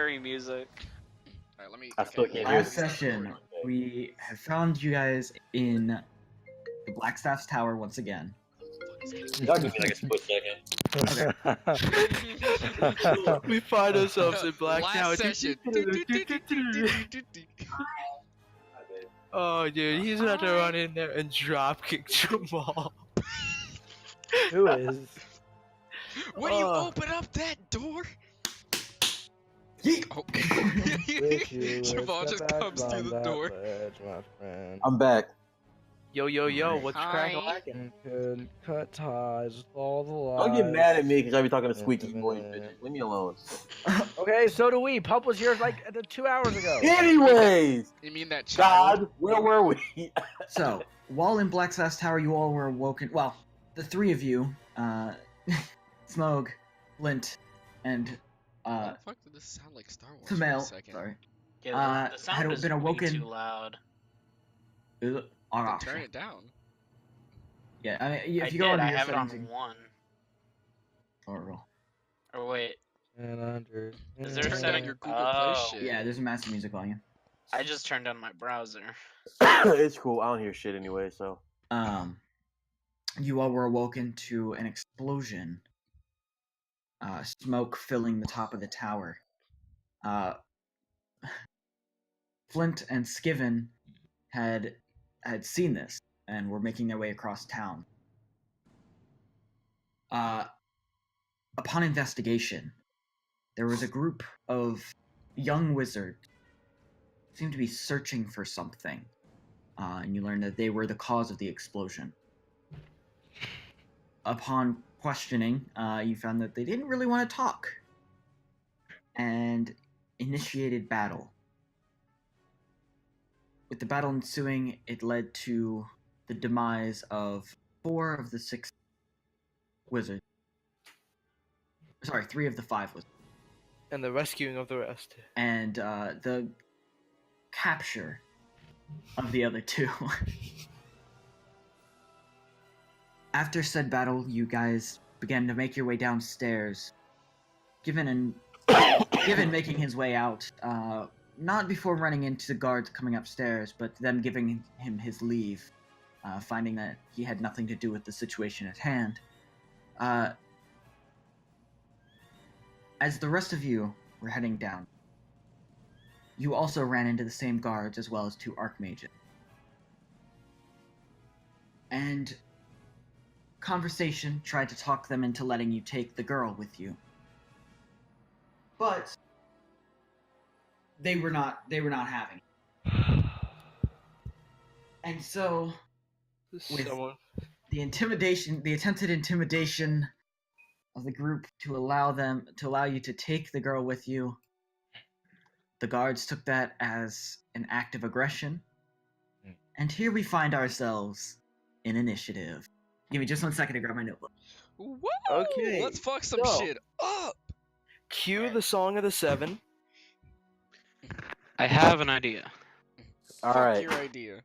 scary music. Alright, let me. I still can't hear Last this. session, we have found you guys in the Blackstaff's tower once again. Y'all give me like a split second. We find ourselves in Black Last Tower. session. Oh, dude, he's about to run in there and drop kick Jamal. Who is? When you open up that door. Yeet! Oh. Wish you would Jamal step just back comes from through the that door. ledge, my friend. I'm back. Yo, what's Hi. cracking? You could cut ties with all the lies. Don't get mad at me because I be talking to squeaky voice, bitches. Leave me alone. Okay, so do we. Pup was here like 2 hours ago. Anyways, You mean that child? God, where were we? So, while in Blackstaff's tower, you all were awoken. Well, the three of you, Smog, Flint, and Why the fuck did this sound like Star Wars Tamel. for a second? Sorry. Yeah, the sound had is been awoken. way too loud. Then turn it down. Yeah, I mean, if I you did. go under I your have it on settings, 1. or Or wait, And under. Is there a Turn down setting? your Google Oh. Play shit. yeah, there's a massive music volume. I just turned on my browser. It's cool. I don't hear shit anyway, so. You all were awoken to an explosion. Smoke filling the top of the tower. Flint and Skiven had seen this and were making their way across town. Upon investigation, there was a group of young wizards seemed to be searching for something, and you learned that they were the cause of the explosion. Upon questioning, you found that they didn't really want to talk, and initiated battle. With the battle ensuing, it led to the demise of 4 of the 6 wizards. Sorry, 3 of the 5 wizards. And the rescuing of the rest. And the capture of the other 2. After said battle, you guys began to make your way downstairs. Given making his way out, not before running into the guards coming upstairs, but them giving him his leave, finding that he had nothing to do with the situation at hand. As the rest of you were heading down, you also ran into the same guards as well as 2 archmages. And conversation tried to talk them into letting you take the girl with you. But they were not having it. And so with the attempted intimidation of the group to allow you to take the girl with you, the guards took that as an act of aggression. And here we find ourselves in initiative. Give me just 1 second to grab my notebook. Whoa! Okay, Let's fuck some so- shit up! Cue the Song of the 7. I have an idea. All Fuck right. your idea.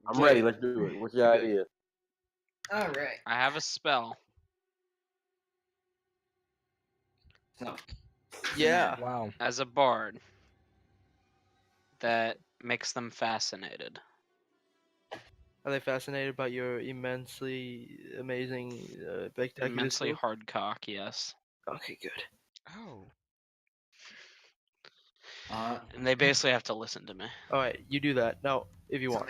I'm ready. Let's do it. What's your idea? Alright. I have a spell. So, Yeah. Wow. As a bard that makes them fascinated. Are they fascinated by your immensely amazing, spectacular Immensely skill? hard cock, yes. Okay, good. Oh. And they basically have to listen to me. Alright, you do that. No, if you want.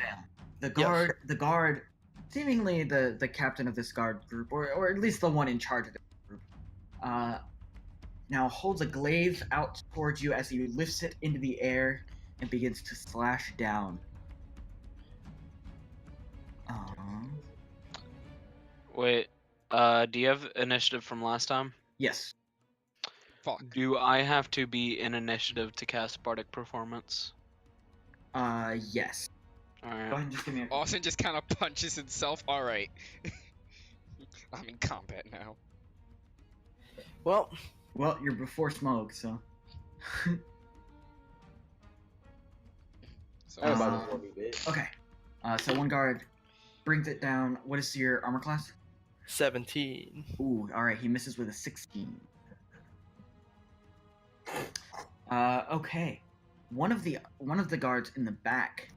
the guard, seemingly the captain of this guard group, or at least the one in charge of the group, now holds a glaive out towards you as he lifts it into the air and begins to slash down. Wait, do you have initiative from last time? Yes. Fuck. Do I have to be in initiative to cast Bardic Performance? Yes. Go Alright. ahead and just give me a... Austin just kind of punches himself. Alright. I'm in combat now. Well, Well, you're before smoke, so... So, I ain't about to warn me, bitch. Okay. So one guard brings it down. What is your armor class? 17. Ooh, alright, he misses with a 16. Okay. One of the guards in the back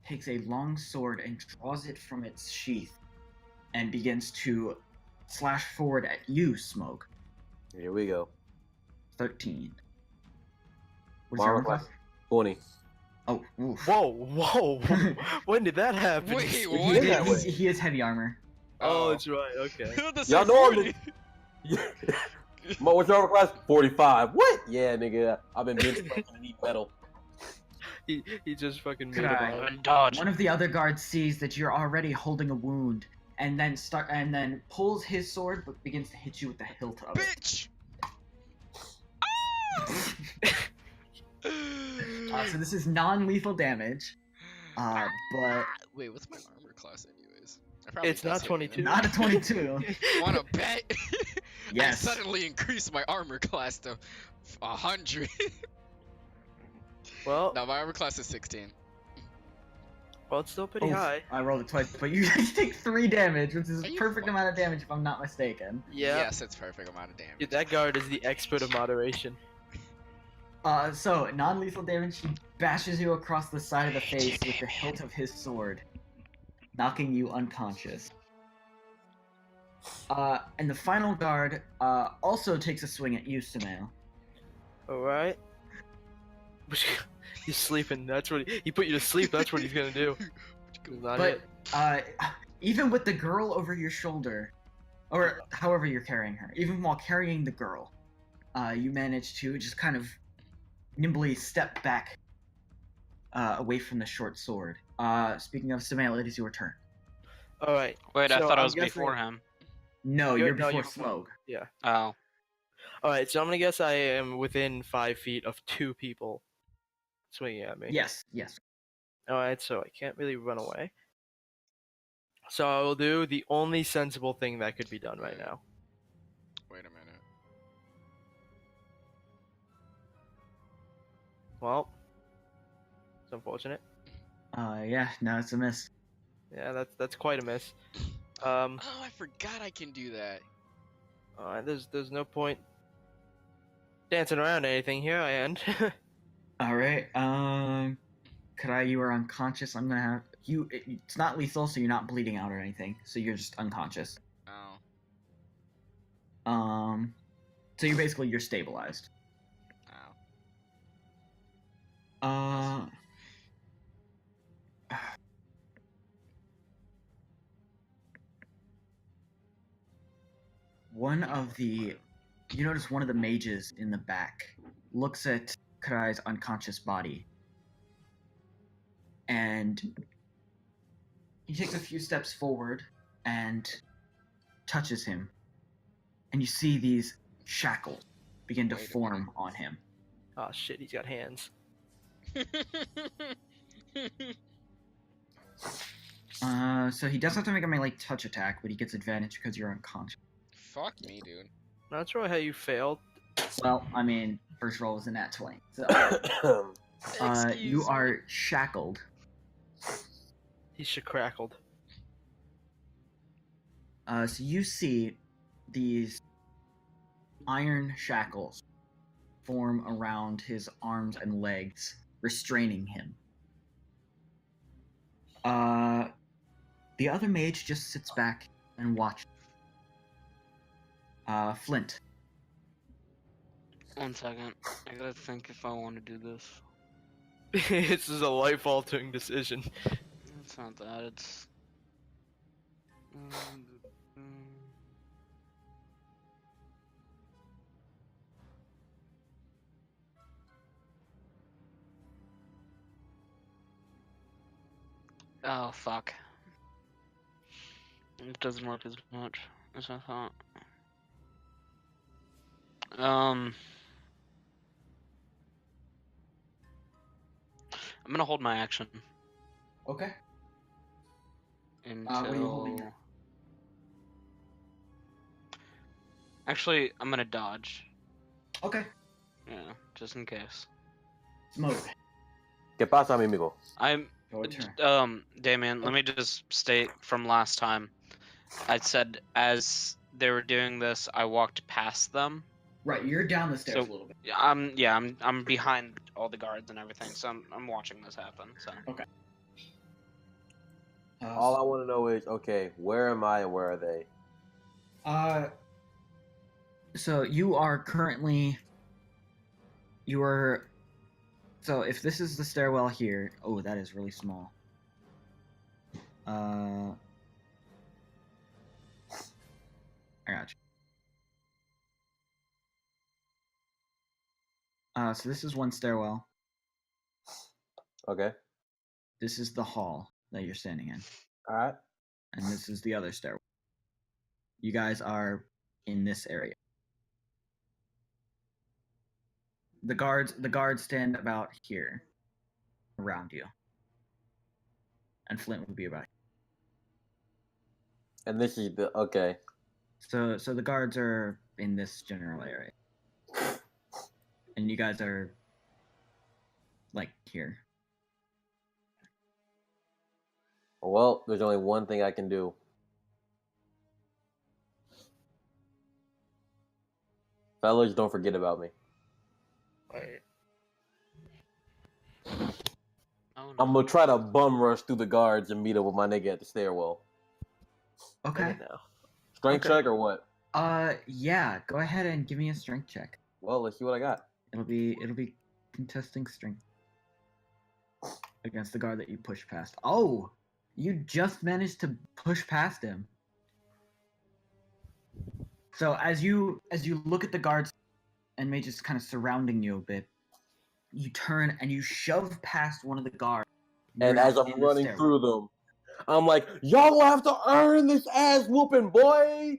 takes a long sword and draws it from its sheath and begins to slash forward at you, Smoke. Here we go. 13. What's My your armor armor class? class 20. Oh, oof. Whoa. When did that happen? Wait, He what? is that way. He has heavy armor. Oh, that's right. Okay. Y'all know I'm what's your armor class? 45. What? Yeah, nigga. I've been bench pressing and eat metal. He just fucking made Could him I- out. And dodge. One of the other guards sees that you're already holding a wound, and then pulls his sword, but begins to hit you with the hilt of it. Bitch! So this is non-lethal damage, but Wait, what's my armor class anyways? I probably It's not just hit 22. it. not a 22. Wanna bet? Yes. I suddenly increased my armor class to 100. Well, No, my armor class is 16. it's still pretty Oof, high. I rolled it twice, but you guys take 3 damage, which is Are a you perfect fucking- amount of damage if I'm not mistaken. Yeah. Yes, it's perfect amount of damage. Dude, that guard is the expert of moderation. So non-lethal damage, he bashes you across the side of the face with the hilt of his sword, knocking you unconscious. And the final guard also takes a swing at you, Sumail. Alright. He's sleeping. That's what he put you to sleep. That's what he's gonna do. He's not But it. even with the girl over your shoulder, or however you're carrying her, even while carrying the girl, you manage to just kind of nimbly step back away from the short sword. Speaking of Sumail, it is your turn. Alright. Wait, I So thought I I'm was guessing- before him. No, You're- you're no, before you're Smoke. Yeah. Oh. Alright, so I'm gonna guess I am within 5 feet of 2 people swinging at me. Yes, yes. Alright, so I can't really run away. So I will do the only sensible thing that could be done right now. Wait a minute. Well, it's unfortunate. Yeah, no, it's a miss. Yeah, that's quite a miss. Oh, I forgot I can do that. Alright, there's no point dancing around anything here. I end. All right. You are unconscious. I'm gonna have you. It's not lethal, so you're not bleeding out or anything. So you're just unconscious. Oh. So you're stabilized. Oh. You notice one of the mages in the back looks at Karai's unconscious body, and he takes a few steps forward and touches him, and you see these shackles begin to Wait a form on him. Oh shit, he's got hands. So he does have to make a melee touch attack, but he gets advantage because you're unconscious. Fuck me, dude. That's really how you failed. Well, I mean, first roll was a nat 20. So, Excuse you me. are shackled. He's crackled. So you see these iron shackles form around his arms and legs, restraining him. The other mage just sits back and watches. Flint. 1 second. I gotta think if I want to do this. This is a life-altering decision. It's not that. It's. Oh fuck. It doesn't work as much as I thought. I'm gonna hold my action Okay. until. What are you holding here? Actually, I'm gonna dodge. Okay. Yeah, just in case. Smoke. ¿Qué pasa, mi amigo? I'm. Your turn. Damien, let me just state from last time. I said as they were doing this, I walked past them Right, you're down the stairs So- a little bit. I'm behind all the guards and everything, so I'm watching this happen. So All I want to know is, okay, where am I and where are they? So you are currently. So if this is the stairwell here, oh, that is really small. I got you. So this is one stairwell. Okay. This is the hall that you're standing in, All right. and this is the other stairwell. You guys are in this area. The guards stand about here, around you, and Flint would be about. And this is the okay. So the guards are in this general area, and you guys are like here. Well, there's only one thing I can do. Fellas, don't forget about me. Wait. Oh, no. I'm gonna try to bum rush through the guards and meet up with my nigga at the stairwell. Okay. No. Strength Okay. check or what? Yeah. Go ahead and give me a strength check. Well, let's see what I got. It'll be contesting strength against the guard that you push past. Oh, you just managed to push past him. So as you look at the guards and may just kind of surrounding you a bit, you turn and you shove past one of the guards. And You're as in I'm the running stairwell. through them, I'm like, y'all will have to earn this ass whooping, boy.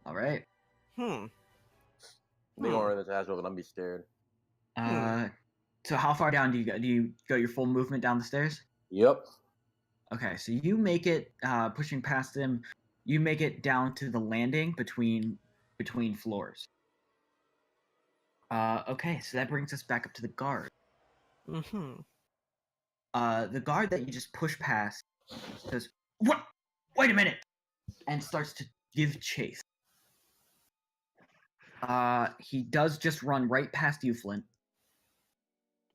All right. They gonna earn this ass whooping. I'm be scared. So how far down do you go? Do you go your full movement down the stairs? Yep. Okay, so you make it, pushing past them, you make it down to the landing between floors. Okay, so that brings us back up to the guard. Mm-hmm. The guard that you just pushed past says, "What? Wait a minute!" and starts to give chase. He does just run right past you, Flint.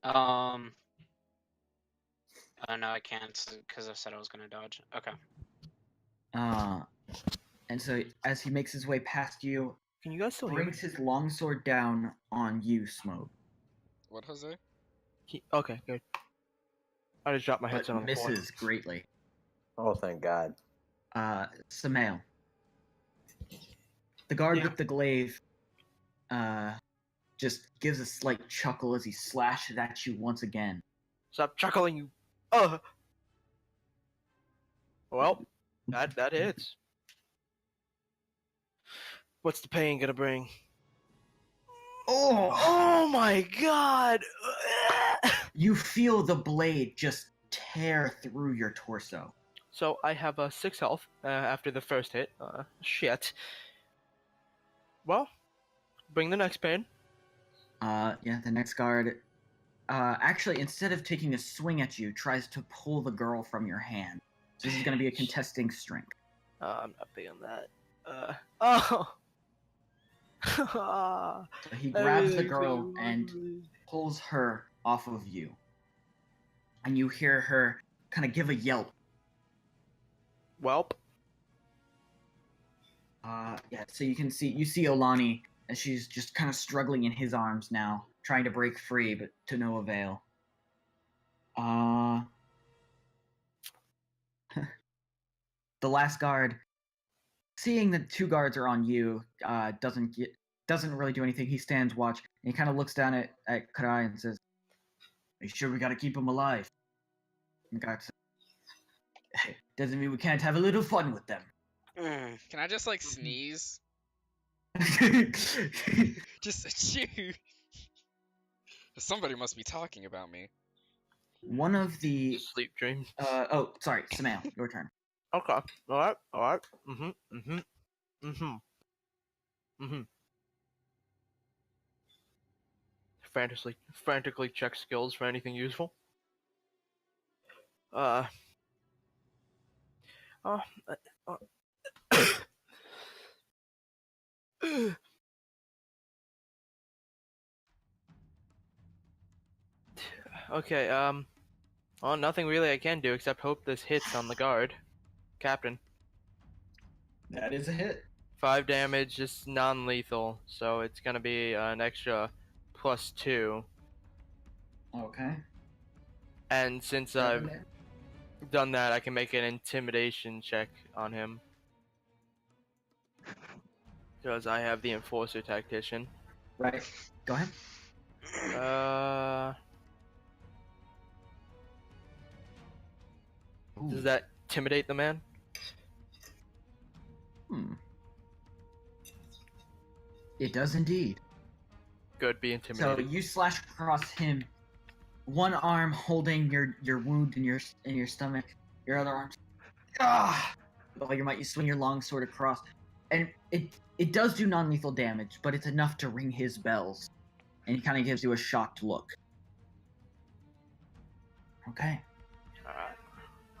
Oh no, I can't because I said I was gonna dodge. Okay. And so as he makes his way past you, Can you guys still hear me? brings his longsword down on you, Smoke. What, Jose? Okay, good. I just dropped my But headset on the floor. misses greatly. Oh, thank God. Samael. The guard Yeah. with the glaive just gives a slight chuckle as he slashes at you once again. Stop chuckling, you. Well, that hits. What's the pain gonna bring? Oh my God! You feel the blade just tear through your torso. So I have 6 health after the first hit. Shit. Well, bring the next pain. Yeah, the next guard, actually, instead of taking a swing at you, tries to pull the girl from your hand. So this is going to be a contesting strength. I'm not big on that. Oh! So he grabs the girl and pulls her off of you. And you hear her kind of give a yelp. Welp. Yeah, so you see Olani, and she's just kind of struggling in his arms now, trying to break free, but to no avail. The last guard, seeing that 2 guards are on you, doesn't really do anything. He stands watch, and he kind of looks down at Karai and says, "Are you sure we gotta keep him alive?" And the guard says, "Doesn't mean we can't have a little fun with them." Can I just like sneeze? Just achoo. Somebody must be talking about me. One of the Sleep dream. oh, sorry, Samael, your turn. Okay. Alright. Mm-hmm. Frantically check skills for anything useful. Okay, well, nothing really I can do except hope this hits on the guard. Captain. That is a hit. 5 damage, just non-lethal, so it's gonna be an extra +2. Okay. And since I've done that, I can make an intimidation check on him. Because I have the Enforcer Tactician. Right. Go ahead. Does that intimidate the man? It does indeed. Good, be So intimidated. you slash across him, one arm holding your wound in your stomach, your other arm. Like you swing your long sword across, and it does do non-lethal damage, but it's enough to ring his bells, and he kind of gives you a shocked look. Okay.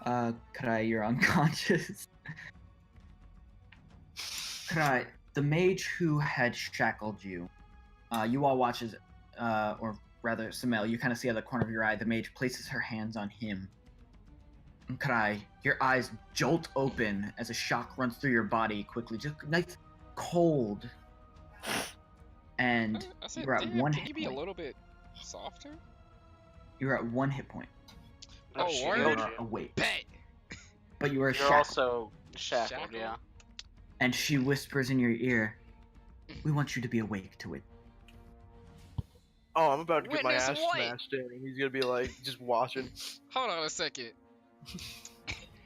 Krai, you're unconscious. Krai, the mage who had shackled you, you all watch as, or rather, Samel, you kind of see out of the corner of your eye, the mage places her hands on him. And Krai, your eyes jolt open as a shock runs through your body quickly, just nice, cold. And I said, you're at damn, one can hit you be a point. little bit softer? You're at 1 hit point. Oh, she word? You healed are you. awake. Bet! But you are You're shackled. also shackled, Shackled? yeah. And she whispers in your ear, "We want you to be awake to it." Oh, I'm about to get my Witness ass what? smashed in, and he's gonna be like, just watching. Hold on a second.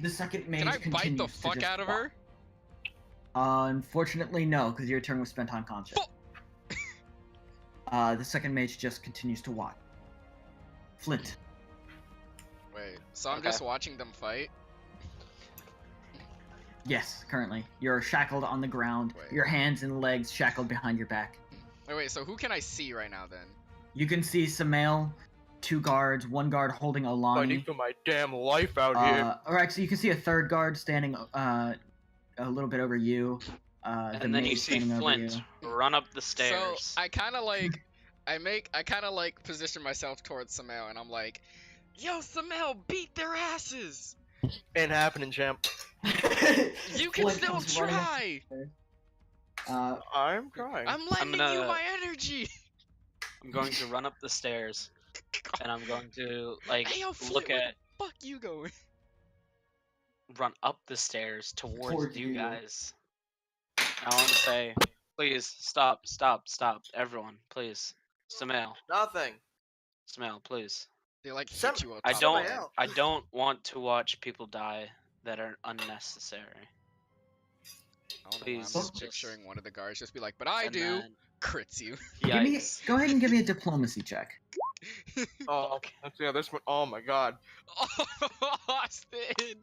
The second mage Can I continues bite the to fuck just out of walk. her? Unfortunately, no, because your turn was spent unconscious. Fuck. The second mage just continues to watch. Flint. Wait, so I'm Okay. just watching them fight? Yes, currently. You're shackled on the ground, Wait. your hands and legs shackled behind your back. Wait, so who can I see right now then? You can see Samel, 2 guards, 1 guard holding Fighting Alani. for my damn life out here. Or actually, you can see a 3rd guard standing a little bit over you. The And then mage you see standing over Flint you. run up the stairs. So I kind of like, I kind of like position myself towards Samel, and I'm like, "Yo, Samel, beat their asses! Ain't happening, champ. You can Flint still comes running up try. the stairs. I'm crying. I'm lending you gonna- my energy." I'm going to run up the stairs, and I'm going to like Hey, yo, Flint, look where at the fuck you going? run up the stairs towards Towards you you. guys. I want to say, please stop, everyone, please. Samel, Nothing. please. They like hit Sam- you up. I top of don't, the head. Samel. I don't want to watch people die that are unnecessary. I don't know why Please, I'm just just- picturing one of the guards just be like, "But I And do." then- Crits you. Yikes. Go ahead and give me a diplomacy check. Oh, let's see how this one. Oh my god. Austin.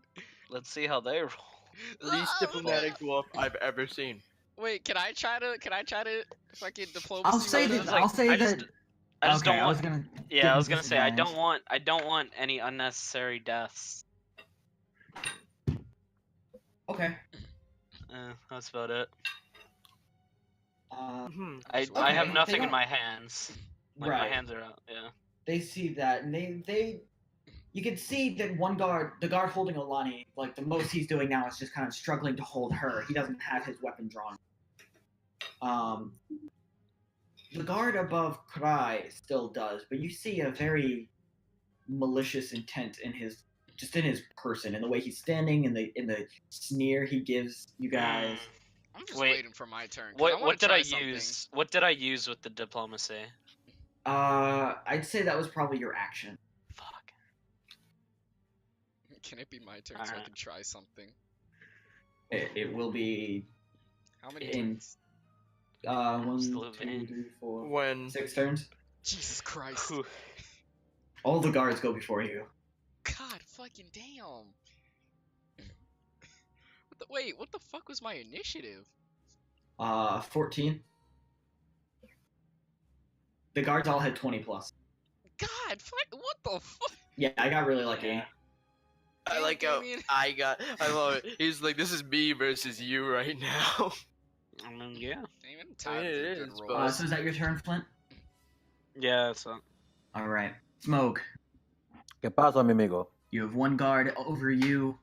Let's see how they roll. Least diplomatic dwarf I've ever seen. Wait, can I try to fucking diplomacy? I'll say with that. them? like, I'll say I that. just- I just okay, don't I was want. gonna. Yeah, give I him was gonna say I disadvantage. don't want any unnecessary deaths. Okay. That's about it. Hmm. I Okay, have they nothing in don't- my hands. Like, my Right. hands are out. Yeah. They see that, and they. You can see that one guard, the guard holding Alani, like the most he's doing now is just kind of struggling to hold her. He doesn't have his weapon drawn. The guard above Krai still does, but you see a very malicious intent in his person, in the way he's standing, in the sneer he gives you guys. I'm just Wait, waiting for my turn. 'cause I wanna What did try I something. use? What did I use with the diplomacy? I'd say that was probably your action. Fuck. Can it be my turn so I Alright. can try something? It will be How many In- turns? 1, Still 2, in. 3, 4, When 6 turns. Jesus Christ. Whew. All the guards go before you. God fucking damn. Wait, what the fuck was my initiative? 14. The guards all had 20 plus. God, what the fuck? Yeah, I got really lucky. Yeah. I like how Damien. I love it. He's like, this is me versus you right now. I mean, yeah. Even I times mean, it are good is, rolls. but- So is that your turn, Flint? Yeah, that's a... All right. Smoke. ¿Qué pasa, mi amigo? You have one guard over you.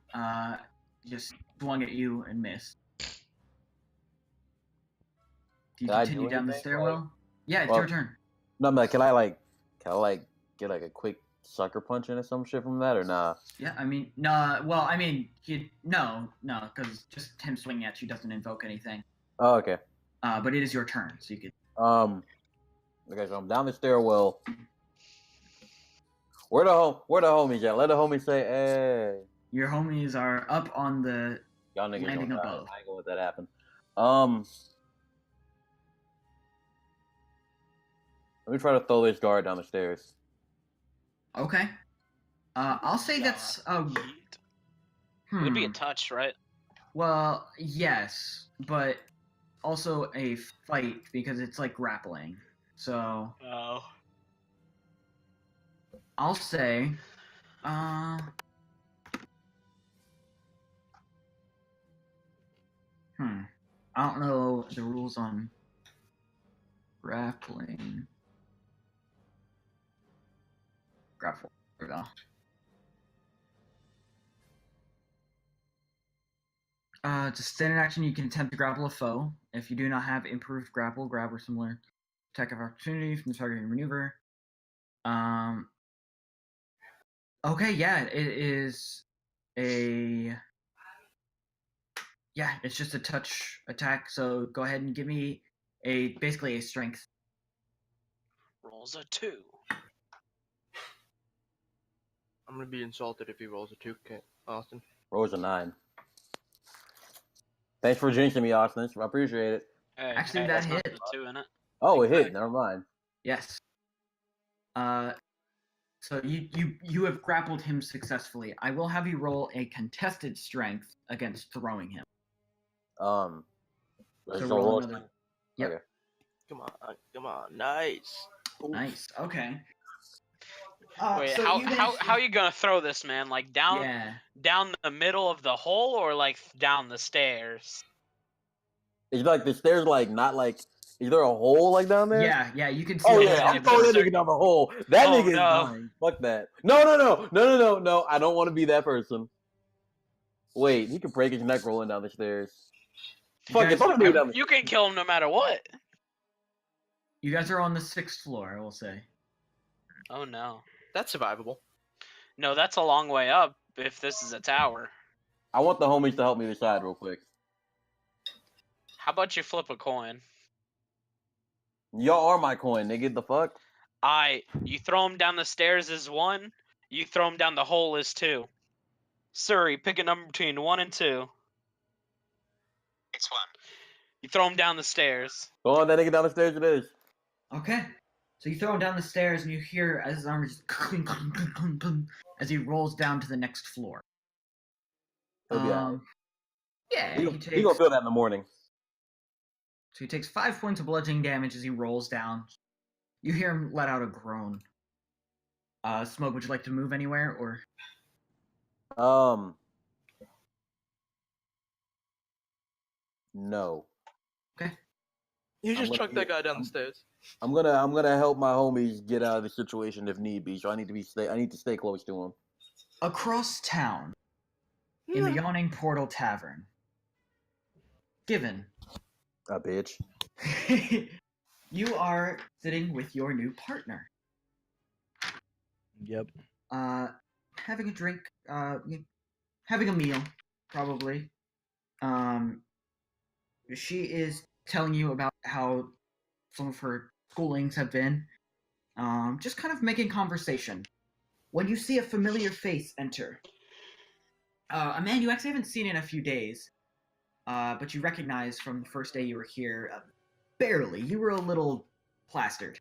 Just swung at you and missed. Do you Did I do continue down the anything? stairwell? Yeah, it's Well- your turn. No, I'm like, can I get like a quick sucker punch in or some shit from that or nah? Yeah, I mean, no. Well, I mean, no, because just him swinging at you doesn't invoke anything. Oh, okay. But it is your turn, so you could. Okay, so I'm down the stairwell. Where the homies at? Let the homies say, hey. Your homies are up on the Y'all niggas landing don't die. above. I ain't gonna let that happen. Let me try to throw this guard down the stairs. Okay. I'll say that's Heat. It'd be a touch, right? Well, yes, but also a fight because it's like grappling. So Oh. I'll say, I don't know the rules on grappling. Grapple. There we go. It's a standard action. You can attempt to grapple a foe. If you do not have improved grapple, grab or similar attack of opportunity from the targeting maneuver. Okay, yeah, it is a. Yeah, it's just a touch attack. So go ahead and give me basically a strength. Rolls a 2. I'm gonna be insulted if he rolls a 2, Austin. Rolls a 9. Thanks for jinxing me, Austin. I appreciate it. Hey, Actually, hey, that that's not hit. the 2 in it. Oh, it hit. Never mind. Yes. So you have grappled him successfully. I will have you roll a contested strength against throwing him. Let's So go roll roll another. strength. Yep. Okay. Come on, nice. Nice. Okay. Wait, so you managed how you gonna throw this, man? Like down Yeah. down the middle of the hole, or like down the stairs? It's like the stairs, like not like. Is there a hole like down there? Yeah. You can see. Oh the yeah, way I'm down throwing the- that nigga down the hole. That Oh, nigga is no. dying. Fuck that. No. I don't want to be that person. Wait, he could break his neck rolling down the stairs. Fuck it, guys- throw that nigga down the You can kill him no matter what. You guys are on the 6th floor. I will say. Oh no. That's survivable. No, that's a long way up if this is a tower. I want the homies to help me decide real quick. How about you flip a coin? Y'all are my coin, nigga. The fuck? You throw him down the stairs is 1, you throw him down the hole is 2. Surrey, pick a number between 1 and 2. It's 1. You throw him down the stairs. Go on, that nigga down the stairs it is. Okay. So you throw him down the stairs, and you hear as his arm just clink, clink, clink, clink, clink, as he rolls down to the next floor. He'll be alright. Yeah, He he gonna takes. feel that in the morning. So he takes 5 points of bludgeoning damage as he rolls down. You hear him let out a groan. Smoke, would you like to move anywhere, or? No. You just gonna chucked that guy down the stairs. I'm gonna help my homies get out of the situation if need be. So I need to stay close to him. Across town, in the Yawning Portal Tavern. Given. A bitch. You are sitting with your new partner. Yep. Having a drink, having a meal, probably. She is telling you about how some of her schoolings have been. Just kind of making conversation. When you see a familiar face enter, a man you actually haven't seen in a few days, but you recognize from the first day you were here, barely. You were a little plastered.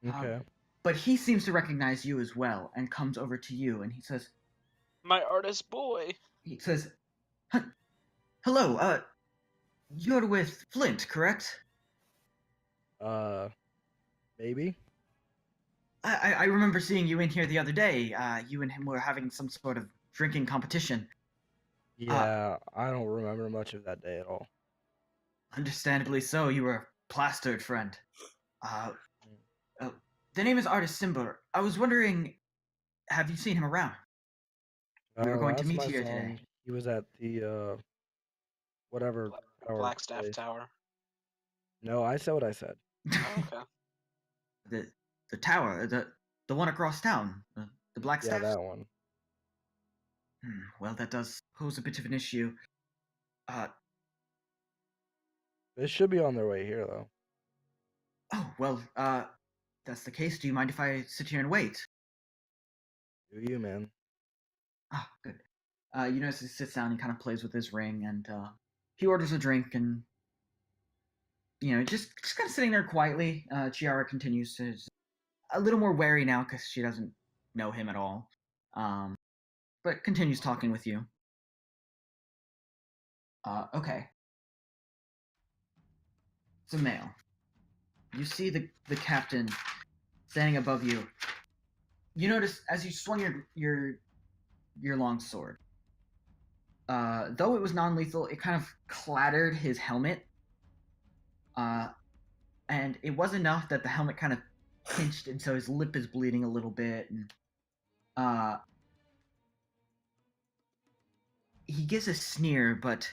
Okay. But he seems to recognize you as well, and comes over to you, and he says, My artist boy. Hello, you're with Flint, correct? Maybe. I remember seeing you in here the other day. You and him were having some sort of drinking competition. Yeah, I don't remember much of that day at all. Understandably so. You were a plastered friend. Uh, the name is Artist Simba. I was wondering, have you seen him around? We were going to That's meet my here son. today. He was at the whatever tower Blackstaff place. Tower. No, I said what I said. Oh, okay. the tower, the one across town, the Black Yeah, Staff. that one. Well, that does pose a bit of an issue. They should be on their way here though. Oh well. That's the case. Do you mind if I sit here and wait? Do you, man? Ah, good. You notice he sits down and kind of plays with his ring, and he orders a drink, and just kind of sitting there quietly. Chiara continues to a little more wary now because she doesn't know him at all, but continues talking with you. Okay. It's a male. You see the captain standing above you. You notice as you swung your long sword. Though it was non-lethal, it kind of clattered his helmet. And it was enough that the helmet kind of pinched, and so his lip is bleeding a little bit. And he gives a sneer, but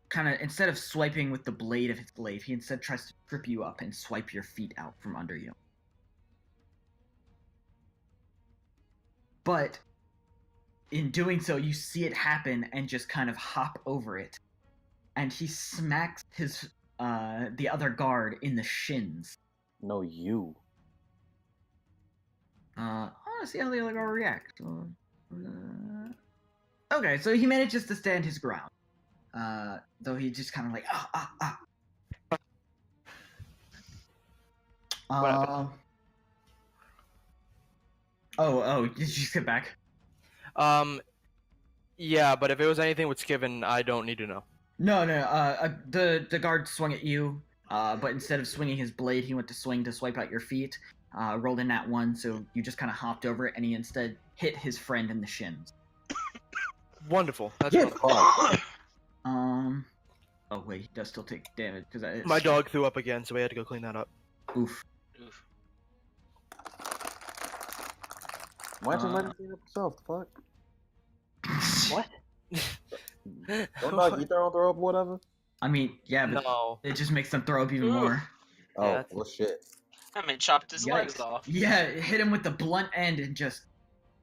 kind of instead of swiping with the blade of his glaive, he instead tries to trip you up and swipe your feet out from under you. But in doing so, you see it happen and just kind of hop over it. And he smacks the other guard in the shins. No, you. I want to see how the other guard reacts. Okay, so he manages to stand his ground. Though he just kind of like, Oh, did you sit back? Yeah, but if it was anything with Skiven, I don't need to know. No, the guard swung at you, but instead of swinging his blade, he went to swing to swipe out your feet, rolled in that one, so you just kind of hopped over it, and he instead hit his friend in the shins. Wonderful. That's Get wonderful. fucked. Oh wait, he does still take damage, because My dog threw up again, so we had to go clean that up. Oof. Oof. Why'd you let him clean up yourself? The fuck? What? Don't dog eat their own throw up, whatever? I mean, yeah, but No. it just makes them throw up even Oof. more. Oh, that's- well, shit. I mean, chopped his legs Yikes. off. Yeah, it hit him with the blunt end and just...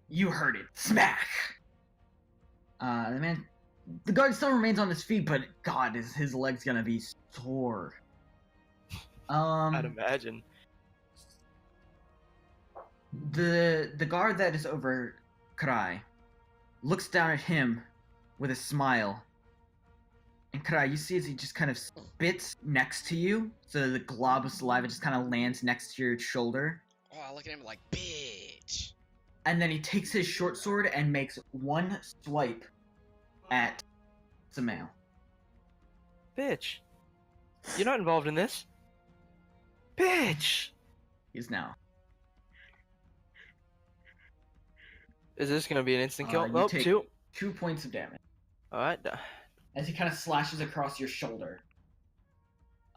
You heard it. Smack! The guard still remains on his feet, but God, is his legs gonna be sore. I'd imagine. The guard that is over Krai looks down at him with a smile. And Krai, you see as he just kind of spits next to you, so the glob of saliva just kind of lands next to your shoulder. Oh, I look at him like, bitch. And then he takes his short sword and makes one swipe at Samael. Bitch. You're not involved in this. Bitch. He's now. Is this gonna be an instant kill? You Oh, take 2. 2 points of damage Alright. as he kind of slashes across your shoulder.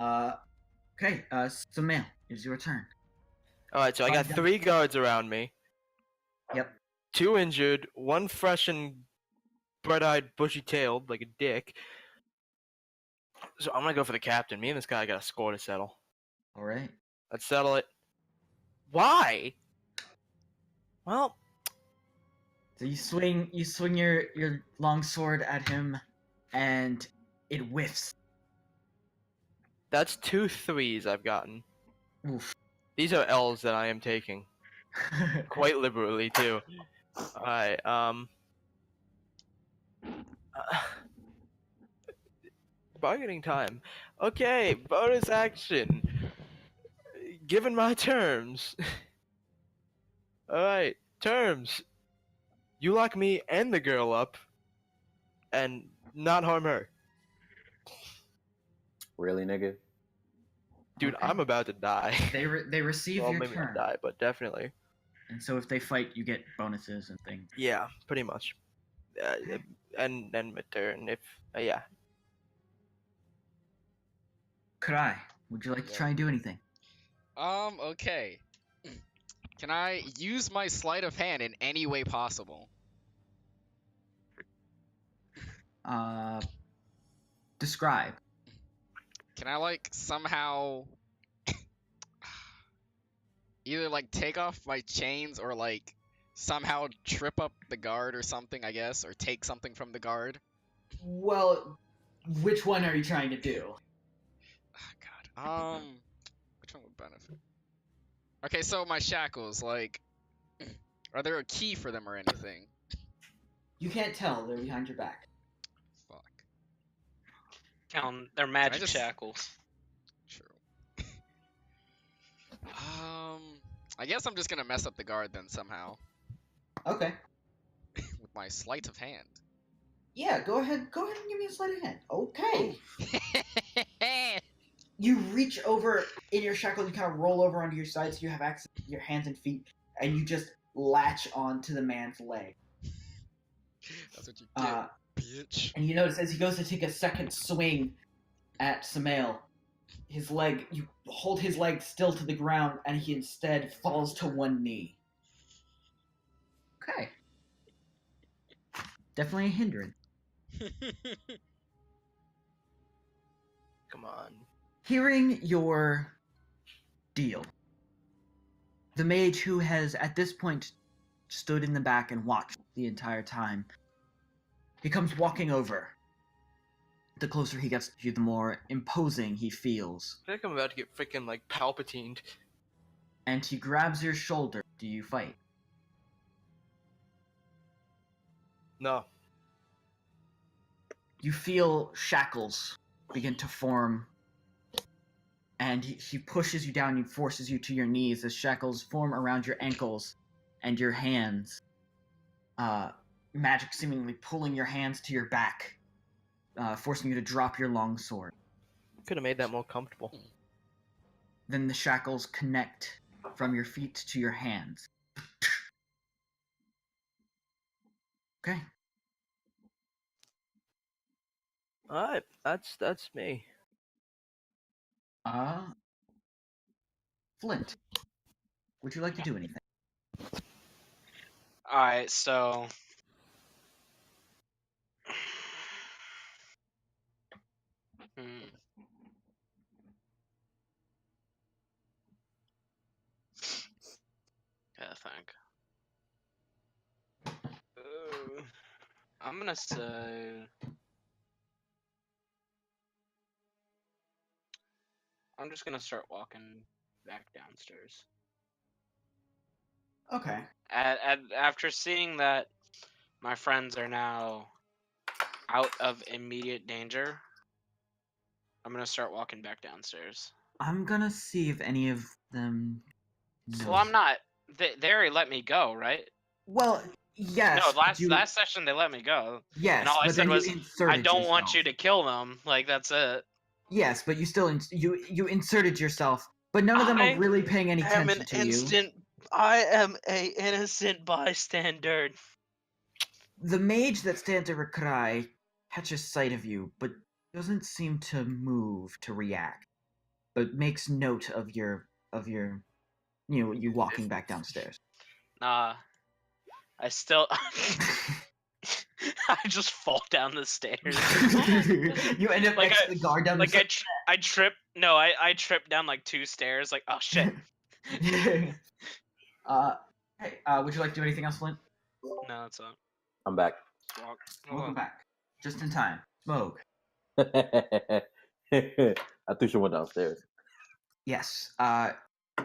Okay, Samael, it's your turn. Alright, so I got 3 guards around me. Yep. 2 injured, 1 fresh and bright-eyed, bushy-tailed, like a dick. So I'm gonna go for the captain. Me and this guy got a score to settle. All right. Let's settle it. Why? Well, So you swing your long sword at him, and it whiffs. that's 2 3s I've gotten. Oof. These are L's that I am taking. Quite liberally, too. Alright, bargaining time. Okay, bonus action. Given my terms. Alright, terms. You lock me and the girl up, and not harm her. Really, nigga? Dude, Okay. I'm about to die. They receive Well, your maybe turn, not die, but definitely. and so if they fight, you get bonuses and things. Yeah, pretty much. and my turn. If yeah, Karai, would you like to Yeah. try and do anything? Okay. Can I use my sleight of hand in any way possible? Describe. Can I like somehow either like take off my chains or like somehow trip up the guard or something, I guess, or take something from the guard? Well, which one are you trying to do? Oh, God. Which one would benefit? Okay, so my shackles, like, are there a key for them or anything? You can't tell. They're behind your back. Fuck. They're magic just- shackles. True. I guess I'm just gonna mess up the guard then somehow Okay. with my sleight of hand. Yeah, go ahead. Go ahead and give me a sleight of hand. Okay. You reach over in your shackles. You kind of roll over onto your side, so you have access to your hands and feet, and you just latch onto the man's leg. That's what you get, bitch. And you notice as he goes to take a second swing at Samael, you hold his leg still to the ground, and he instead falls to one knee. Okay. Definitely a hindrance. come on. Hearing your deal, the mage who has at this point stood in the back and watched the entire time, he comes walking over. The closer he gets to you, the more imposing he feels. I feel like I'm about to get freaking like Palpatined. And he grabs your shoulder. Do you fight? No. You feel shackles begin to form, and he pushes you down and forces you to your knees as shackles form around your ankles and your hands. Magic seemingly pulling your hands to your back, forcing you to drop your long sword. Could have made that more comfortable. Then the shackles connect from your feet to your hands. Okay. Alright, that's me. Flint, would you like to do anything? Alright, so. Gotta think. I'm gonna say. I'm just gonna start walking back downstairs. Okay. After seeing that my friends are now out of immediate danger, I'm gonna start walking back downstairs. I'm gonna see if any of them know. So I'm not. They already let me go, right? Well, yes. No, last session they let me go. Yes, And all I but said then was, you inserted I don't want yourself. you to kill them. Like, that's it. Yes, but you still you inserted yourself, but none of them are really paying any attention to you. I am a innocent bystander. The mage that stands over Karai catches sight of you, but doesn't seem to move to react, but makes note of your you walking back downstairs. I still. I just fall down the stairs. You end up Like next to the guard down the stairs. I trip. No, I tripped down like 2 stairs. Like, oh shit. Hey, would you like to do anything else, Flint? No, it's not. I'm back. Walk. Welcome back. Just in time. Smoke. I threw someone downstairs. Yes.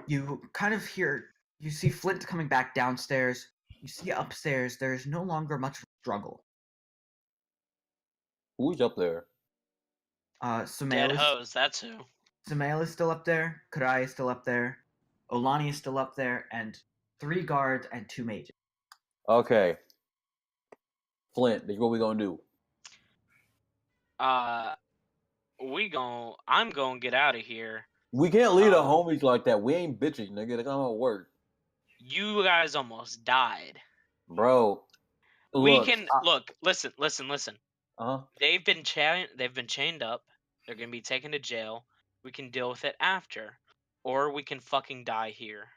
You kind of you see Flint coming back downstairs. You see upstairs, there's no longer much struggle. Who's up there? Dead hose. That's who. Samael is still up there. Karai is still up there. Olani is still up there, and 3 guards and 2 mages. Okay. Flint, this is what we gonna do. I'm gonna get out of here. We can't leave the homies like that. We ain't bitches, nigga. That's not how it works. You guys almost died. Bro, We Look, can look. Listen. uh-huh. They've been chained up. They're gonna be taken to jail. We can deal with it after, or we can fucking die here.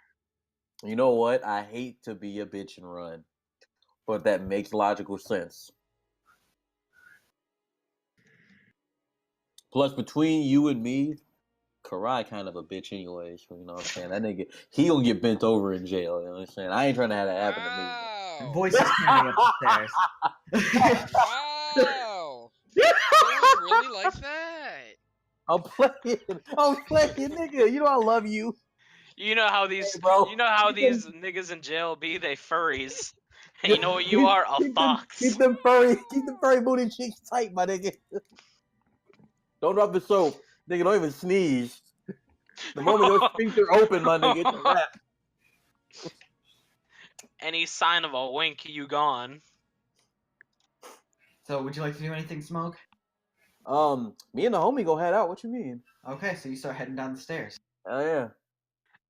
You know what? I hate to be a bitch and run, but that makes logical sense. Plus, between you and me, Karai kind of a bitch anyway. So, you know what I'm saying? That nigga, he gonna get bent over in jail. You know what I'm saying? I ain't trying to have that happen to me. Wow. Voices carrying up the stairs. Wow. So it's really like that. I'm playing, nigga. You know I love you. You know how these Hey, bro. you know how Keep these them- niggas in jail be? They furries. And you know what you keep- are? A keep them- fox. Keep them furry booty cheeks tight, my nigga. Don't drop the soap. Nigga, don't even sneeze. The moment your sphincter open, my nigga, it's a wrap. Any sign of a wink, you gone. So, would you like to do anything, Smoke? Me and the homie go head out. What you mean? Okay, so you start heading down the stairs. Oh yeah.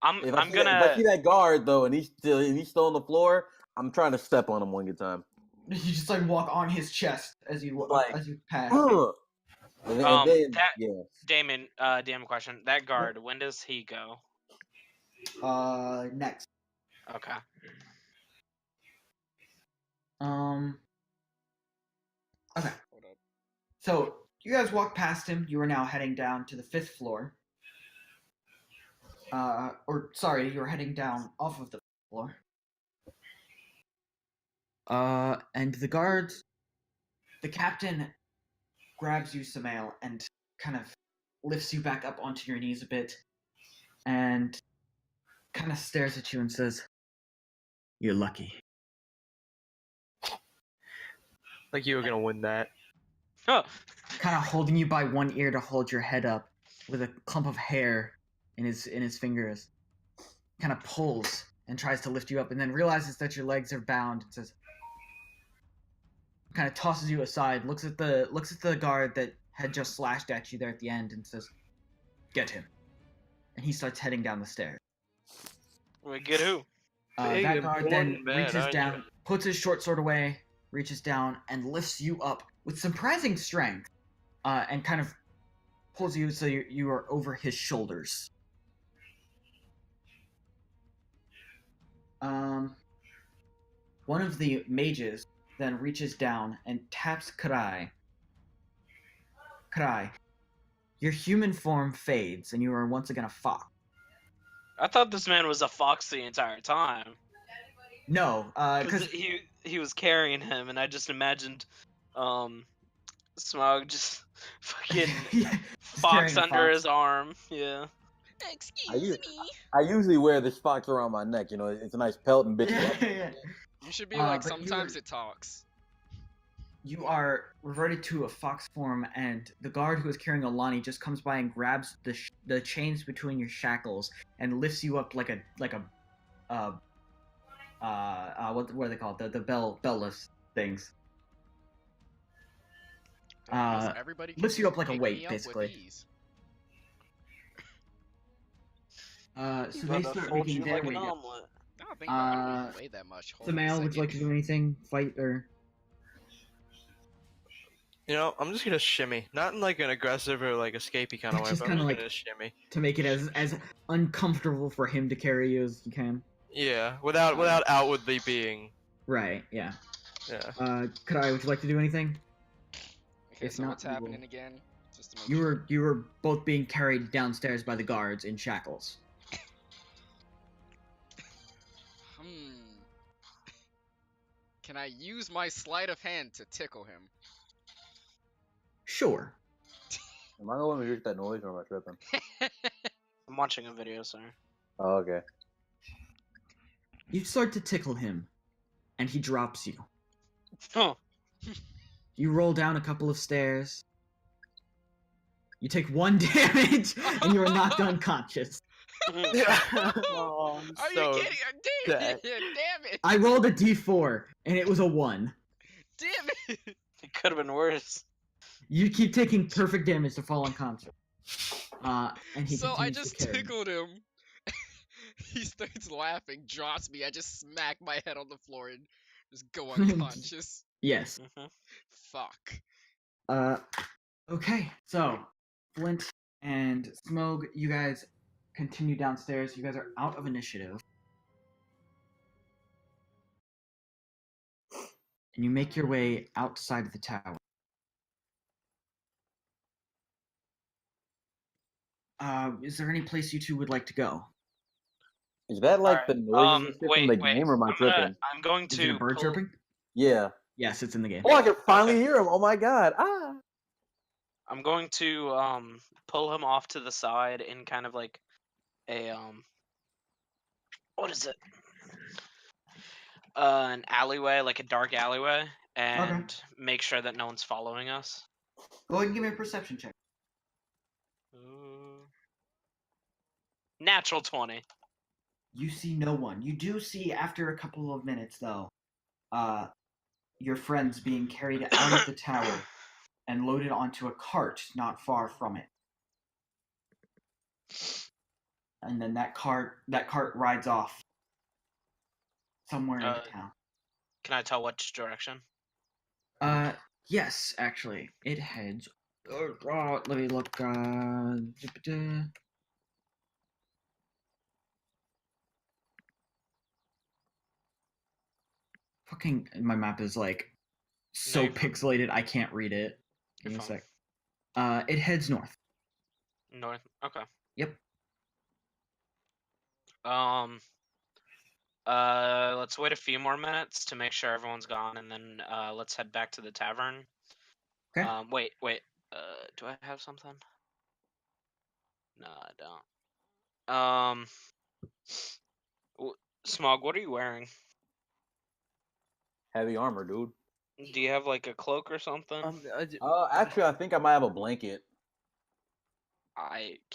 I'm If I gonna see that guard though, and he's still on the floor, I'm trying to step on him one good time. You just like walk on his chest as you Like, pass. And then, that yeah. Damon, damn question. That guard, when does he go? Next. Okay. Okay. Hold up. So you guys walk past him. You are now heading down to the 5th floor. Or sorry, you're heading down off of the floor. And the guards, the captain grabs you, Samael, and kind of lifts you back up onto your knees a bit, and kind of stares at you and says, "You're lucky." Like you were gonna win that. Huh. Kind of holding you by one ear to hold your head up, with a clump of hair in his fingers. Kind of pulls and tries to lift you up, and then realizes that your legs are bound and says, kind of tosses you aside, looks at the guard that had just slashed at you there at the end, and says, "Get him." And he starts heading down the stairs. We get who? Big, That guard then important man, reaches aren't down, you? puts his short sword away, reaches down, and lifts you up with surprising strength, and kind of pulls you so you are over his shoulders. One of the mages then reaches down and taps Karai. Karai, your human form fades, and you are once again a fox. I thought this man was a fox the entire time. No, Because because he was carrying him, and I just imagined, Smug just fucking fox carrying a under fox. his arm. Yeah. Excuse me. I usually wear this fox around my neck. You know, it's a nice pelt and bitch. Yeah. You should be like, but you sometimes were- it talks. You are reverted to a fox form, and the guard who is carrying Alani just comes by and grabs the chains between your shackles and lifts you up like a what are they called? The bellless things. Because everybody can lifts you just up like a pick weight, me up with basically. ease. So they start making their way down. omelet. I don't think I don't really weigh that much. Hold on a Samael, would you like to second. do anything? Fight or? You know, I'm just gonna shimmy. Not in like an aggressive or like escapey kind of way, Just but I'm kinda just like- gonna shimmy. To make it as uncomfortable for him to carry you as you can. Yeah, without outwardly being. Right, yeah. Yeah. Kadai, would you like to do anything? Okay, If so not, what's we will- happening again? Just to make You were both being carried downstairs by the guards in shackles. Can I use my sleight of hand to tickle him? Sure. Am I the one who hears that noise, or am I tripping? I'm watching a video, sir. Oh, okay. You start to tickle him, and he drops you. Huh. You roll down a couple of stairs. You take 1 damage, and you are knocked unconscious. Oh, I'm Are so you kidding? Damn sad. it! Damn it! I rolled a d4, and it was a 1. Damn it! It could have been worse. You keep taking perfect damage to fall unconscious. And he So I continues just to carry you. tickled him. He starts laughing, drops me. I just smack my head on the floor and Just go unconscious. Yes. Mhm. Fuck. Okay. So, Flint and Smog, you guys continue downstairs. You guys are out of initiative. And you make your way outside of the tower. Is there any place you two would like to go? Is that like Alright, the noises and shit from wait, the wait. game, or am I tripping? I'm going Is it a to bird pull. chirping? Yeah. Yes, it's in the game. Oh, I can finally Okay. hear him. Oh my god. Ah. I'm going to pull him off to the side in kind of like a what is it? An alleyway, like a dark alleyway, and make sure that no one's following us. Go ahead and give me a perception check. Natural 20. You see no one. You do see, after a couple of minutes, though, your friends being carried out of the tower and loaded onto a cart not far from it. And then that cart rides off somewhere into town. Can I tell which direction? Yes, actually, it heads. Let me look. Fucking, my map is like so you're fine. pixelated I can't read it. Give me a fine. sec. It heads north. North. Okay. Yep. Let's wait a few more minutes to make sure everyone's gone, and then let's head back to the tavern. Okay. Wait. Do I have something? No, I don't. Smog, what are you wearing? Heavy armor, dude. Do you have like a cloak or something? Actually, I think I might have a blanket.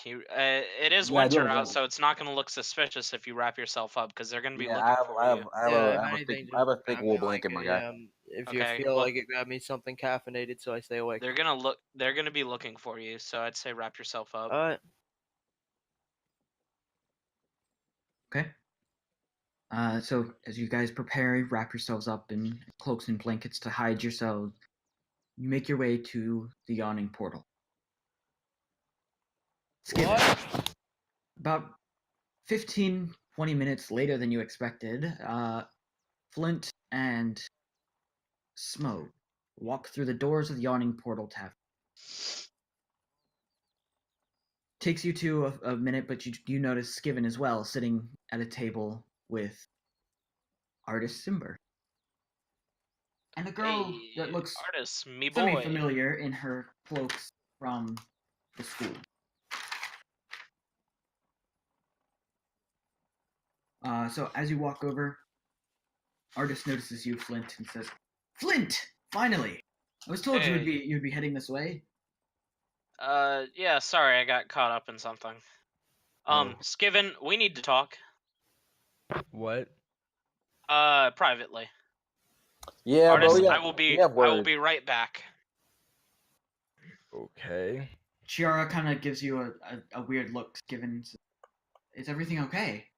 It is Yeah, I do winter have a out, blanket. so it's not going to look suspicious if you wrap yourself up, because they're going to be Yeah, looking I have, for I have, you. I have, Yeah, a, if I have a anything, thick, just I have a thick grab wool me, blanket, like, my guy. if you Okay, feel well- like it, grab me something caffeinated so I stay awake. They're gonna be looking for you, so I'd say wrap yourself up. Alright. Okay. So as you guys prepare, wrap yourselves up in cloaks and blankets to hide yourselves. You make your way to the yawning portal. Skip it. About 15, 20 minutes later than you expected, Flint and Smoke walk through the doors of the yawning portal tavern. Takes you to a minute, but you notice Skiven as well, sitting at a table with artist Simber. And a girl that looks artist, me boy. semi-familiar in her cloaks from the school. So as you walk over, artist notices you, Flint, and says, "Flint, finally! I was told Hey. you'd be heading this way." Yeah, sorry, I got caught up in something. Skiven, we need to talk. What? Privately. Yeah, Artist, bro. I will be right back. Okay. Chiara kind of gives you a weird look, Skiven. Is everything okay?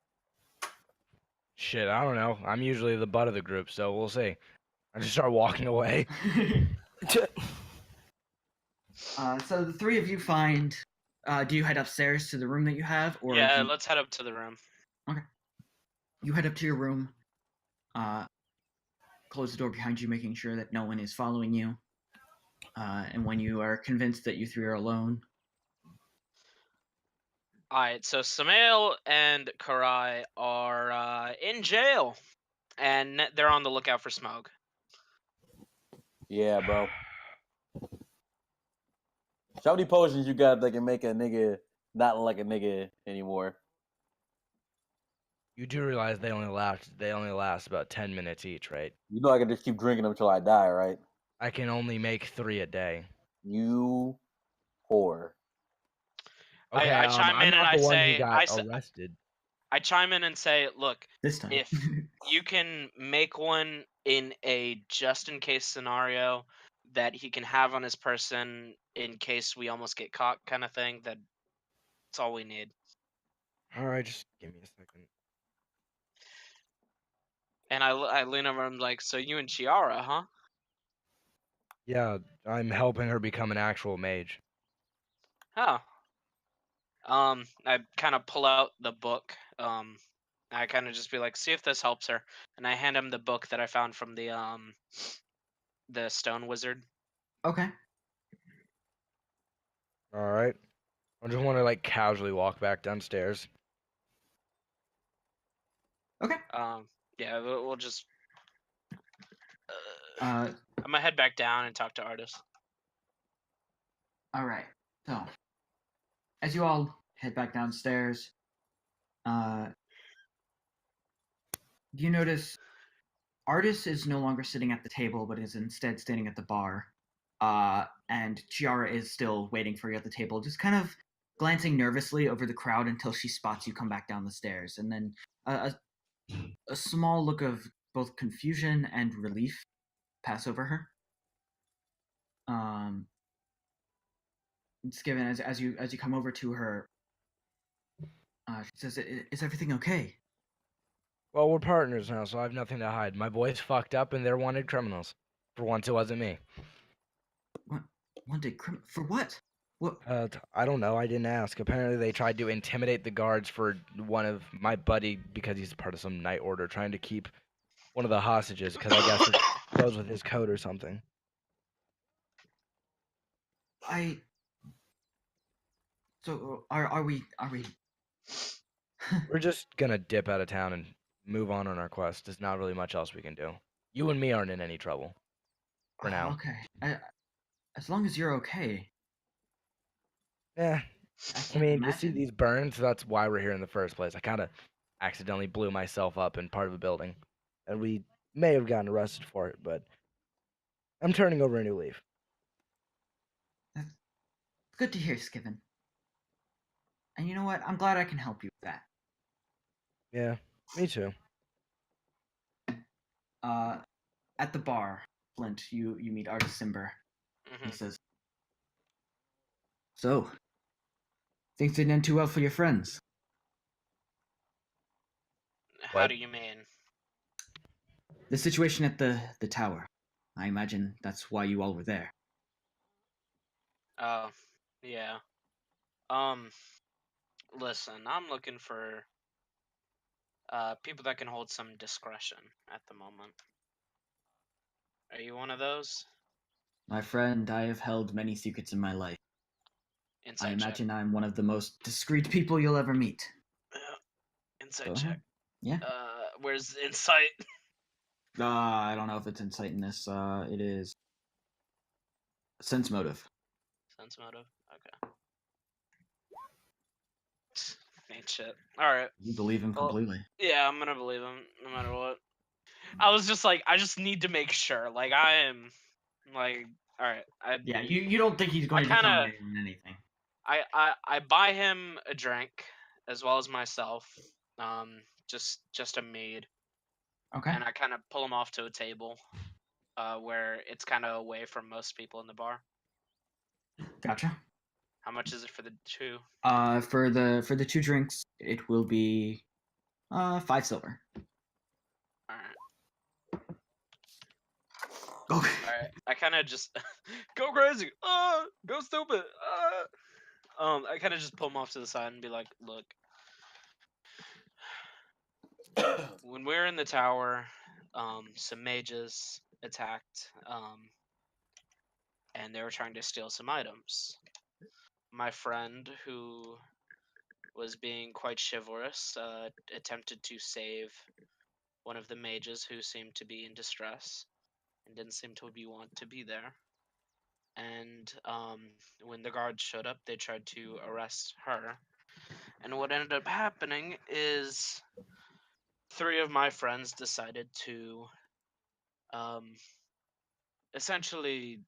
Shit, I don't know. I'm usually the butt of the group, so we'll see. I just start walking away. So the three of you find. Do you head upstairs to the room that you have, or Yeah, let's head up to the room. Okay. You head up to your room. Close the door behind you, making sure that no one is following you. And when you are convinced that you three are alone, Alright, so Samael and Karai are in jail, and they're on the lookout for Smoke. Yeah, bro. So how many potions you got that can make a nigga not like a nigga anymore? You do realize they only last about 10 minutes each, right? You know I can just keep drinking them until I die, right? I can only make 3 a day. You whore. Okay, I chime I'm in and not I the one say, who got arrested. I chime in and say, look, this time, if you can make one in a just-in-case scenario that he can have on his person in case we almost get caught kind of thing, that's all we need. Alright, just give me a second. And I lean over and I'm like, so you and Chiara, huh? Yeah, I'm helping her become an actual mage. Oh. I kind of pull out the book. I kind of just be like, see if this helps her. And I hand him the book that I found from the stone wizard. Okay. All right. I just want to like casually walk back downstairs. Okay. Yeah, we'll just. Uh, I'm gonna head back down and talk to Artis. all right. So, as you all head back downstairs, you notice Artis is no longer sitting at the table, but is instead standing at the bar. And Chiara is still waiting for you at the table, just kind of glancing nervously over the crowd until she spots you come back down the stairs, and then a small look of both confusion and relief pass over her. It's given as you come over to her. She says, "Is everything okay?" Well, we're partners now, so I have nothing to hide. My boys fucked up and they're wanted criminals. For once, it wasn't me. What? Wanted for what? What? I don't know. I didn't ask. Apparently, they tried to intimidate the guards for one of my buddy because he's part of some night order, trying to keep one of the hostages because I guess it goes with his code or something. So are we? We're just gonna dip out of town and move on our quest. There's not really much else we can do. You and me aren't in any trouble. For now. Okay. As long as you're okay. Yeah. I I can't mean, you see imagine. these burns? That's why we're here in the first place. I kind of accidentally blew myself up in part of a building. And we may have gotten arrested for it, but I'm turning over a new leaf. That's good to hear, Skiven. And you know what? I'm glad I can help you with that. Yeah, me too. At the bar, Flint, you meet Artis Simber. He says, "So, things didn't end too well for your friends." How What? do you mean? The situation at the tower. I imagine that's why you all were there. Yeah. Listen, I'm looking for people that can hold some discretion at the moment. Are you one of those? My friend, I have held many secrets in my life. I Insight check. imagine I'm one of the most discreet people you'll ever meet. Insight Go check. ahead. Yeah. Where's insight? I don't know if it's insight in this. It is sense motive. Sense motive. Okay. Ain't shit. All right. You believe him Well, completely. yeah, I'm gonna believe him no matter what. I was just like, I just need to make sure. Like, I am, like, all right. Yeah, you don't think he's going to come in anything. I buy him a drink as well as myself. Just a mead, Okay. and I kind of pull him off to a table, where it's kind of away from most people in the bar. Gotcha. How much is it for the two? For the two drinks, it will be 5 silver. All right. Okay. All right. I kind of just go crazy. Go stupid. I kind of just pull him off to the side and be like, look, when we were in the tower, some mages attacked, and they were trying to steal some items. My friend, who was being quite chivalrous, attempted to save one of the mages who seemed to be in distress and didn't seem to want to be there. And when the guards showed up, they tried to arrest her. And what ended up happening is 3 of my friends decided to essentially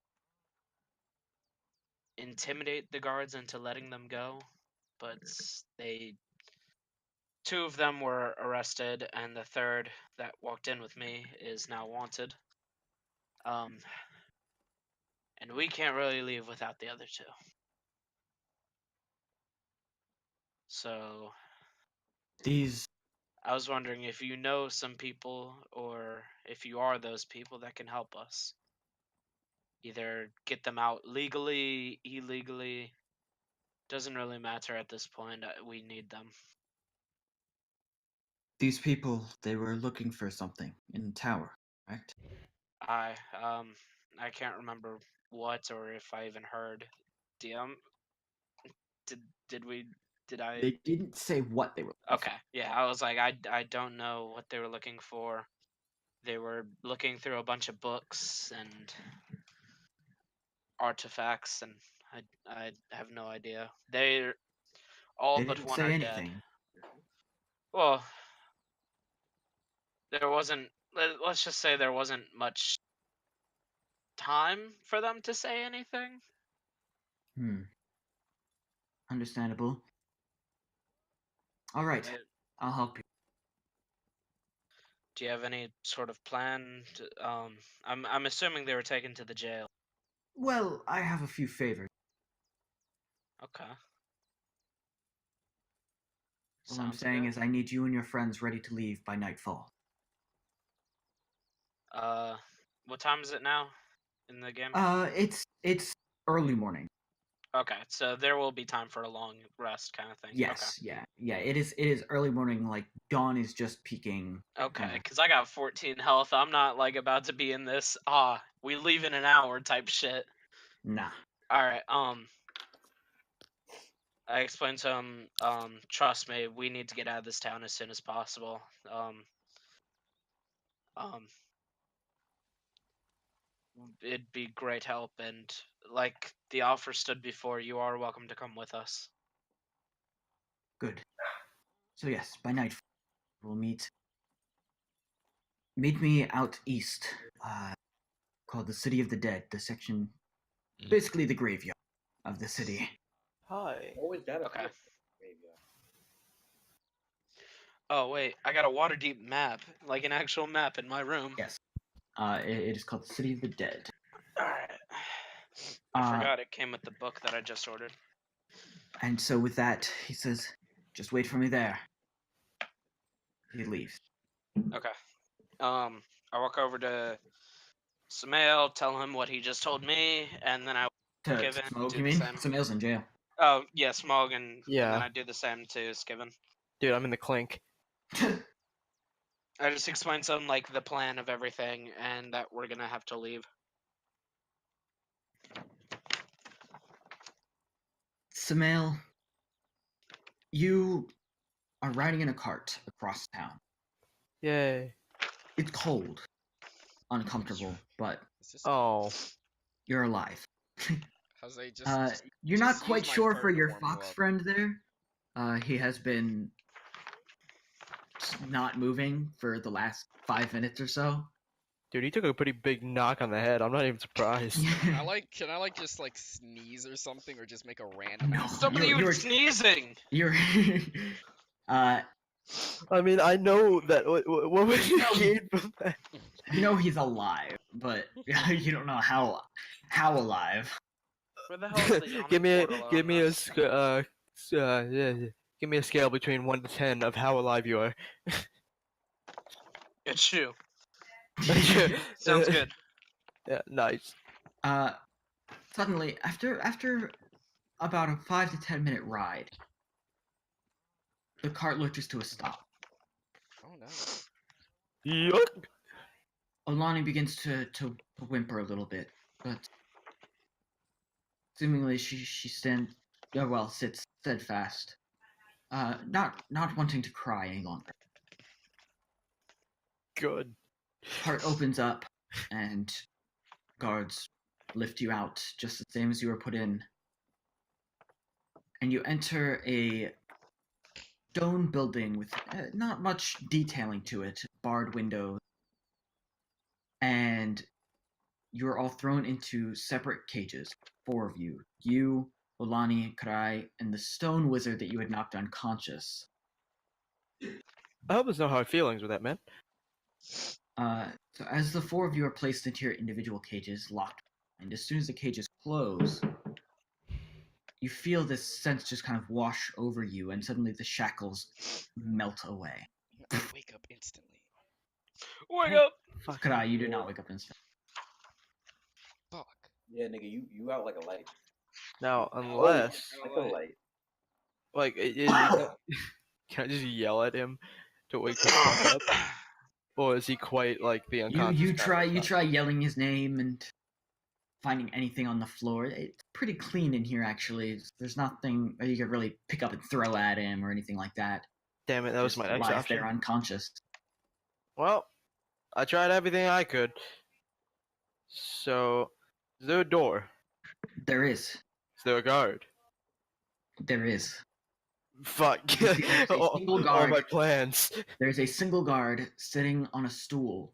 intimidate the guards into letting them go, but 2 of them were arrested, and the third that walked in with me is now wanted. And we can't really leave without the other 2. So These I was wondering if you know some people, or if you are those people that can help us. Either get them out legally, illegally. Doesn't really matter at this point. We need them. These people, they were looking for something in the tower, correct? I can't remember what or if I even heard. DM, did did we did I? They didn't say what they were looking Okay, yeah, I was like, I don't know what they were looking for. They were looking through a bunch of books and artifacts, and I have no idea. They're all They but didn't one say are dead. anything. Well, there wasn't. Let's just say there wasn't much time for them to say anything. Understandable. All right, But I'll help you. do you have any sort of plan? I'm assuming they were taken to the jail. Well, I have a few favors. Okay. All I'm Sounds saying good. is I need you and your friends ready to leave by nightfall. What time is it now in the game? It's early morning. Okay, so there will be time for a long rest kind of thing. Yes, yeah. It is early morning. Like dawn is just peeking. Okay, kinda. because I got 14 health. I'm not like about to be in this. We leave in an hour type shit. Nah. All right. I explained to him. Trust me, we need to get out of this town as soon as possible. It'd be great help, and like the offer stood before, you are welcome to come with us. Good. So yes, by nightfall we'll meet. Meet me out east, called the City of the Dead. The section, basically the graveyard of the city. Hi. Always that. Okay. Oh wait, I got a Waterdeep map, like an actual map in my room. Yes. It is called the City of the Dead. Alright. I forgot it came with the book that I just ordered. And so with that, he says, "Just wait for me there." He leaves. Okay. I walk over to Samael, tell him what he just told me, and then I To Skiven Smoke, do you the mean? same. Samael's in jail. Oh yeah, Smog, and then Yeah. I do the same to Skiven. Dude, I'm in the clink. I just explain to him like the plan of everything and that we're gonna have to leave. Samael, you are riding in a cart across town. Yay. It's cold, uncomfortable, but It's just Oh. you're alive. Jose, just You're just not quite use my sure fur for to your warm you fox up. friend there. He has been not moving for the last 5 minutes or so. Dude, he took a pretty big knock on the head. I'm not even surprised. Can I just like sneeze or something, or just make a random No. ass Stop sound? with you you're- sneezing! You're I mean, I know that. What was you gain from that? you know he's alive, but you don't know how alive. Where the hell is the give me portal on give me a this? give me a scale between 1 to 10 of how alive you are. It's you. Sounds good. Yeah, nice. Suddenly, after about a 5 to 10 minute ride, the cart lurches to a stop. Oh no. Yuck. Olani begins to whimper a little bit, but seemingly she sits steadfast, not wanting to cry any longer. Good. Cart opens up, and guards lift you out just the same as you were put in, and you enter a stone building with not much detailing to it, barred windows, and you're all thrown into separate cages. 4 of you. You, Olani, Karai, and the stone wizard that you had knocked unconscious. I hope there's no hard feelings with that, man. So as the 4 of you are placed into your individual cages, locked, and as soon as the cages close, you feel this sense just kind of wash over you, and suddenly the shackles melt away. Wake up instantly. Wake up! Kadai, you did not wake up instantly. Fuck. Yeah, nigga, you out like a light. Now, Oh, unless, like a light. like, can I just yell at him to wake the fuck up? Or is he quite like the unconscious You kind of try yelling his name and finding anything on the floor. It's pretty clean in here, actually. There's nothing that you could really pick up and throw at him or anything like that. Damn it, that was Just my next lies option. there unconscious. Well, I tried everything I could. So, is there a door? There is. Is there a guard? There is. Fuck. You see there's a single all guard. my plans. There's a single guard sitting on a stool,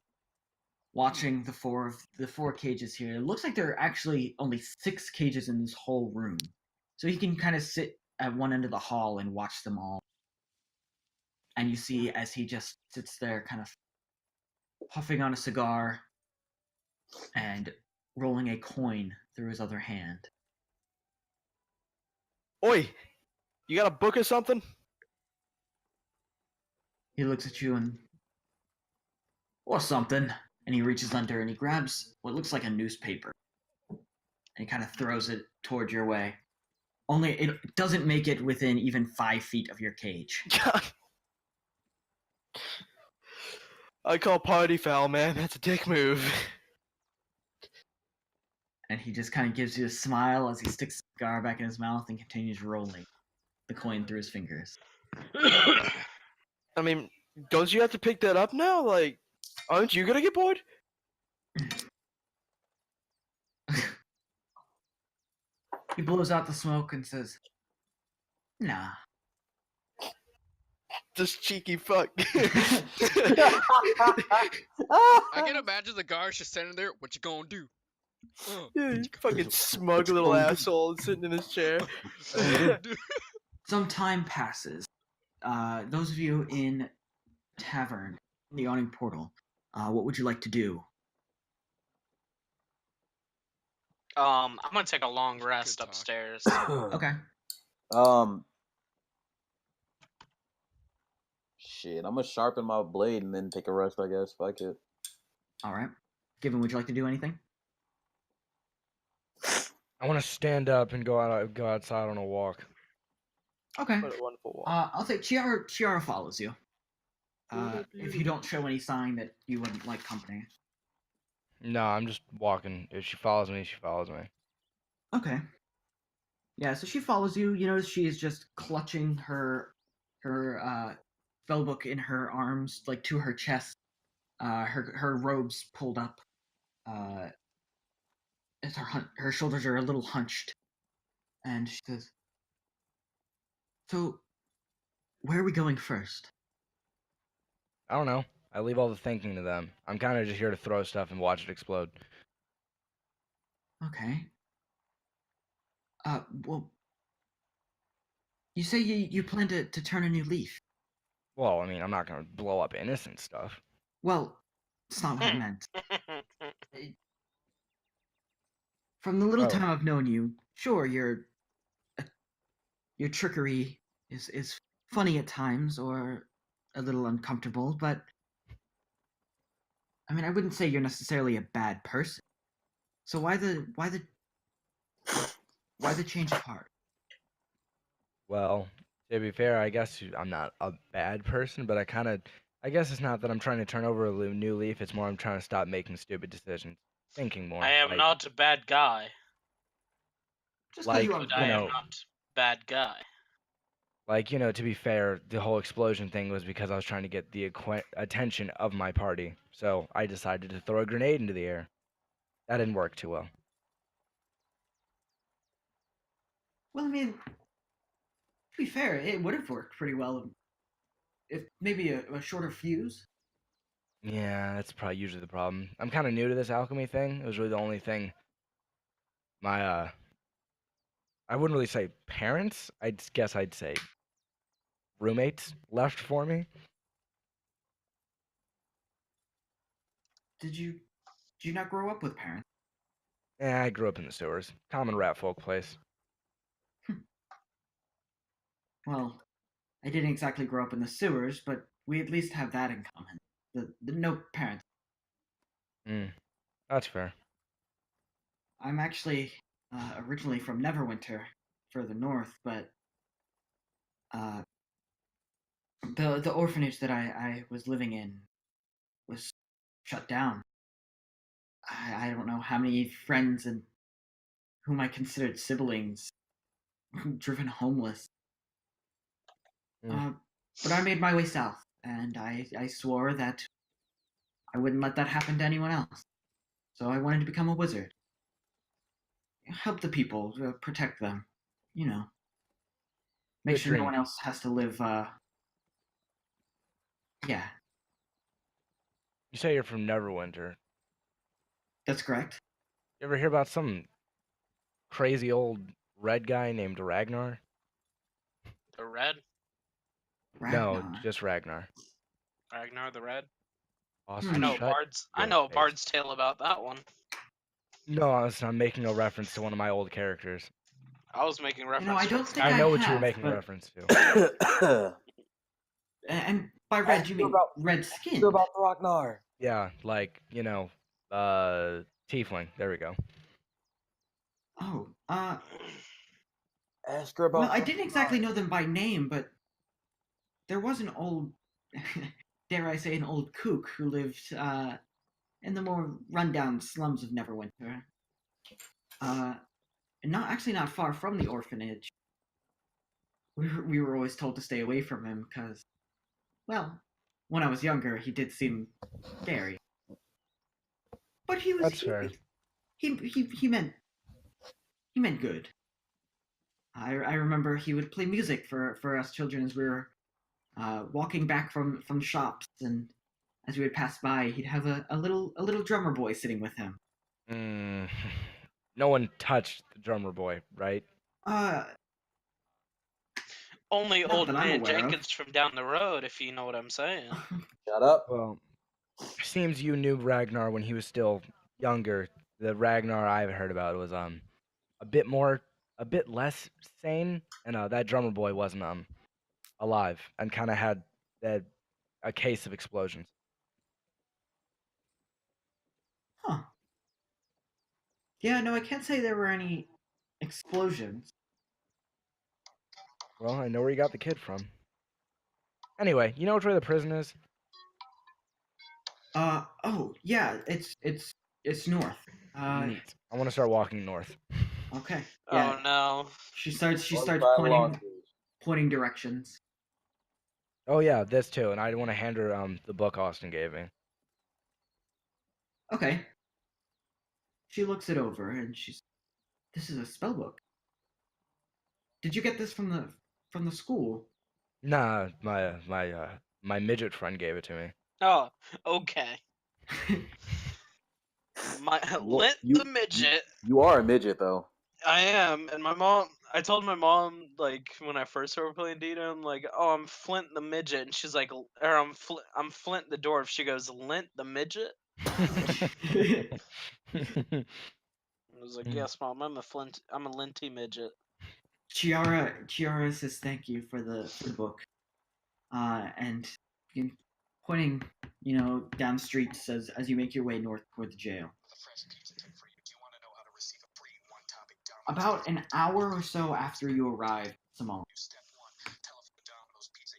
watching the four cages here. It looks like there are actually only 6 cages in this whole room, so he can kind of sit at one end of the hall and watch them all. And you see as he just sits there, kind of puffing on a cigar and rolling a coin through his other hand. Oi! You got a book or something? He looks at you and or something, and he reaches under and he grabs what looks like a newspaper, and he kind of throws it toward your way. Only it doesn't make it within even 5 feet of your cage. I call party foul, man. That's a dick move. And he just kind of gives you a smile as he sticks the cigar back in his mouth and continues rolling the coin through his fingers. I mean, don't you have to pick that up now? Like, aren't you gonna get bored? He blows out the smoke and says, "Nah." This cheeky fuck. I can imagine the guards just standing there. What you gonna do? Yeah, you fucking smug little asshole sitting in his chair. Some time passes. Those of you in tavern, in the awning portal, what would you like to do? I'm gonna take a long Good rest talk. upstairs. Okay. Shit, I'm gonna sharpen my blade and then take a rest, I guess. Fuck it. All right. Given, would you like to do anything? I want to stand up and go outside on a walk. Okay. What a wonderful walk. I'll say Chiara follows you. If you don't show any sign that you wouldn't like company. No, I'm just walking. If she follows me, she follows me. Okay. Yeah, so she follows you. You notice she is just clutching her spell book in her arms, like to her chest. Her robes pulled up. As her shoulders are a little hunched, and she says, "So, where are we going first?" I don't know. I leave all the thinking to them. I'm kind of just here to throw stuff and watch it explode. Okay. Well, you say you plan to turn a new leaf. Well, I mean, I'm not gonna blow up innocent stuff. Well, it's not what I meant. From the little Oh. time I've known you, sure, your trickery is funny at times or a little uncomfortable, but I mean, I wouldn't say you're necessarily a bad person. So why the change of heart? Well, to be fair, I guess I'm not a bad person, but I guess it's not that I'm trying to turn over a new leaf. It's more I'm trying to stop making stupid decisions, thinking more. I am like, not a bad guy, Just Like, because you but are I you am know- not bad guy. Like, to be fair, the whole explosion thing was because I was trying to get the attention of my party. So I decided to throw a grenade into the air. That didn't work too well. Well, I mean, to be fair, it would have worked pretty well if maybe a shorter fuse. Yeah, that's probably usually the problem. I'm kind of new to this alchemy thing. It was really the only thing my, I wouldn't really say parents. Guess I'd say roommates left for me. Did you not grow up with parents? Yeah, I grew up in the sewers. Common rat folk place. Well, I didn't exactly grow up in the sewers, but we at least have that in common. The no parents. That's fair. I'm actually originally from Neverwinter, further north, but the orphanage that I was living in was shut down. I don't know how many friends and whom I considered siblings driven homeless. But I made my way south, and I swore that I wouldn't let that happen to anyone else. So I wanted to become a wizard. Help the people, protect them. You know, make Good sure no dream. one else has to live. Yeah, You say you're from Neverwinter. that's correct. You ever hear about some crazy old red guy named Ragnar? The Red? No, Ragnar. just Ragnar. Ragnar the Red? Austin, I know shut I your know a face. Bard's Tale about that one. No, I'm making a reference to one of my old characters. I was making reference I to don't think I know what you were have, making a but- reference to. And by red, Ask you her mean about- red skin? Sure about Ragnar. Yeah, like, tiefling. There we go. Oh, Ask her about. well, I didn't exactly know them by name, but there was an old, dare I say, an old kook who lived in the more rundown slums of Neverwinter. Not far from the orphanage. We were always told to stay away from him because, well, when I was younger, he did seem scary. But he was That's fair. he meant good. I remember he would play music for us children as we were walking back from shops, and as we would pass by, he'd have a little drummer boy sitting with him. No one touched the drummer boy, right? Only Not old that I'm man aware of. Jenkins from down the road, if you know what I'm saying. Shut up. Well, seems you knew Ragnar when he was still younger. The Ragnar I've heard about was a bit less sane, and that drummer boy wasn't alive and kind of had a case of explosions. Huh. Yeah, no, I can't say there were any explosions. Well, I know where you got the kid from. Anyway, you know which way the prison is? Oh, yeah, it's north. Neat. I want to start walking north. Okay. Yeah. Oh no. She starts One-side pointing launches. directions. Oh yeah, this too, and I want to hand her the book Austin gave me. Okay. She looks it over and this is a spell book. Did you get this from the school? Nah, my midget friend gave it to me. Oh, okay. My Lint the midget. You are a midget though. I am, and I told my mom, like, when I first started playing D&D, I'm like, oh, I'm Flint the midget, and she's like, or I'm Flint the dwarf. She goes, Lint the midget? I was like, yes, mom, I'm a linty midget. Chiara says thank you for the book. And pointing, down the street says as you make your way north toward the jail. About an hour or so after you arrive, Simone,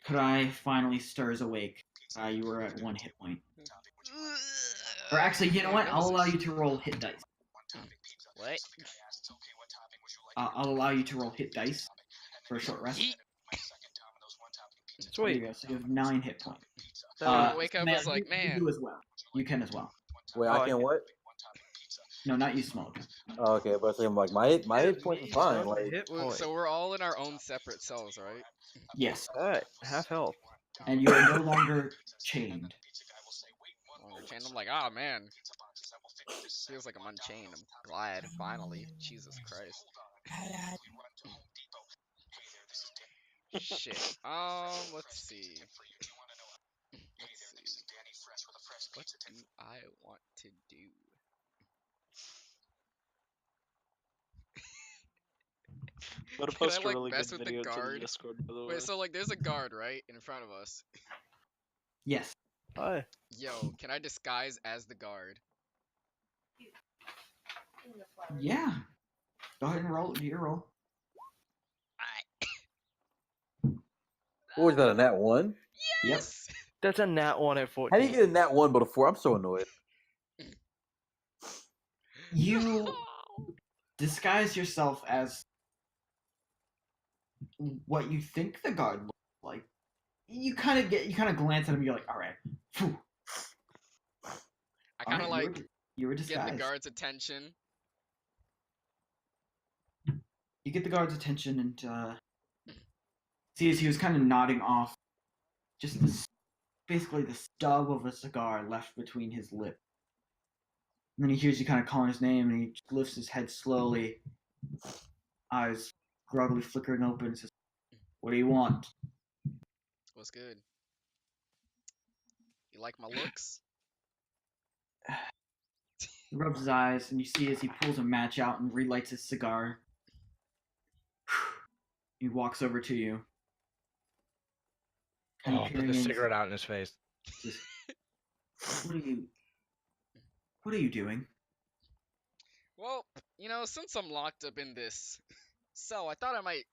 Kadai finally stirs awake. You were at 1 hit point. Or actually, you know what? I'll allow you to roll hit dice. What? I'll allow you to roll hit dice for a short rest. There you Sweet. go. So you have 9 hit points. I wake up, Matt, was like, man. You as well. You can as well. Wait, I can what? No, not you, Smoke. Oh, okay, but I'm like my hit point is fine. Like So we're all in our own separate cells, right? Yes, Alright, half health. and you are no longer chained. Longer chain. I'm like, oh man. Feels like I'm unchained. I'm glad, finally. Jesus Christ. Shit. Let's see. What do I want to do? I'm gonna Can post I, a like, really mess good with the video to the guard? Discord, by the way. Wait, so like there's a guard, right, in front of us. Yes. Hi. Yo, can I disguise as the guard? Yeah. Go ahead and roll. Do your roll. What was that, a nat 1? Yes. That's a nat 1 at How do you 14. get a nat 1 but a 4? I'm so annoyed. You disguise yourself as what you think the guard looks like. You kind of glance at him. You're like, all right. Phew. I All kind of right, like you were get disguised. the guard's attention. You get the guard's attention and see as he was kind of nodding off, just basically the stub of a cigar left between his lips. And then he hears you kind of calling his name, and he just lifts his head slowly, eyes groggily flickering open, and says, "What do you want?" What's good? You like my looks? He rubs his eyes, and you see as he pulls a match out and relights his cigar. He walks over to you. Kind of Oh, put peering the in, cigarette out in his face. says, What are you doing? Well, since I'm locked up in this cell, I thought I might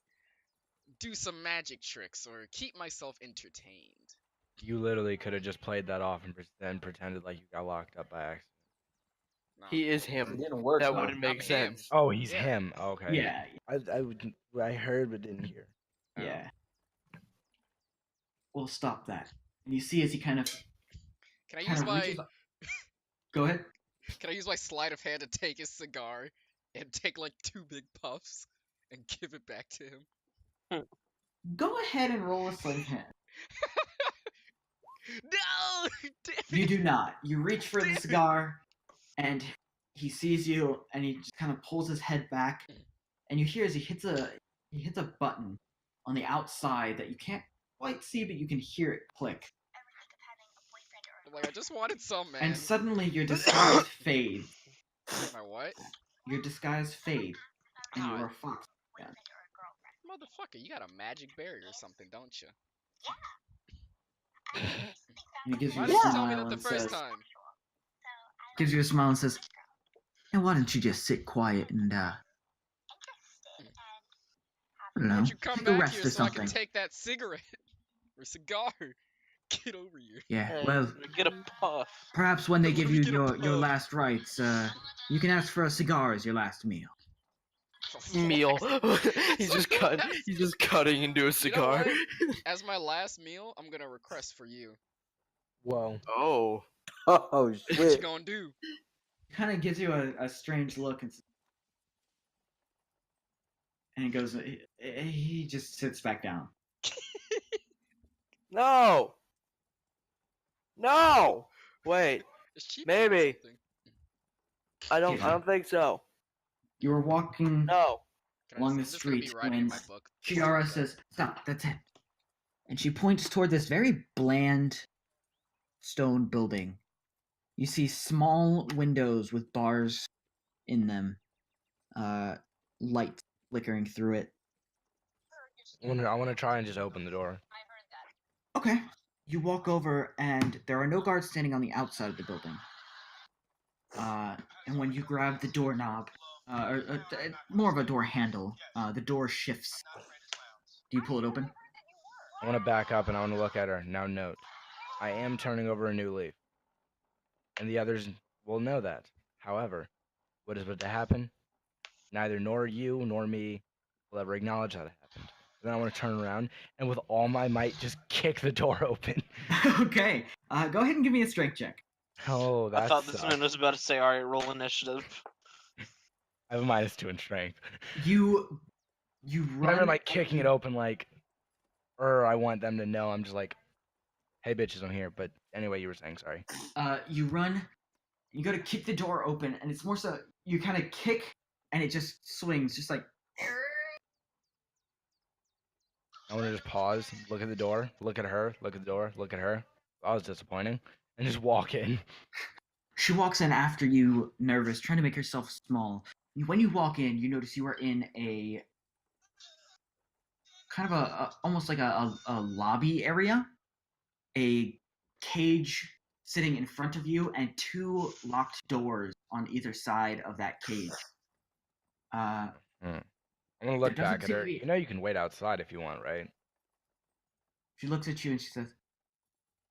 do some magic tricks or keep myself entertained. You literally could have just played that off and then pretended like you got locked up by accident. No. He is It him. didn't work. That though. wouldn't make I'm him. sense. Oh, he's Yeah. him. Okay. Yeah, I heard but didn't hear. Oh. yeah. We'll stop that. And you see as he kind of Can I use my reaches. Go ahead. Can I use my sleight of hand to take his cigar and take like 2 big puffs and give it back to him? Go ahead and roll a sleight of hand. No! Damn You it. do not. You reach for the cigar, and he sees you, and he just kind of pulls his head back, and you hear as he hits a button on the outside that you can't quite see, but you can hear it click. I'm like, I just wanted some, man. And suddenly your disguise fades. My what? Your disguise fades, and you Ah, are a fox again. motherfucker, you got a magic berry or something, don't you? And he gives you Why a didn't you tell me smile that the and first says, time? "And why don't you just sit quiet and I don't know, Why don't you come take a back rest here or so I something?" can take that cigarette or cigar? Get over here. Yeah, Hey, well, get a puff. perhaps when they Let give me you get a your puff. last rites, you can ask for a cigar as your last meal. Meal. He's just cutting. He's just cutting into a cigar. what? As my last meal, I'm gonna request for you. Whoa. Oh. Oh What you shit! gonna do? He kind of gives you a strange look and he goes, he just sits back down. No. No. Wait. Is she Maybe. something? I don't think so. You were walking No. along the I'm just gonna be street writing in when my book. Chiara says, "Stop, that's it." And she points toward this very bland stone building. You see small windows with bars in them, light flickering through it. I want to try and just open the door. Okay. You walk over, and there are no guards standing on the outside of the building. And when you grab the doorknob, more of a door handle, the door shifts. Do you pull it open? I want to back up and I want to look at her. Now note, I am turning over a new leaf. And the others will know that. However, what is about to happen, neither nor you nor me will ever acknowledge that it happened. And then I want to turn around and with all my might just kick the door open. Okay. Go ahead and give me a strength check. Oh, I that thought this sucks. man was about to say, "All right, roll initiative." I have a -2 in strength. You But I'm run like kicking it open like, or I want them to know I'm just like, hey bitches, I'm here. But anyway, you were saying, sorry. You run. You go to kick the door open, and it's more so you kind of kick, and it just swings, just like. I want to just pause, look at the door, look at her, look at the door, look at her. That was disappointing. And just walk in. She walks in after you, nervous, trying to make herself small. When you walk in, you notice you are in a kind of almost like a lobby area. A cage sitting in front of you and 2 locked doors on either side of that cage. I'm gonna look doesn't back at seem to her. be- You know you can wait outside if you want, right? She looks at you and she says,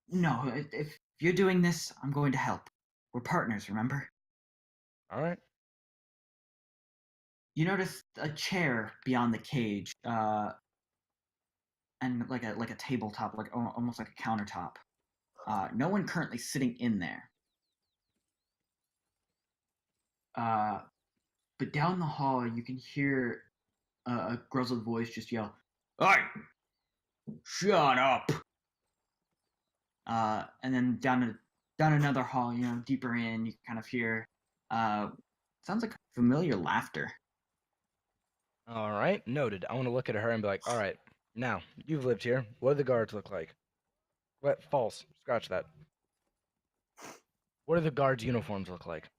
"No, if you're doing this, I'm going to help. We're partners, remember?" All right. You notice a chair beyond the cage, and like a tabletop, like almost like a countertop. No one currently sitting in there. But down the hall, you can hear a grizzled voice just yell, "Hey, shut up!" And then down another hall, deeper in, you kind of hear, sounds like familiar laughter. All right. Noted. I want to look at her and be like, all right, now you've lived here. What do the guards look like? What? False. Scratch that. What do the guards' uniforms look like?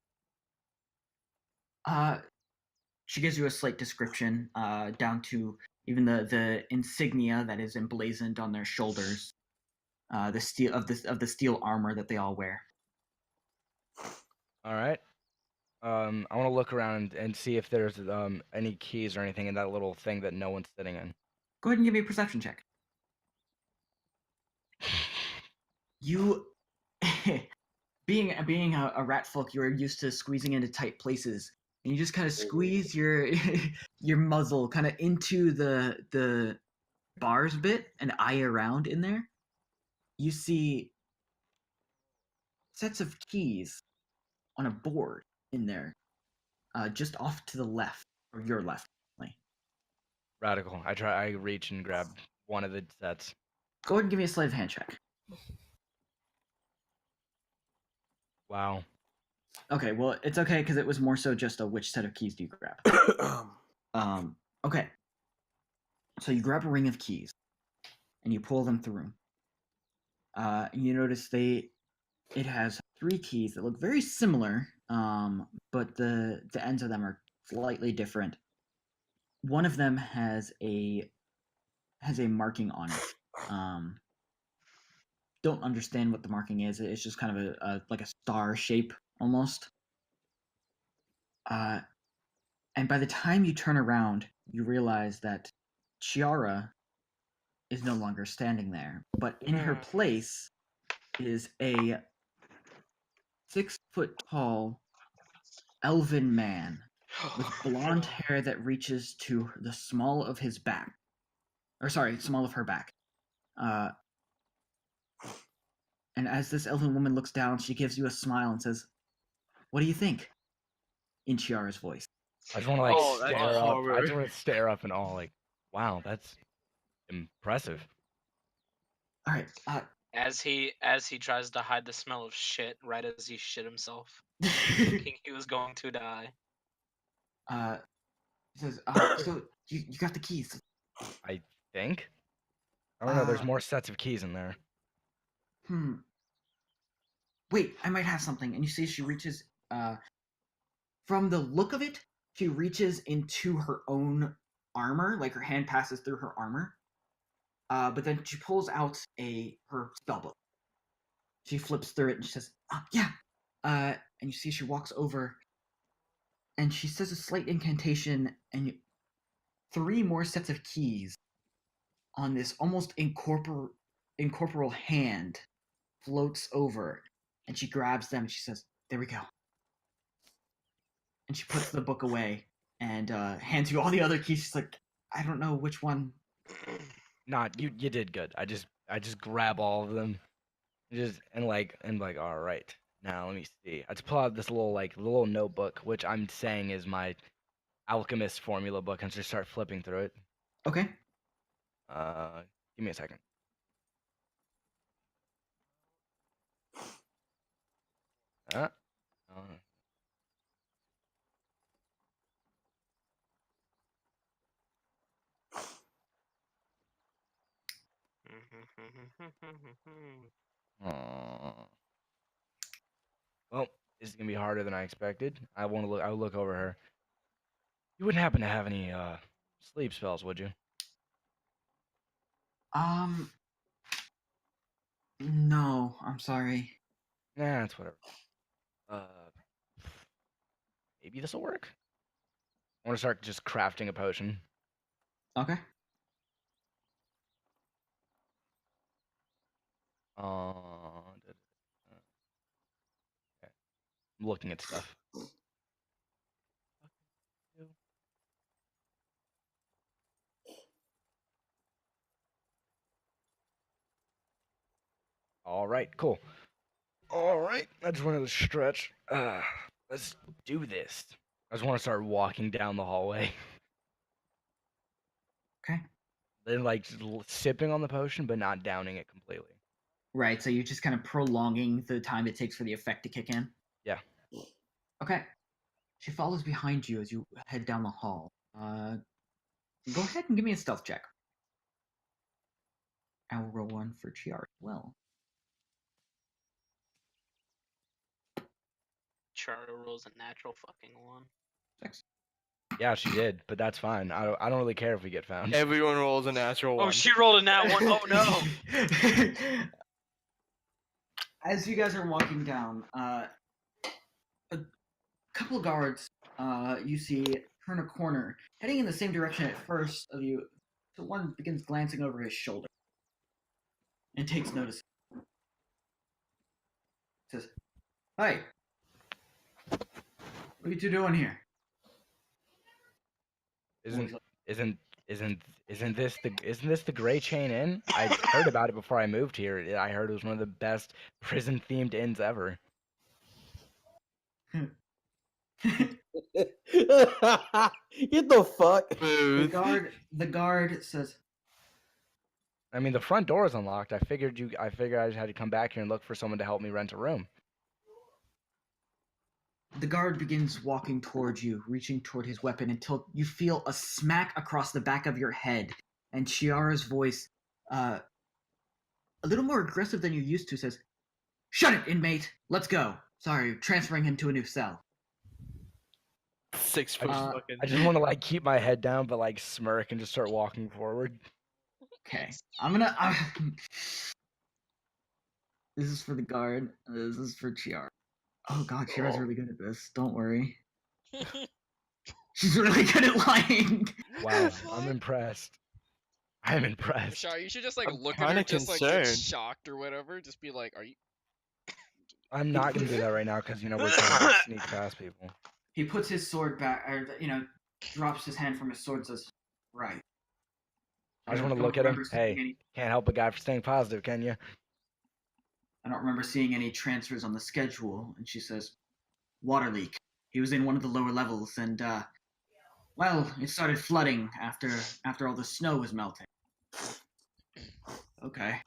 She gives you a slight description, down to even the insignia that is emblazoned on their shoulders, the steel of the steel armor that they all wear. All right. I want to look around and see if there's any keys or anything in that little thing that no one's sitting in. Go ahead and give me a perception check. You, being a rat folk, you are used to squeezing into tight places, and you just kind of squeeze your your muzzle kind of into the bars a bit and eye around in there. You see sets of keys on a board in there, just off to the left, or your left. Radical. I reach and grab one of the sets. Go ahead and give me a sleight of hand check. Wow. Okay, well, it's okay because it was more so just a which set of keys do you grab. Okay. So you grab a ring of keys and you pull them through. And you notice it has 3 keys that look very similar, but the ends of them are slightly different. One of them has a marking on it. Don't understand what the marking is. It's just kind of a like a star shape almost. And by the time you turn around, you realize that Chiara is no longer standing there, but in her place is a 6-foot-tall elven man with blonde hair that reaches to the small of his back. Or sorry, small of her back. And as this elven woman looks down, she gives you a smile and says, "What do you think?" in Chiara's voice. I just want to like Oh, that's stare up. I horror. just want to stare up and all like, wow, that's impressive. All right. As he tries to hide the smell of shit right as he shit himself, thinking he was going to die. He says, "So you got the keys?" I think. I don't know. There's more sets of keys in there. Wait, I might have something. And you see she reaches, from the look of it, she reaches into her own armor, like her hand passes through her armor. But then she pulls out her spellbook. She flips through it and she says, "Yeah." And you see she walks over and she says a slight incantation, and 3 more sets of keys on this almost incorporeal hand floats over, and she grabs them and she says, "There we go." And she puts the book away and hands you all the other keys. She's like, "I don't know which one." Not you. You did good. I just grab all of them, and like all right. Now let me see. I just pull out this little notebook, which I'm saying is my alchemist formula book, and just start flipping through it. Okay. Give me a second. Uh, Well, this is gonna be harder than I expected. I want to look. I'll look over her. You wouldn't happen to have any sleep spells, would you? No, I'm sorry. Nah, it's whatever. Maybe this will work. I want to start just crafting a potion. Okay. Okay. I'm looking at stuff. All right, cool. All right, I just wanted to stretch. Let's do this. I just want to start walking down the hallway. Okay. Then, like, just sipping on the potion, but not downing it completely. Right, so you're just kind of prolonging the time it takes for the effect to kick in? Yeah. Okay. She follows behind you as you head down the hall. Go ahead and give me a stealth check. I will roll one for Chiara as well. Charter rolls a natural fucking one. 6. Yeah, she did, but that's fine. I don't really care if we get found. Everyone rolls a natural one. Oh, she rolled a nat one. Oh no. As you guys are walking down, a couple of guards you see turn a corner, heading in the same direction at first of you. So one begins glancing over his shoulder and takes notice. Says, "Hey, what are you two doing here?" Isn't this the Gray Chain Inn? I heard about it before I moved here. I heard it was one of the best prison themed inns ever. Get the fuck. The guard says, I mean, the front door is unlocked. I figured I just had to come back here and look for someone to help me rent a room. the guard begins walking towards you, reaching toward his weapon until you feel a smack across the back of your head. And Chiara's voice, a little more aggressive than you're used to, says, "Shut it, inmate! Let's go. Sorry, transferring him to a new cell." 6 foot fucking. I just want to like keep my head down, but like smirk and just start walking forward. Okay, I'm gonna. This is for the guard. This is for Chiara. Oh god, Chiara's really good at this. Don't worry. She's really good at lying. Wow, I'm impressed. I'm impressed. Shar, you should just like I'm look at her, kinda just like get concerned. shocked or whatever. Just be like, "Are you?" I'm not gonna do that right now because we're trying to sneak past people. He puts his sword back, or drops his hand from his sword. And says, "Right." I just want to don't look at him. remember seeing Hey, any- can't help a guy for staying positive, can you? I don't remember seeing any transfers on the schedule. And she says, "Water leak. He was in one of the lower levels, and well, it started flooding after all the snow was melting." Okay.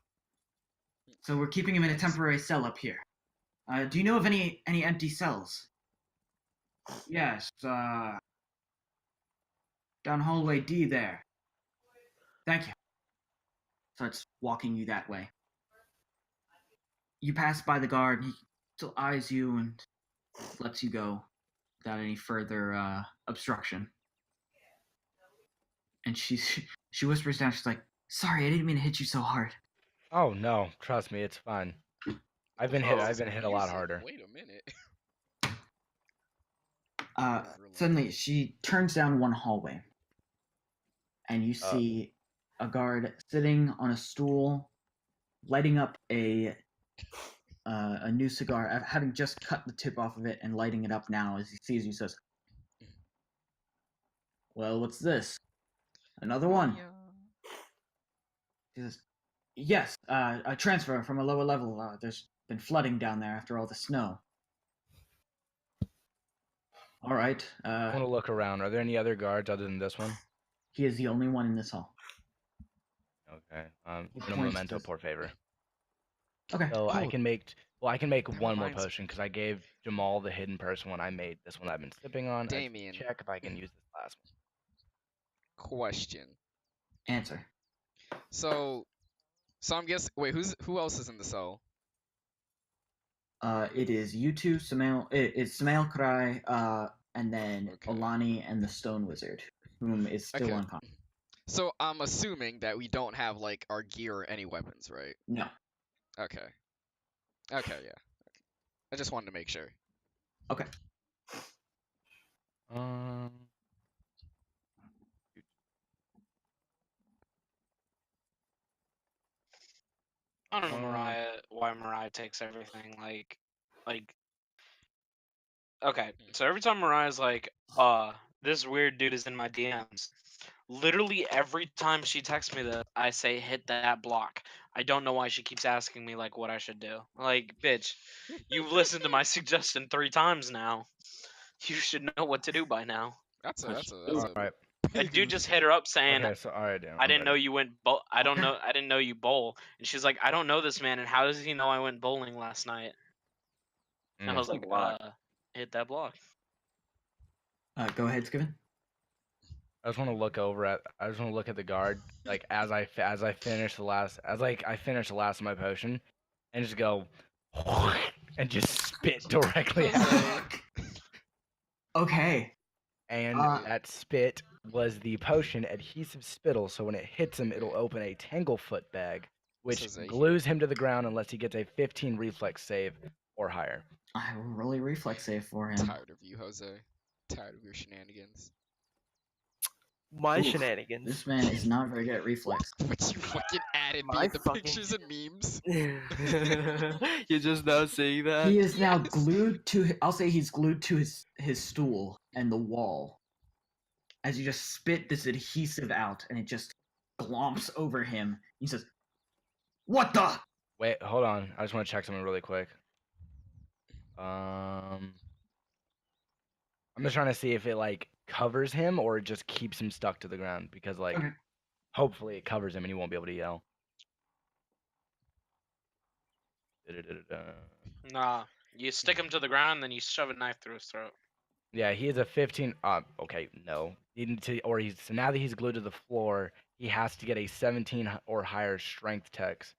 So we're keeping him in a temporary cell up here. Do you know of any empty cells? Yes. Down hallway D there. Thank you. Starts walking you that way. You pass by the guard, and he still eyes you and lets you go without any further obstruction. And she whispers down. She's like, "Sorry, I didn't mean to hit you so hard." Oh no, trust me, it's fine. I've been hit a lot harder. Wait a minute. Suddenly, she turns down one hallway, and you see a guard sitting on a stool, lighting up a new cigar, having just cut the tip off of it and lighting it up now. As he sees you, says, "Well, what's this? Another one?" He says, "Yes, a transfer from a lower level. There's been flooding down there after all the snow." All right. I want to look around. Are there any other guards other than this one? He is the only one in this hall. Okay. He No points memento, to- por favor. Okay. So I can make That one more reminds- potion because I gave Jamal the hidden person one. I made this one I've been sipping on. I just Damien. check if I can use this last one. Question. Answer. So I'm guessing. Wait, who else is in the cell? It is you two, Samael. It's Samael Krai, and then Okay. Olani and the Stone Wizard, whom is still Okay. unconscious. So I'm assuming that we don't have like our gear or any weapons, right? No. Okay. Okay, yeah. I just wanted to make sure. Okay. Um, I don't know Uh, why Mariah takes everything like okay. So every time Mariah's like, this weird dude is in my DMs. Literally every time she texts me this, I say hit that block. I don't know why she keeps asking me like what I should do. Like, bitch, you've listened to my suggestion 3 times now. You should know what to do by now. That's all a right. I big do just hit her up saying, Okay, so all right, damn, I I'm didn't know ready. you went Okay. I didn't know you bowl. And she's like, I don't know this man, and how does he know I went bowling last night? And I Mm. was like, block. hit that block. Go ahead, Skiven. I just want to look over at. I just want to look at the guard, like as I finish the last, I finish the last of my potion, and just go, and just spit directly at him. Jose. Okay. And Uh, that spit was the potion adhesive spittle. So when it hits him, it'll open a tanglefoot bag, which Jose. glues him to the ground unless he gets a 15 reflex save or higher. I will roll a reflex save for him. Tired of you, Jose. Tired of your shenanigans. My Oof, shenanigans. This man is not very good at reflex. But you fucking added me My in the fucking- pictures and memes. You're just now seeing that? He is now Yes. glued to. I'll say he's glued to his stool and the wall. As you just spit this adhesive out, and it just glomps over him. He says, "What the?" Wait, hold on. I just want to check something really quick. I'm just trying to see if it like covers him or it just keeps him stuck to the ground because like Okay. hopefully it covers him and he won't be able to yell. Da-da-da-da-da. Nah, you stick him to the ground, then you shove a knife through his throat. Yeah, he is a 15. Okay, no. So now that he's glued to the floor, he has to get a 17 or higher strength text.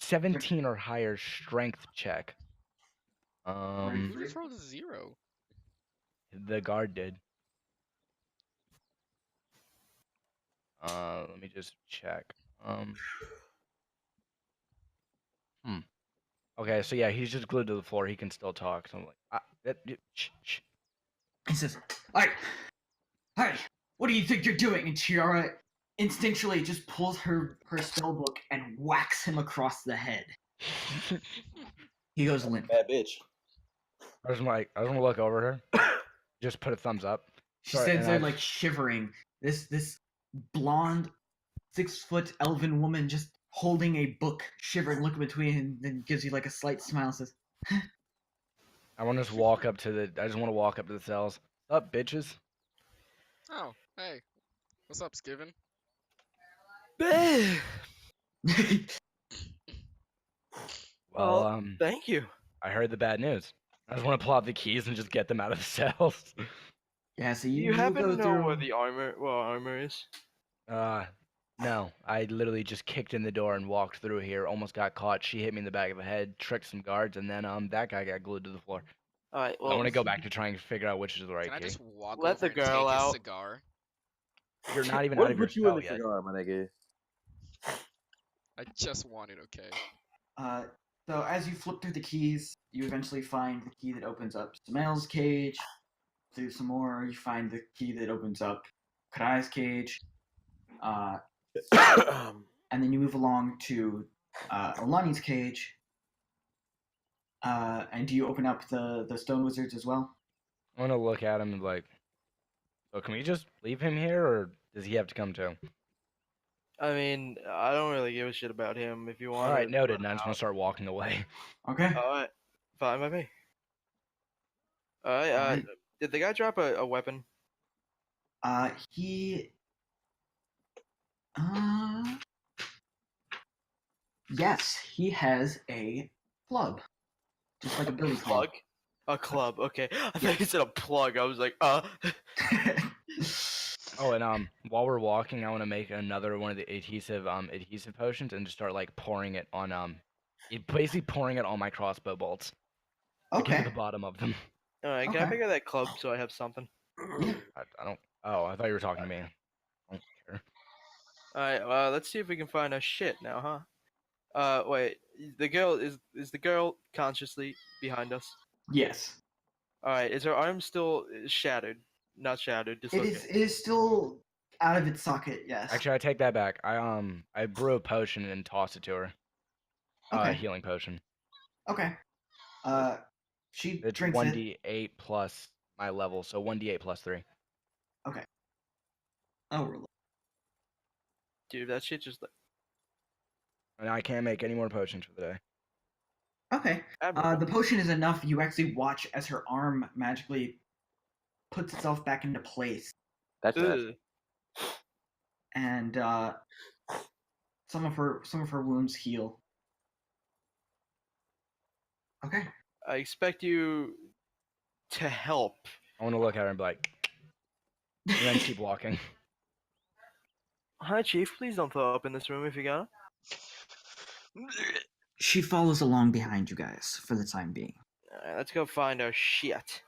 17 or higher strength check. Who just rolled a 0? The guard did. Let me just check. Okay, so yeah, he's just glued to the floor. He can still talk. So I'm like, shh. He says, "Hey, what do you think you're doing?" And Tiara instinctually just pulls her spell book and whacks him across the head. He goes limp. Bad bitch. I just want to look over at her. Just put a thumbs up. She Sorry, stands and there I- like shivering. This blonde, 6-foot elven woman just holding a book, shivering, looking between, and then gives you like a slight smile. And says, I want to just walk up to the. I just want to walk up to the cells. Up, bitches. Oh, hey. What's up, Skiven? Well, Well, thank you. I heard the bad news. I just want to pull out the keys and just get them out of the cells. "Yeah, so Do you you happen go to know through." where the armor is? No. I literally just kicked in the door and walked through here. Almost got caught. She hit me in the back of the head, tricked some guards, and then that guy got glued to the floor. All right. I Well, want to go back to try and figure out which is the right Can I key. just walk Let over the and girl take his out. cigar? You're not even What out of your put you in spell the yet. cigar, my nigga? I just want it, okay? So as you flip through the keys, you eventually find the key that opens up Samael's cage. Through some more, you find the key that opens up Karai's cage. And then you move along to Olani's cage. And do you open up the Stone Wizards as well? I want to look at him and like, so can we just leave him here, or does he have to come too? I mean, I don't really give a shit about him. If you want. All right, noted. And I just want to start walking away. Okay. All right. Fine by me. All right. Alright. Did the guy drop a weapon? He. Yes, he has a club, just like a billy club. Plug. A club. Okay. I thought you said a plug. I was like, Oh, and while we're walking, I want to make another one of the adhesive potions and just start like pouring it on basically pouring it on my crossbow bolts. To get to Okay. the bottom of them. All right. Can I Okay. pick up that club so I have something? I don't. Oh, I thought you were talking to me. I don't care. All right. Let's see if we can find a shit now, huh? Wait. The girl is the girl consciously behind us? Yes. All right. Is her arm still shattered? Not shattered. It Dislocated. is. It is still out of its socket. Yes. Actually, I take that back. I brew a potion and tossed it to her. Okay. Healing potion. Okay. She It's drinks it. 1d8 plus my level, so 1d8 plus 3. Okay. Oh, really? Dude, that shit just like. And I can't make any more potions for the day. Okay. Admirable. The potion is enough. You actually watch as her arm magically puts itself back into place, That's it. Ugh. and some of her wounds heal. Okay. I expect you to help. I want to look at her and be like, and then keep walking. Hi, Chief. Please don't throw up in this room if you got She follows along behind you guys for the time being. Alright, let's go find our shit.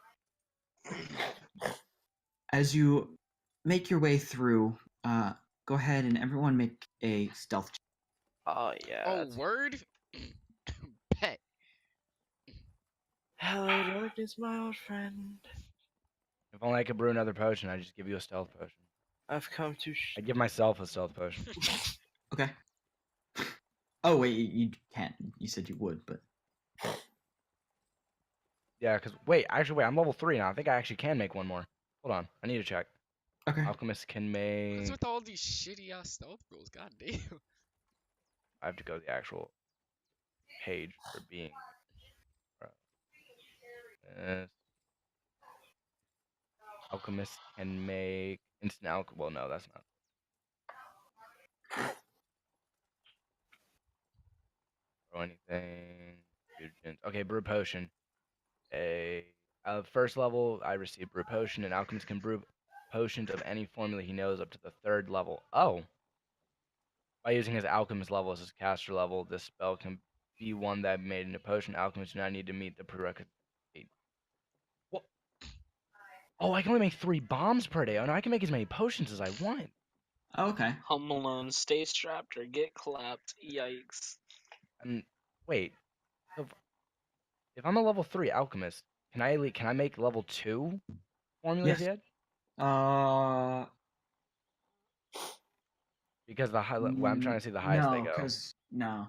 As you make your way through, go ahead and everyone make a stealth check. Oh, yeah. Oh, that's- word? Pet. Hello, darkness, my old friend. If only I could brew another potion, I'd just give you a stealth potion. I've come to. I'd give myself a stealth potion. Okay. Oh wait, you can't. You said you would, but Yeah, because wait, I'm level 3 now. I think I actually can make one more. Hold on, I need to check. okay. Alchemist can What's make. with all these shitty ass stealth rules? God damn. I have to go to the actual page for being. Alchemist can make instant alcohol. Well, no, that's not. Throw anything. Mutagens. Okay, brew potion. First level, I receive brew potion, and alchemist can brew potions of any formula he knows up to the 3rd level. Oh. By using his alchemist level as his caster level, this spell can be one that made into potion. Alchemists do not need to meet the prerequisite. What? Oh, I can only make 3 bombs per day. Oh no, I can make as many potions as I want. Oh, okay. Home Alone, stay strapped or get clapped. Yikes. And wait, so if I'm a level 3 alchemist, can I make level 2 formulas Yes. yet? Because well, I'm trying to see the highest they No, go. because no.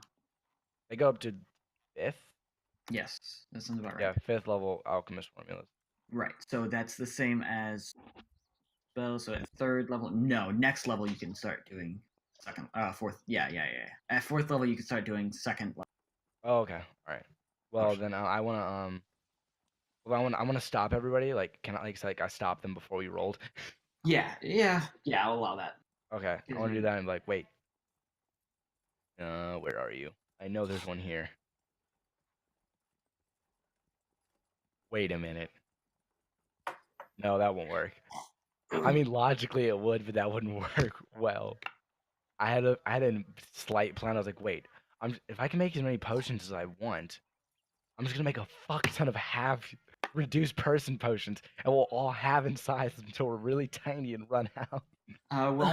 They go up to 5th. Yes, that sounds about right. Yeah, 5th level alchemist formulas. Right. So that's the same as spell. So at 3rd level, no. Next level, you can start doing second. 4th. Yeah. At 4th level, you can start doing 2nd level. Oh, okay. All right. Well, then I want to I want to stop everybody. Like, can I I stop them before we rolled? Yeah. I'll allow that. Okay, I want to do that. And be like, wait, where are you? I know there's one here. Wait a minute. No, that won't work. I mean, logically it would, but that wouldn't work well. I had a slight plan. I was like, wait, if I can make as many potions as I want, I'm just gonna make a fuck ton of half reduced person potions, and we'll all have inside until we're really tiny and run out. Well,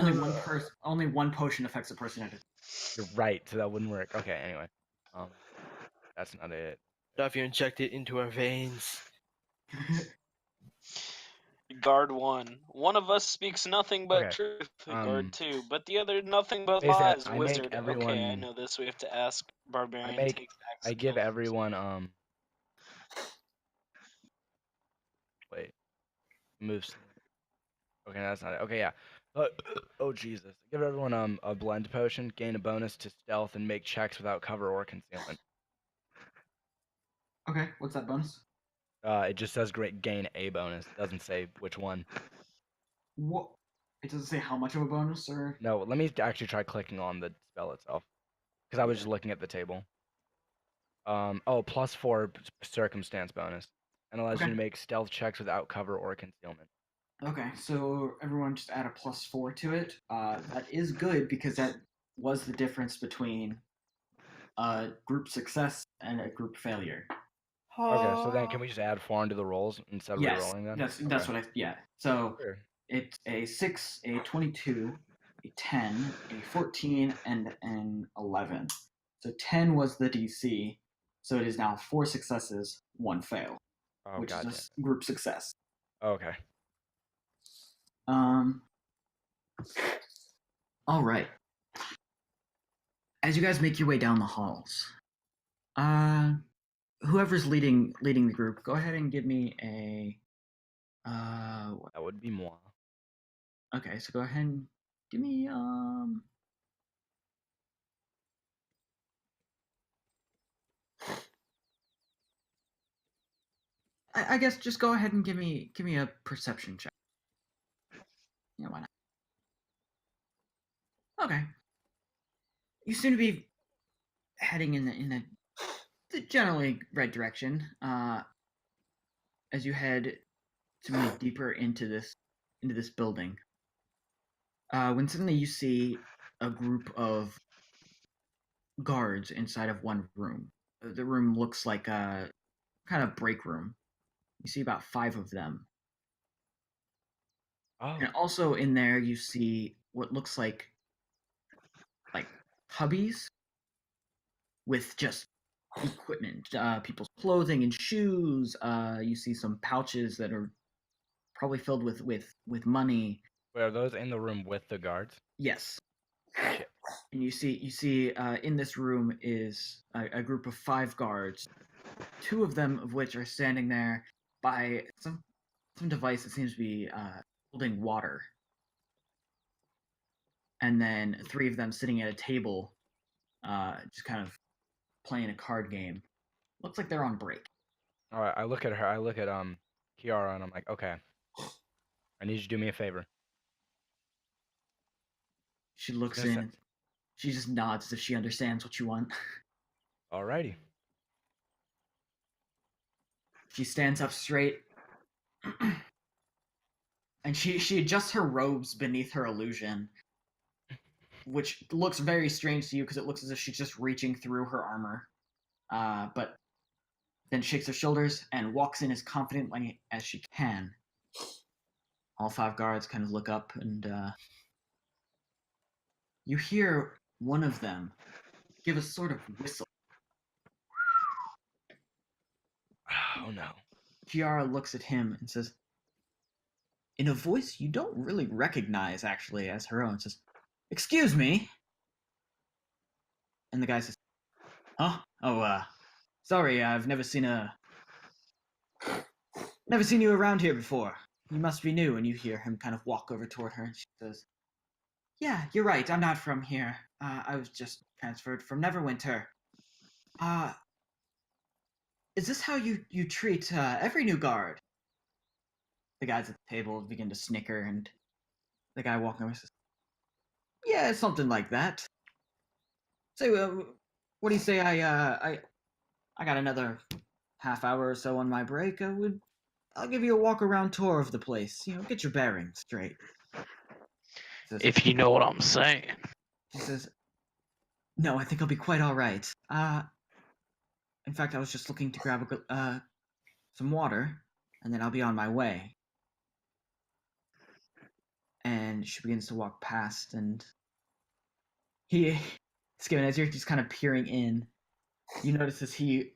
only one potion affects a person at a You're right, so that wouldn't work. Okay, anyway, that's not it. Now, if you inject it into our veins. Guard 1. One of us speaks nothing but Okay, truth. um, Guard 2. But the other nothing but basically, lies. I make Wizard. Okay, I everyone- know this. We have to ask Barbarian. I take back I give skills. everyone wait, moves. Okay, that's not it. Okay, yeah. Oh Jesus! Give everyone a blend potion, gain a bonus to stealth, and make checks without cover or concealment. Okay, what's that bonus? It just says gain a bonus. It doesn't say which one. What? It doesn't say how much of a bonus, or No, let me actually try clicking on the spell itself, because I was just looking at the table. Oh, +4 circumstance bonus, and allows you Okay. to make stealth checks without cover or concealment. Okay, so everyone just add a +4 to it. That is good because that was the difference between a group success and a group failure. Okay, so then can we just add 4 onto the rolls instead of Yes, rerolling then? that's Okay. what I So Sure. it's a 6, a 22, a 10, a 14, and an 11. So 10 was the DC. So it is now 4 successes, 1 fail, Oh, which goddamn. is a group success. Okay. All right. As you guys make your way down the halls, whoever's leading the group, go ahead and give me a. That would be moi. Okay, so go ahead and give me I guess just go ahead and give me a perception check. Yeah, why not? Okay. You seem to be heading in the generally right direction. As you head to move deeper into this building, when suddenly you see a group of guards inside of one room. The room looks like a kind of break room. You see about 5 of them. Oh. And also in there you see what looks like cubbies with just equipment, people's clothing and shoes. You see some pouches that are probably filled with money. Wait, are those in the room with the guards? Yes. Shit. And you see in this room is a group of 5 guards, 2 of them of which are standing there by some device that seems to be holding water, and then 3 of them sitting at a table, just kind of playing a card game. Looks like they're on break. All right, I look at her. I look at Kiara, and I'm like, okay, I need you to do me a favor. She looks Yes, in sir. and she just nods as if she understands what you want. Alrighty. She stands up straight, and she adjusts her robes beneath her illusion, which looks very strange to you because it looks as if she's just reaching through her armor. But then shakes her shoulders and walks in as confidently as she can. All 5 guards kind of look up, and you hear one of them give a sort of whistle. Oh no. Kiara looks at him and says, in a voice you don't really recognize actually as her own, says, "Excuse me." And the guy says, "Huh? Oh, sorry, I've never seen you around here before. You must be new." And you hear him kind of walk over toward her, and she says, "Yeah, you're right. I'm not from here. I was just transferred from Neverwinter. Is this how you treat every new guard?" The guys at the table begin to snicker, and the guy walking over says, "Yeah, something like that. So, what do you say? I got another half hour or so on my break. I'll give you a walk around tour of the place. Get your bearings straight." Says, If you know what I'm saying. she says, "No, I think I'll be quite all right. In fact, I was just looking to grab some water, and then I'll be on my way." And she begins to walk past, and Skimming, as you're just kind of peering in, you notice as he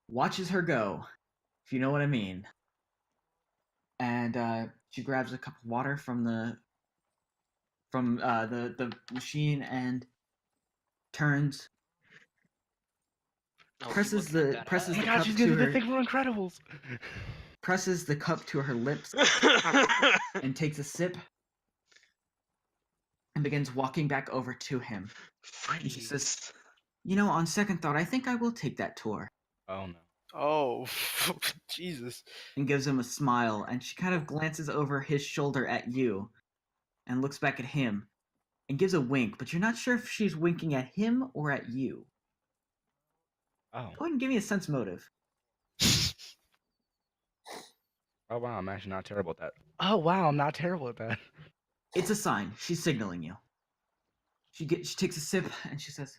watches her go, if you know what I mean. And she grabs a cup of water from the machine and turns, presses the Oh my god, cup she's to gonna do the her, thing from Incredibles. presses the cup to her lips, and takes a sip, and begins walking back over to him. And she says, "On second thought, I think I will take that tour." Oh no. Oh, Jesus. And gives him a smile, and she kind of glances over his shoulder at you, and looks back at him, and gives a wink, but you're not sure if she's winking at him or at you. Oh. Go ahead and give me a sense motive. Oh wow, I'm actually not terrible at that. Oh wow, I'm not terrible at that. It's a sign. She's signaling you. She takes a sip, and she says,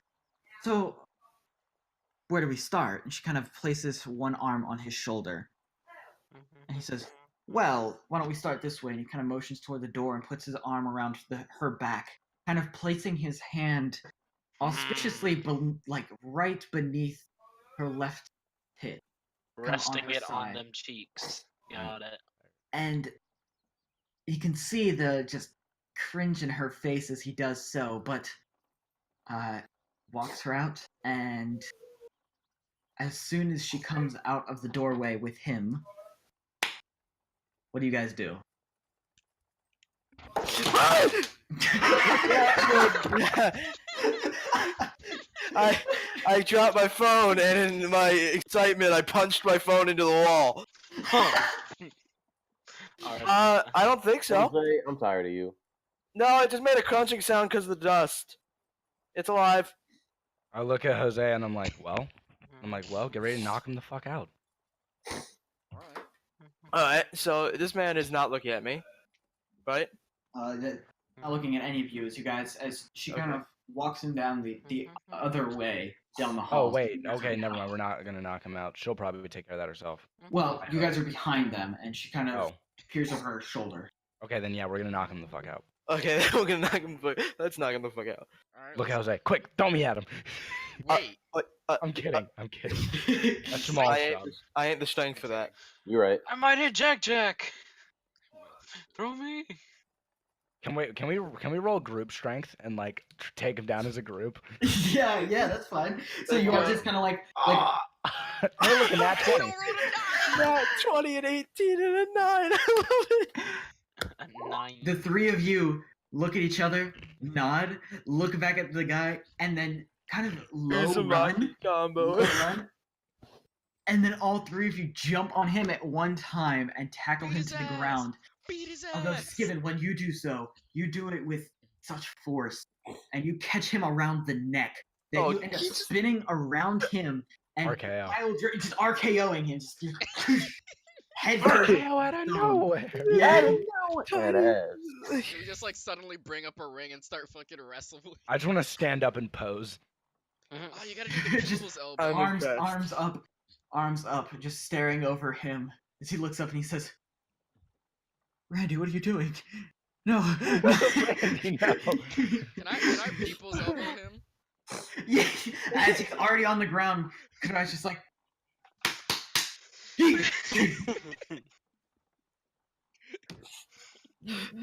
"So, where do we start?" And she kind of places one arm on his shoulder. And he says, "Well, why don't we start this way?" And he kind of motions toward the door and puts his arm around her back, kind of placing his hand auspiciously, like right beneath her left tit, kind of on Resting her it on side. them cheeks. Got it. And you can see the just cringe in her face as he does so, but walks her out, and as soon as she comes out of the doorway with him, what do you guys do? I dropped my phone, and in my excitement, I punched my phone into the wall. Alright. I don't think so. Jose, I'm tired of you. No, it just made a crunching sound because of the dust. It's alive. I look at Jose and I'm like, well, get ready to knock him the fuck out. Alright. Alright, so this man is not looking at me, right? Not looking at any of you as she kind Okay. of walks him down the other way down the hall. Oh wait, okay, never mind. We're not gonna knock him out. She'll probably take care of that herself. Well, you guys are behind them, and she kind of Oh, peers over her shoulder. okay, then yeah, we're gonna knock him the fuck out. Okay, then we're gonna knock him. Let's knock him the fuck out. Alright. Look at Jose, quick, throw me at him. Wait. I'm kidding. A small shove. I ain't the strength for that. You're right. I might hit Jack. Throw me. Can we roll group strength and like take him down as a group? yeah, that's fine. So you all just kind of like Hey, look at that 20. Not 20 and 18 and a 9. I love it. A 9. the three of you look at each other, nod, look back at the guy, and then kind of Here's a low Rocky run, combo. and then all three of you jump on him at one time and tackle Beat him his to the ass. ground. Beat his Although ass. Skiven, when you do so, you do it with such force, and you catch him around the neck that Oh, you end up Jesus. spinning around him and RKO. just RKOing him, just head first. RKO out of nowhere. Yeah. That ass. Should we just like suddenly bring up a ring and start fucking wrestling? I just want to stand up and pose. Oh, you gotta do the Just people's elbow. I'm arms impressed. arms up, just staring over him as he looks up and he says, "Randy, what are you doing? No." Randy, no. Can I people's elbow him? Yeah, as he's already on the ground, Kadai's just like,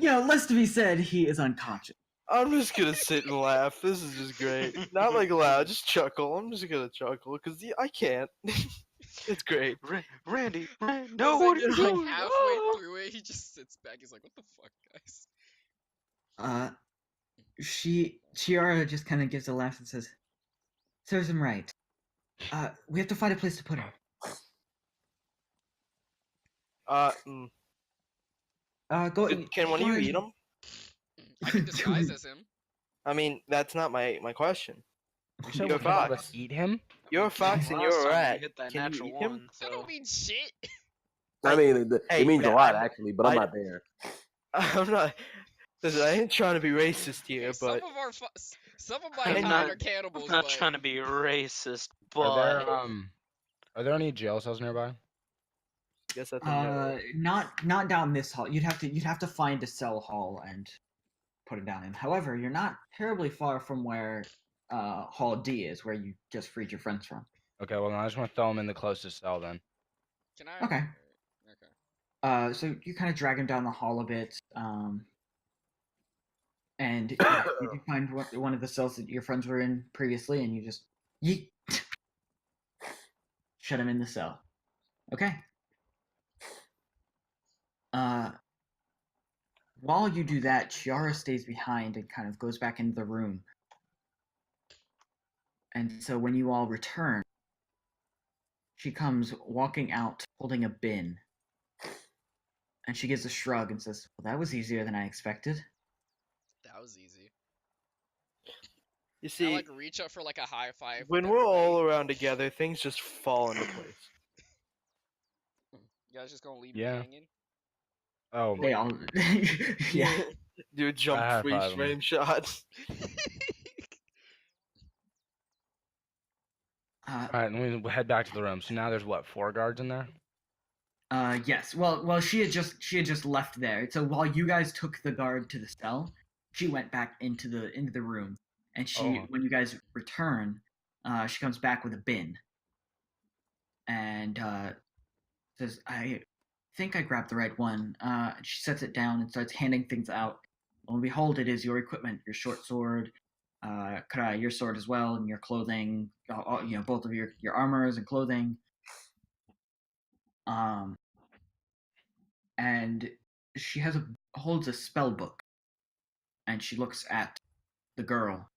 less to be said, he is unconscious. I'm just gonna sit and laugh. This is just great. Not like loud, just chuckle. I'm just gonna chuckle because I can't. It's great. Randy, No, no, what are you like doing? halfway through it, he just sits back. He's like, "What the fuck, guys?" Chiara just kind of gives a laugh and says, "Serves him right. We have to find a place to put him." Go. Can one of you eat them? I can disguise as him. I mean, that's not my question. You said You're we can all fox. just eat him? You're a fox and Last you're a time we rat. hit that Can you natural eat him? one, That so don't mean shit. I mean, Hey, it means a man, lot actually, but I'm I- not there. I'm not. Listen, I ain't trying to be racist here, but Some of my I'm kind not- are cannibals, I'm not but trying to be racist, Are but there any jail cells nearby? I guess that's a no. Not down this hall. You'd have to find a cell hall and put it down in. However, you're not terribly far from where Hall D is, where you just freed your friends from. Okay, well then I just want to throw him in the closest cell then. can I? Okay. Okay. So you kind of drag him down the hall a bit, and yeah, you do find one of the cells that your friends were in previously, and you just yeet, shut him in the cell. Okay. While you do that, Chiara stays behind and kind of goes back into the room. And so when you all return, she comes walking out holding a bin. And she gives a shrug and says, "Well, that was easier than I expected." That was easy. You I see, like reach up for like a high five. when with we're everybody. all around together, things just fall into place. You guys just gonna leave Yeah. me hanging? Oh, They all, yeah. Do a jump I freeze high-five him. frame shot. Alright, then we head back to the room. So now there's what, 4 guards in there? Yes. Well, she had just left there. So while you guys took the guard to the cell, she went back into the room, and she, when you guys return, she comes back with a bin, and says, "I think I grabbed the right one." She sets it down and starts handing things out. Lo and behold, it is your equipment: your short sword, your sword as well, and your clothing. Both of your armors and clothing. And she holds a spell book, and she looks at the girl,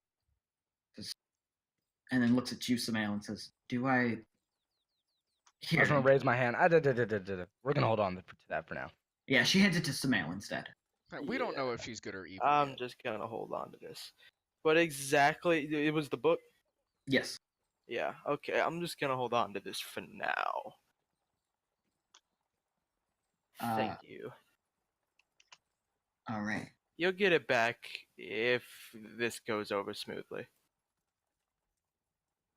and then looks at you, Samael, and says, "Do I?" I Here. just want to raise my hand. We're gonna hold on to that for now. Yeah, she hands it to Samael instead. We don't know if she's good or evil. I'm yet. just gonna hold on to this. But exactly, it was the book? Yes. Yeah, okay, I'm just gonna hold on to this for now. Thank you. All right. You'll get it back if this goes over smoothly.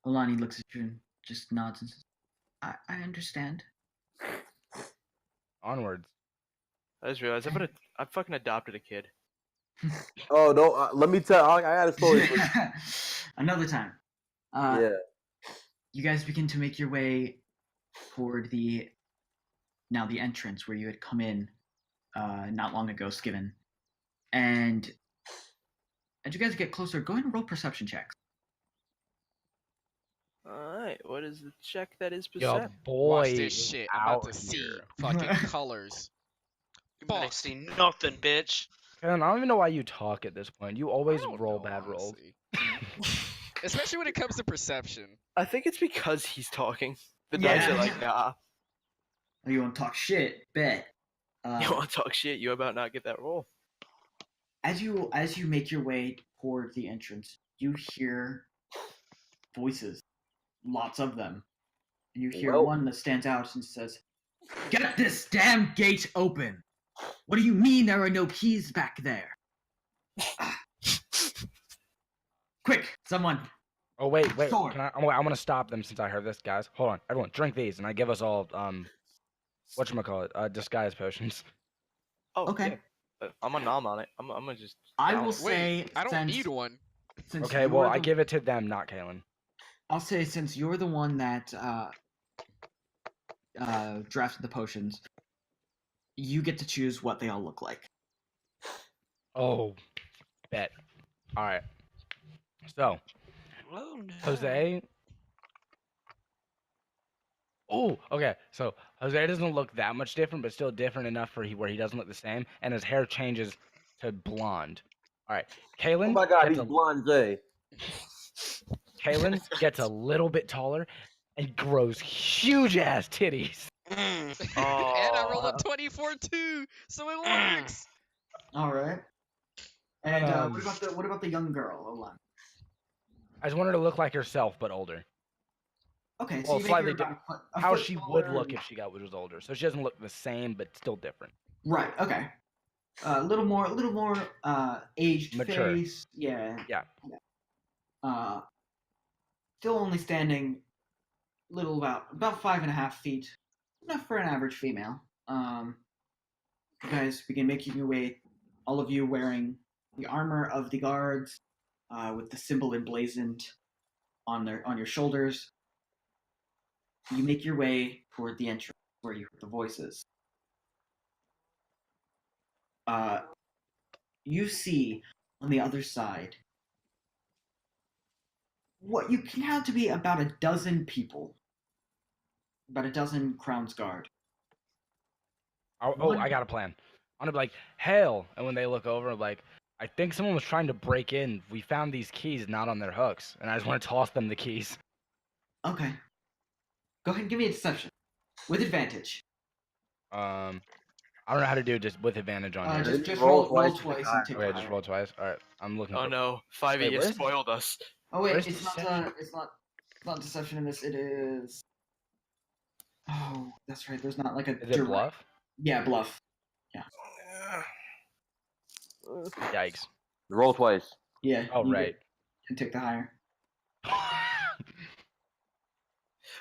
Alani looks at you and just nods and says, I understand. Onwards. I just realized I fucking adopted a kid. Oh no! Let me tell. I got a story. For you. Another time. Yeah. You guys begin to make your way toward the entrance where you had come in not long ago, Skiven. And as you guys get closer, go ahead and roll perception checks. Alright, what is the check that is Yo, percent? boy, Watch this is shit. I'm about out to see here. fucking colors. You better Fuck. see nothing, bitch. Kevin, I don't even know why you talk at this point. You always I don't roll know, bad rolls. honestly. Especially when it comes to perception. I think it's because he's talking. The Yeah. dice are like, nah. Oh, you want to talk shit? Bet. You want to talk shit, you about not get that roll. As you make your way toward the entrance, you hear voices, lots of them, and you hear one that stands out and says, "Get this damn gate open! What do you mean there are no keys back there? Quick, someone!" Oh wait. Sword. I'm gonna stop them since I heard this, guys. Hold on, everyone, drink these, and I give us all whatchamacallit, disguise potions. Oh, Okay. yeah. I'm a nom on it. I'm gonna just. I down will it. say, Wait, I don't since, need one. since Okay, well you're I the- give it to them, not Kalen. I'll say since you're the one that drafted the potions, you get to choose what they all look like. Oh, bet. All right. So Oh no. Jose. Oh, okay. So Jose doesn't look that much different, but still different enough for where he doesn't look the same, and his hair changes to blonde. All right, Kalen. Oh my God, gets he's blonde Jay. Kalen gets a little bit taller and grows huge ass titties. Mm. And I rolled a Aw. 24 too, so it Mm. works. All right. And Um, what about the young girl? Hold on. I just want her to look like herself, but older. Okay, so Well, you make slightly her about a How foot she taller would look and- if she was older. So she doesn't look the same, but still different. Right. Okay. A little more aged Mature. face. Yeah. Yeah. Still only standing, about 5.5 feet, enough for an average female. You guys begin making your way. All of you wearing the armor of the guards, with the symbol emblazoned on your shoulders. You make your way toward the entrance where you heard the voices. You see on the other side what you can count to be about a dozen people, about a dozen Crown's Guard. I got a plan. I'm gonna be like, hail, and when they look over, like, I think someone was trying to break in. We found these keys not on their hooks, and I just want to toss them the keys. Okay. Go ahead and give me a deception. With advantage. I don't know how to do it just with advantage on here. Just roll roll twice. twice and take Okay, the just higher. roll twice. All right, I'm looking. Oh for... no, 5e Wait, you where is it? spoiled us. Oh wait, Where's it's deception? not deception in this, it is... Oh, that's right, there's not like a Is it bluff? Yeah, bluff. Yikes. Roll twice. Yeah. Oh you right. can take the higher.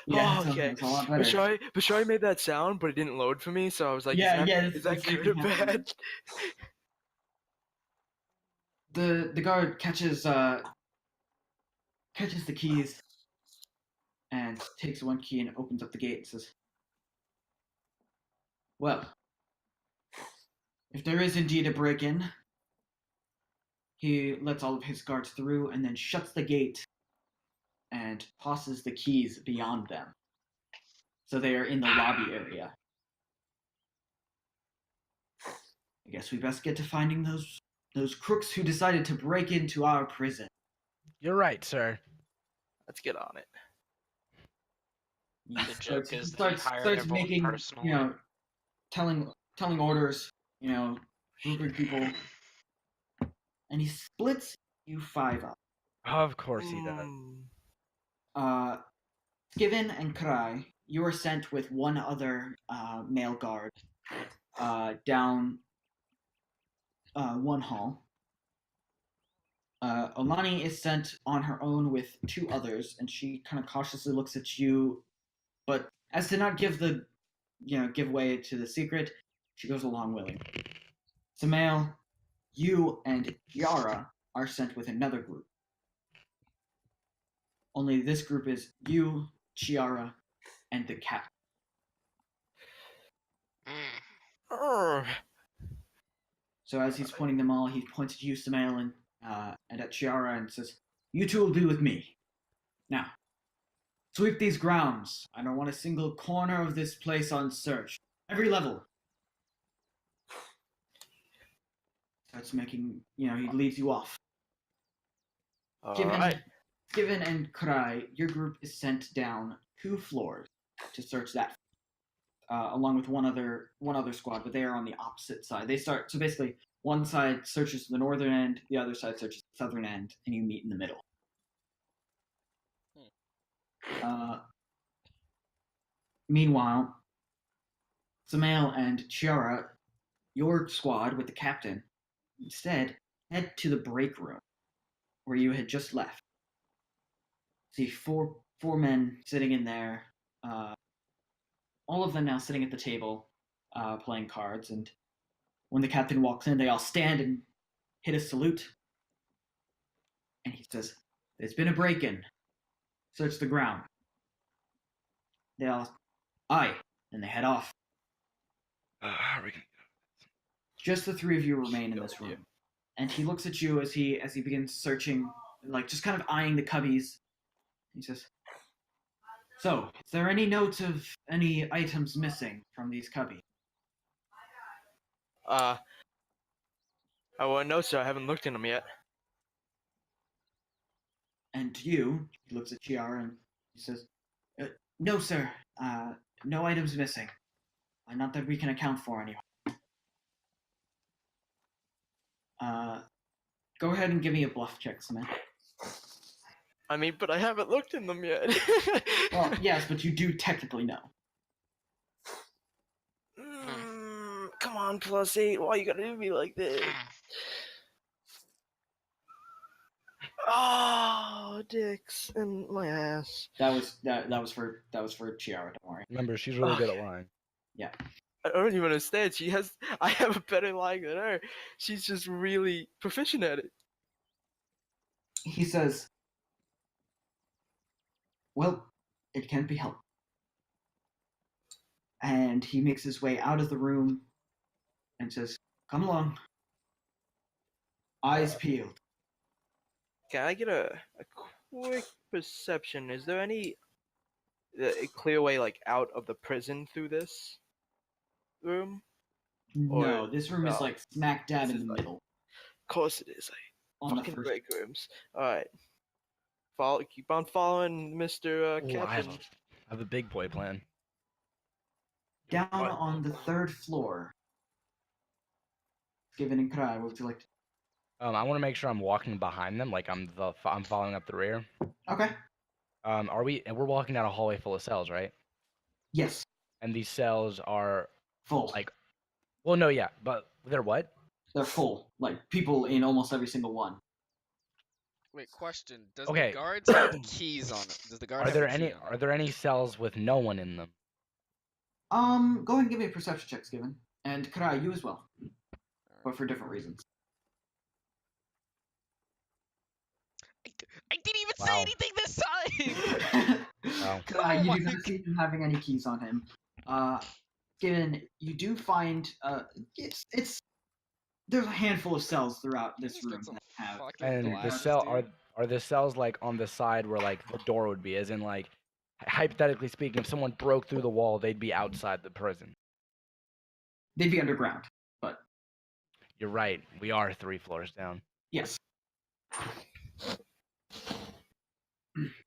Oh, it's okay. it's a lot better. Bashari made that sound, but it didn't load for me, so I was like, is that it's good or bad? The guard catches catches the keys and takes one key and opens up the gate and says, "Well, if there is indeed a break-in," he lets all of his guards through and then shuts the gate and tosses the keys beyond them. So they are in the lobby area. I guess we best get to finding those crooks who decided to break into our prison. You're right, sir. Let's get on it. He The joke starts, is he that he starts, hired starts everyone making, personally. telling orders, grouping people, and he splits you 5 up. Of course he does. Skiven and Krai, you are sent with one other male guard down one hall. Olani is sent on her own with 2 others, and she kind of cautiously looks at you, but as to not give way to the secret, she goes along willing. Samael, you and Yara are sent with another group. Only this group is you, Chiara, and the cat. So as he's pointing them all, he points at you, Samael, and at Chiara, and says, "You two will be with me. Now, sweep these grounds. I don't want a single corner of this place unsearched. Every level." Starts making, he leads you off. Alright. Given and Krai, your group is sent down 2 floors to search that, along with one other squad, but they are on the opposite side. So basically, one side searches the northern end, the other side searches the southern end, and you meet in the middle. Meanwhile, Samael and Chiara, your squad with the captain, instead head to the break room where you had just left. See 4 men sitting in there, all of them now sitting at the table, playing cards, and when the captain walks in, they all stand and hit a salute. And he says, "There's been a break-in. Search the ground." They all, "Aye," and they head off. How are we gonna... Just the 3 of you remain in this room. And he looks at you as he begins searching, like just kind of eyeing the cubbies. He says, "So, is there any notes of any items missing from these cubbies?" I wouldn't know, sir. I haven't looked in them yet. And you, he looks at Chiara and he says, "No, sir. No items missing. Not that we can account for, anyway." Go ahead and give me a bluff check, Samantha. I mean, but I haven't looked in them yet. Well, yes, but you do technically know. Come on, +8. Why you gotta do me like this? Oh, dicks in my ass. That was for Chiara. Don't worry. Remember, she's really good at lying. Yeah. I don't even understand. I have a better lying than her. She's just really proficient at it. He says, "Well, it can't be helped." And he makes his way out of the room and says, "Come along. Eyes peeled." Can I get a quick perception? Is there any a clear way like out of the prison through this room? No, Or- this room is no. like smack dab This in is the like- middle. Of course it is. On the Fucking first. break rooms. Alright. Keep on following Mr. Ooh, I Captain. have a big boy plan. Down What? on the 3rd floor. Given and Krai, what would you like to... I want to make sure I'm walking behind them, like I'm following up the rear. Okay. And we're walking down a hallway full of cells, right? Yes. And these cells are Full. like, well, no, yeah, but they're what? They're full. Like, people in almost every single one. Wait, question. Does Okay. the guards have keys on it? Does the guard Are have there a key any on are there any cells with no one in them? Go ahead and give me a perception check, Given. And Krai, you as well. But for different reasons. I didn't even say Wow. anything this time. Wow. You Oh do my not see him having any keys on him. Given you do find it's there's a handful of cells throughout this Just get room some that have. fucking And the glasses, cell dude. are the cells like on the side where like the door would be, as in like hypothetically speaking, if someone broke through the wall, they'd be outside the prison. They'd be underground, but You're right. We are 3 floors down. yes.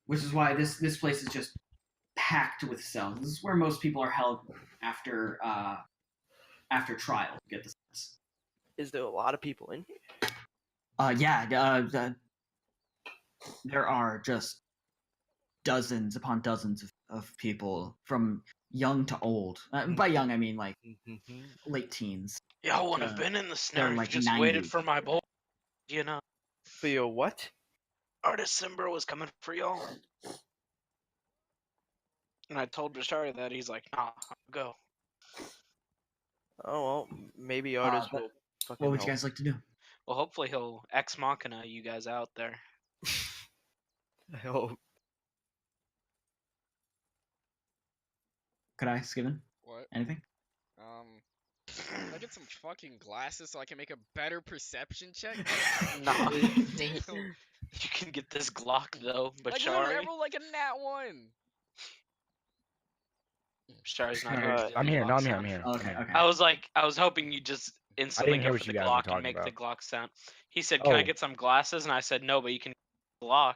Which is why this place is just packed with cells. This is where most people are held after trial to get the sense. Is there a lot of people in here? There are just dozens upon dozens of people from young to old. By young, I mean like late teens. Y'all would have been in the snare if like you just waited 90. for my boy. You know, For your what? Artist Simber was coming for y'all. And I told Bashari that. He's like, nah, I'll go. Oh well, maybe artists but will fucking What would you help. guys like to do? Well, hopefully he'll ex machina you guys out there. I hope. Could I, Skiven? What? Anything? Can I get some fucking glasses so I can make a better perception check? Nah. Damn. You can get this Glock though, Like, Bashari. I rolled like a nat 1. Bashari's not here. Alright. to do I'm the here. No, Glock I'm here. I'm sound. here. Okay, I'm here. okay. I was hoping you just instantly hear go what for you the guys were Glock and talking make the about. Glock sound. He said, "Can I Oh. get some glasses?" And I said, "No, but you can get the Glock."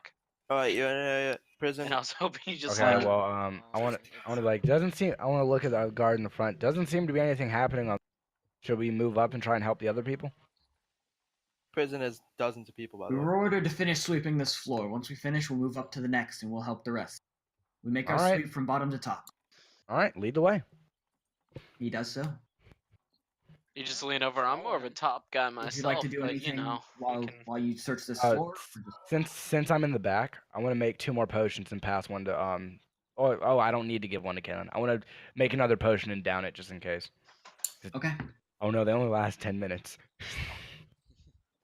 Alright, you're in a prison. And I was hoping you just Okay, like, well, I want to like doesn't seem. I want to look at the guard in the front. Doesn't seem to be anything happening. Should we move up and try and help the other people? Prison has dozens of people, by We the way. were ordered to finish sweeping this floor. Once we finish, we'll move up to the next, and we'll help the rest. We make our Alright. sweep from bottom to top. All right, lead the way. He does so. you just lean over. I'm more of a top guy myself. Would you like to do but, anything you know, we can... while you search this Uh, floor? Since I'm in the back, I want to make 2 more potions and pass one to Oh, I don't need to give one to Kaylin. I want to make another potion and down it just in case. Okay. Oh no, they only last 10 minutes.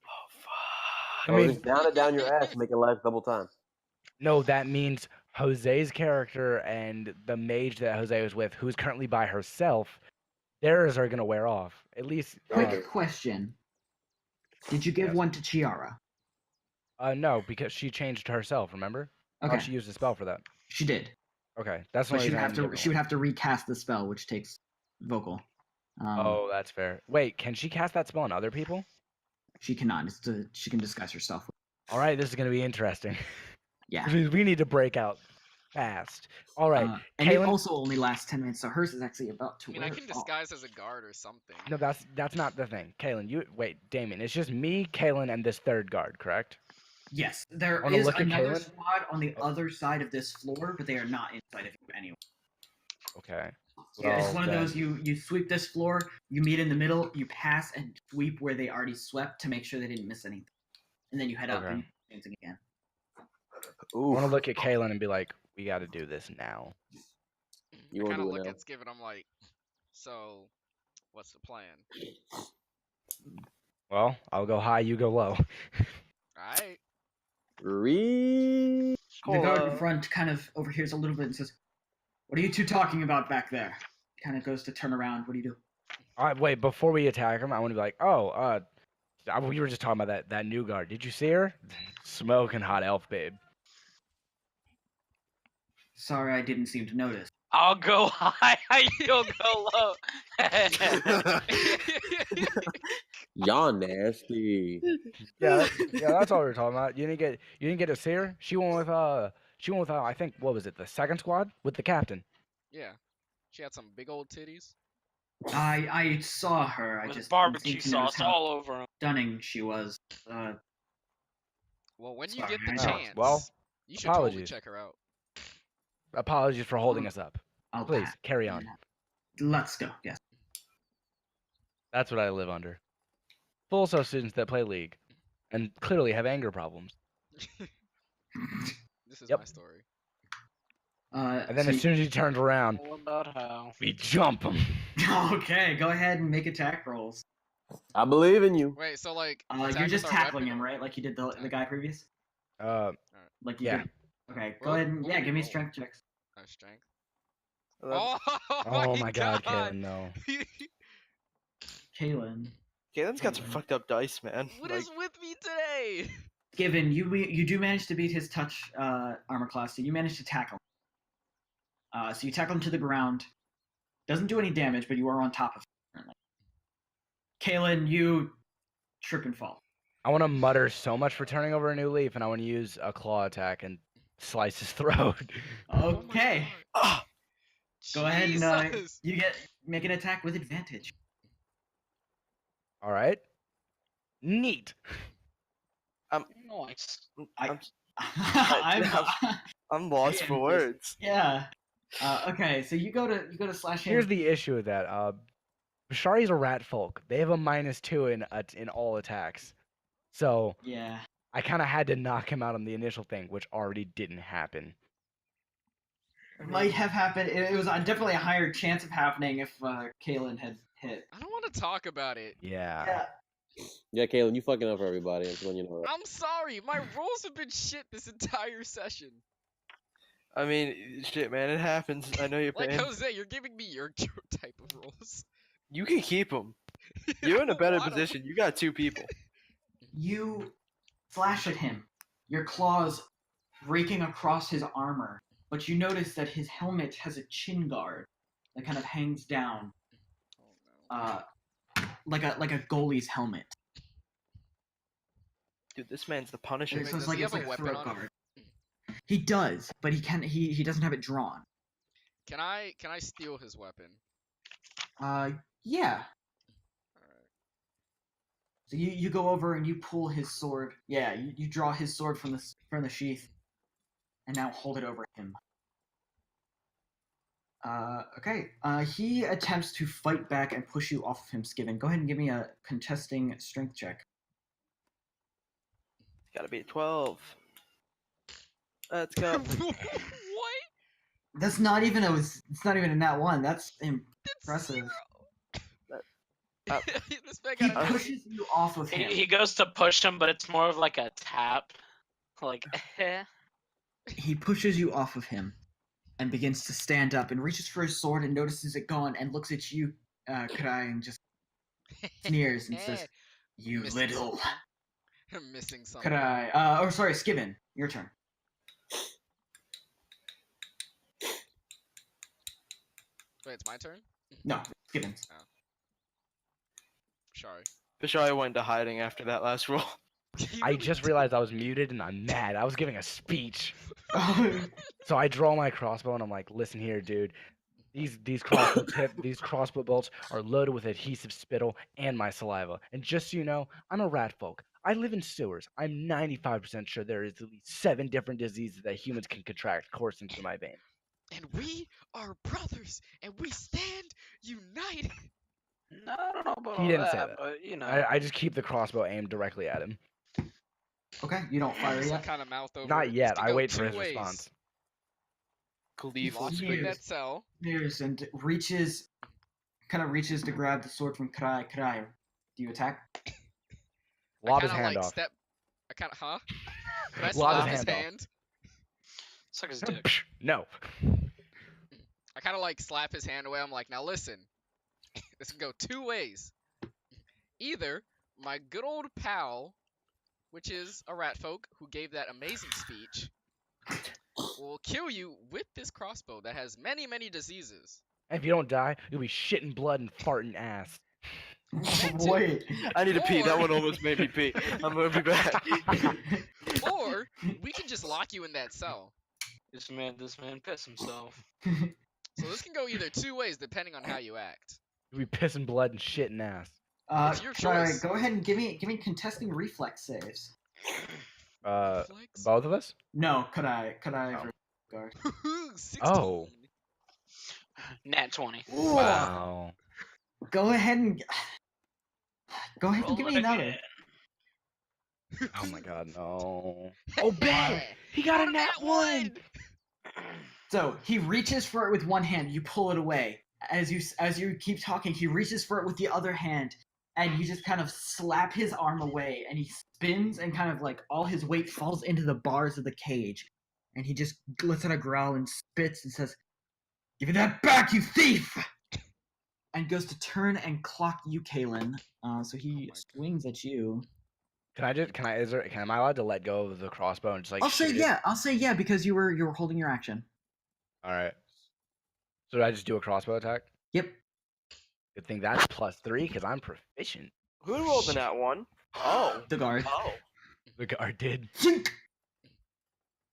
Oh fuck. I Well, mean, just down it down your ass and make it last double time. no, that means Jose's character and the mage that Jose was with, who's currently by herself, theirs are gonna wear off. At least. Quick question. Did you give Yes. one to Chiara? No, because she changed herself. Remember? Okay. She used a spell for that. She did. Okay, that's But why she would have to recast the spell, which takes vocal. Oh, that's fair. Wait, can she cast that spell on other people? She cannot. She can disguise herself. All right, this is gonna be interesting. Yeah. We need to break out fast. All right, And it Kaylin. also only lasts 10 minutes, so hers is actually about to I mean, wear I can off. disguise as a guard or something. No, that's not the thing. Kaylin, you wait, Damien. It's just me, Kaylin, and this third guard, correct? Yes, there Wanna is look at another Kaylin? squad on the other side of this floor, but they are not inside of you anyway. Okay. Yeah, it's Well, one of then- those you sweep this floor, you meet in the middle, you pass and sweep where they already swept to make sure they didn't miss anything, and then you head up Okay. and do things again. I want to look at Kaylin and be like, "We got to do this now." You I wanna kind of do it look now? at Skip and I'm like, so, what's the plan? Well, I'll go high, you go low. Alright. The guard in Cool, front kind of overhears a little bit and says, "What are you two talking about back there?" Kind of goes to turn around. What do you do? All right, wait. Before we attack him, I want to be like, "Oh, we were just talking about that new guard. Did you see her? Smoking hot elf, babe." Sorry, I didn't seem to notice. I'll go high, you'll go low. Y'all nasty. Yeah, that's all we were talking about. You didn't get to see her. She went with I think what was it, the second squad with the captain. Yeah. She had some big old titties. I saw her. I With just barbecue didn't seem to notice sauce how all over him. stunning she was. Well, when you Sorry, get the I know. chance, Well, you should totally apologies. check her out. Apologies for holding us up. I'll Please pass. carry on. Let's go. Yes. That's what I live under. Full of students that play League, and clearly have anger problems. This is Yep. my story. And then so as soon as he turns around, All about how. we jump him. okay, go ahead and make attack rolls. I believe in you. Wait, so like, You're attack just with our tackling weapon him, or- right? Like you did the guy previous. Uh, Like you Yeah. could. Okay, go What- ahead and what yeah, would give me roll? strength checks. Oh, strength. 11. Oh, Oh my god, Kaylin, no. Kaylin. Caitlin's got some Kaylin. fucked up dice, man. What Like, is with me today? Given you do manage to beat his touch armor class, so you manage to tackle him. So you tackle him to the ground. Doesn't do any damage, but you are on top of him currently. Kaylin, you trip and fall. I want to mutter so much for turning over a new leaf, and I want to use a claw attack and slice his throat. Oh my Okay. God. ah, Go ahead and Jesus! you make an attack with advantage. All right. Neat. Nice. I'm, I'm, I'm lost for words. yeah. Okay, so you go to slash him. Here's the issue with that. Bashari's a rat folk. They have a -2 in all attacks. So Yeah. I kind of had to knock him out on the initial thing, which already didn't happen. It might have happened. It was definitely a higher chance of happening if Kaylin had hit. I don't want to talk about it. Yeah. Yeah, Kaylin, you fucking up for everybody. I'm just letting you know. I'm sorry. My rolls have been shit this entire session. I mean, shit, man, it happens. I know you're Like paying. Jose, you're giving me your type of rolls. You can keep them. You're in a better I don't- position. You got 2 people. You flash at him, your claws raking across his armor, but you notice that his helmet has a chin guard that kind of hangs down, Oh, no. like a goalie's helmet. Dude, this man's the Punisher. Wait, So it's does like he it's have a like a weapon throat on him? guard. He does, but he doesn't have it drawn. Can I steal his weapon? Yeah. Alright. So you go over and you pull his sword. Yeah, you draw his sword from the sheath, and now hold it over him. Okay. He attempts to fight back and push you off of him, Skiven. Go ahead and give me a contesting strength check. It's gotta be a 12. Let's go. What? That's not even it's not even a nat one. That's impressive. Zero. Uh, This man He got a pushes you off of him. He goes to push him, but it's more of like a tap. Like, He pushes you off of him and begins to stand up and reaches for his sword and notices it gone and looks at you, Kadai, and just sneers and says, "You Missing little." something. I'm missing something. Kadai, sorry, Skiven, your turn. Wait, it's my turn? No, Skiven's. Sorry. Bashari went into hiding after that last roll. He I really just did. realized I was muted and I'm mad. I was giving a speech. So I draw my crossbow and I'm like, listen here, dude. These crossbow bolts are loaded with adhesive spittle and my saliva. And just so you know, I'm a rat folk. I live in sewers. I'm 95% sure there is at least 7 different diseases that humans can contract coursing through my veins. And we are brothers, and we stand united. no, I don't know about He all didn't that, say that. but you know. I just keep the crossbow aimed directly at him. Okay, you don't fire Some yet. kind of mouth over. Not This yet. can I go wait for 2 his ways. response. Gleeful Lock you in scream. that cell. Sneers and reaches to grab the sword from Kadai. Kadai, do you attack? Lob I his kinda, hand like, off. Step. I kind of, huh? Can I Lob slap his his hand off. hand? Suck his dick. No. I kind of like slap his hand away. I'm like, now listen, this can go 2 ways. Either my good old pal, which is a rat folk who gave that amazing speech, will kill you with this crossbow that has many, many diseases. And if you don't die, you'll be shitting blood and farting ass. Wait. I need to pee. That Or- one almost made me pee. I'm gonna be back. Or we can just lock you in that cell. This man piss himself. So this can go either 2 ways depending on how you act. You'll be pissing blood and shitting ass. It's your choice. Go ahead and give me contesting reflex saves. Flex? Both of us? No, Kadai Oh. guard. 16. Oh. Nat 20. Wow. Go ahead and Roll give me it another. again. Oh my god, no. Oh, Ben! He got a nat 1! So he reaches for it with one hand. You pull it away. As you keep talking, he reaches for it with the other hand, and you just kind of slap his arm away, and he spins, and kind of like all his weight falls into the bars of the cage, and he just lets out a growl and spits and says, "Give me that back, you thief!" And goes to turn and clock you, Kalen. So he swings at you. Can am I allowed to let go of the crossbow and just like I'll say shoot it? yeah. I'll say yeah because you were holding your action. All right. So do I just do a crossbow attack? Yep. Good thing that's +3 because I'm proficient. Who rolled in that one? Oh. The guard. Oh. The guard did. Zink!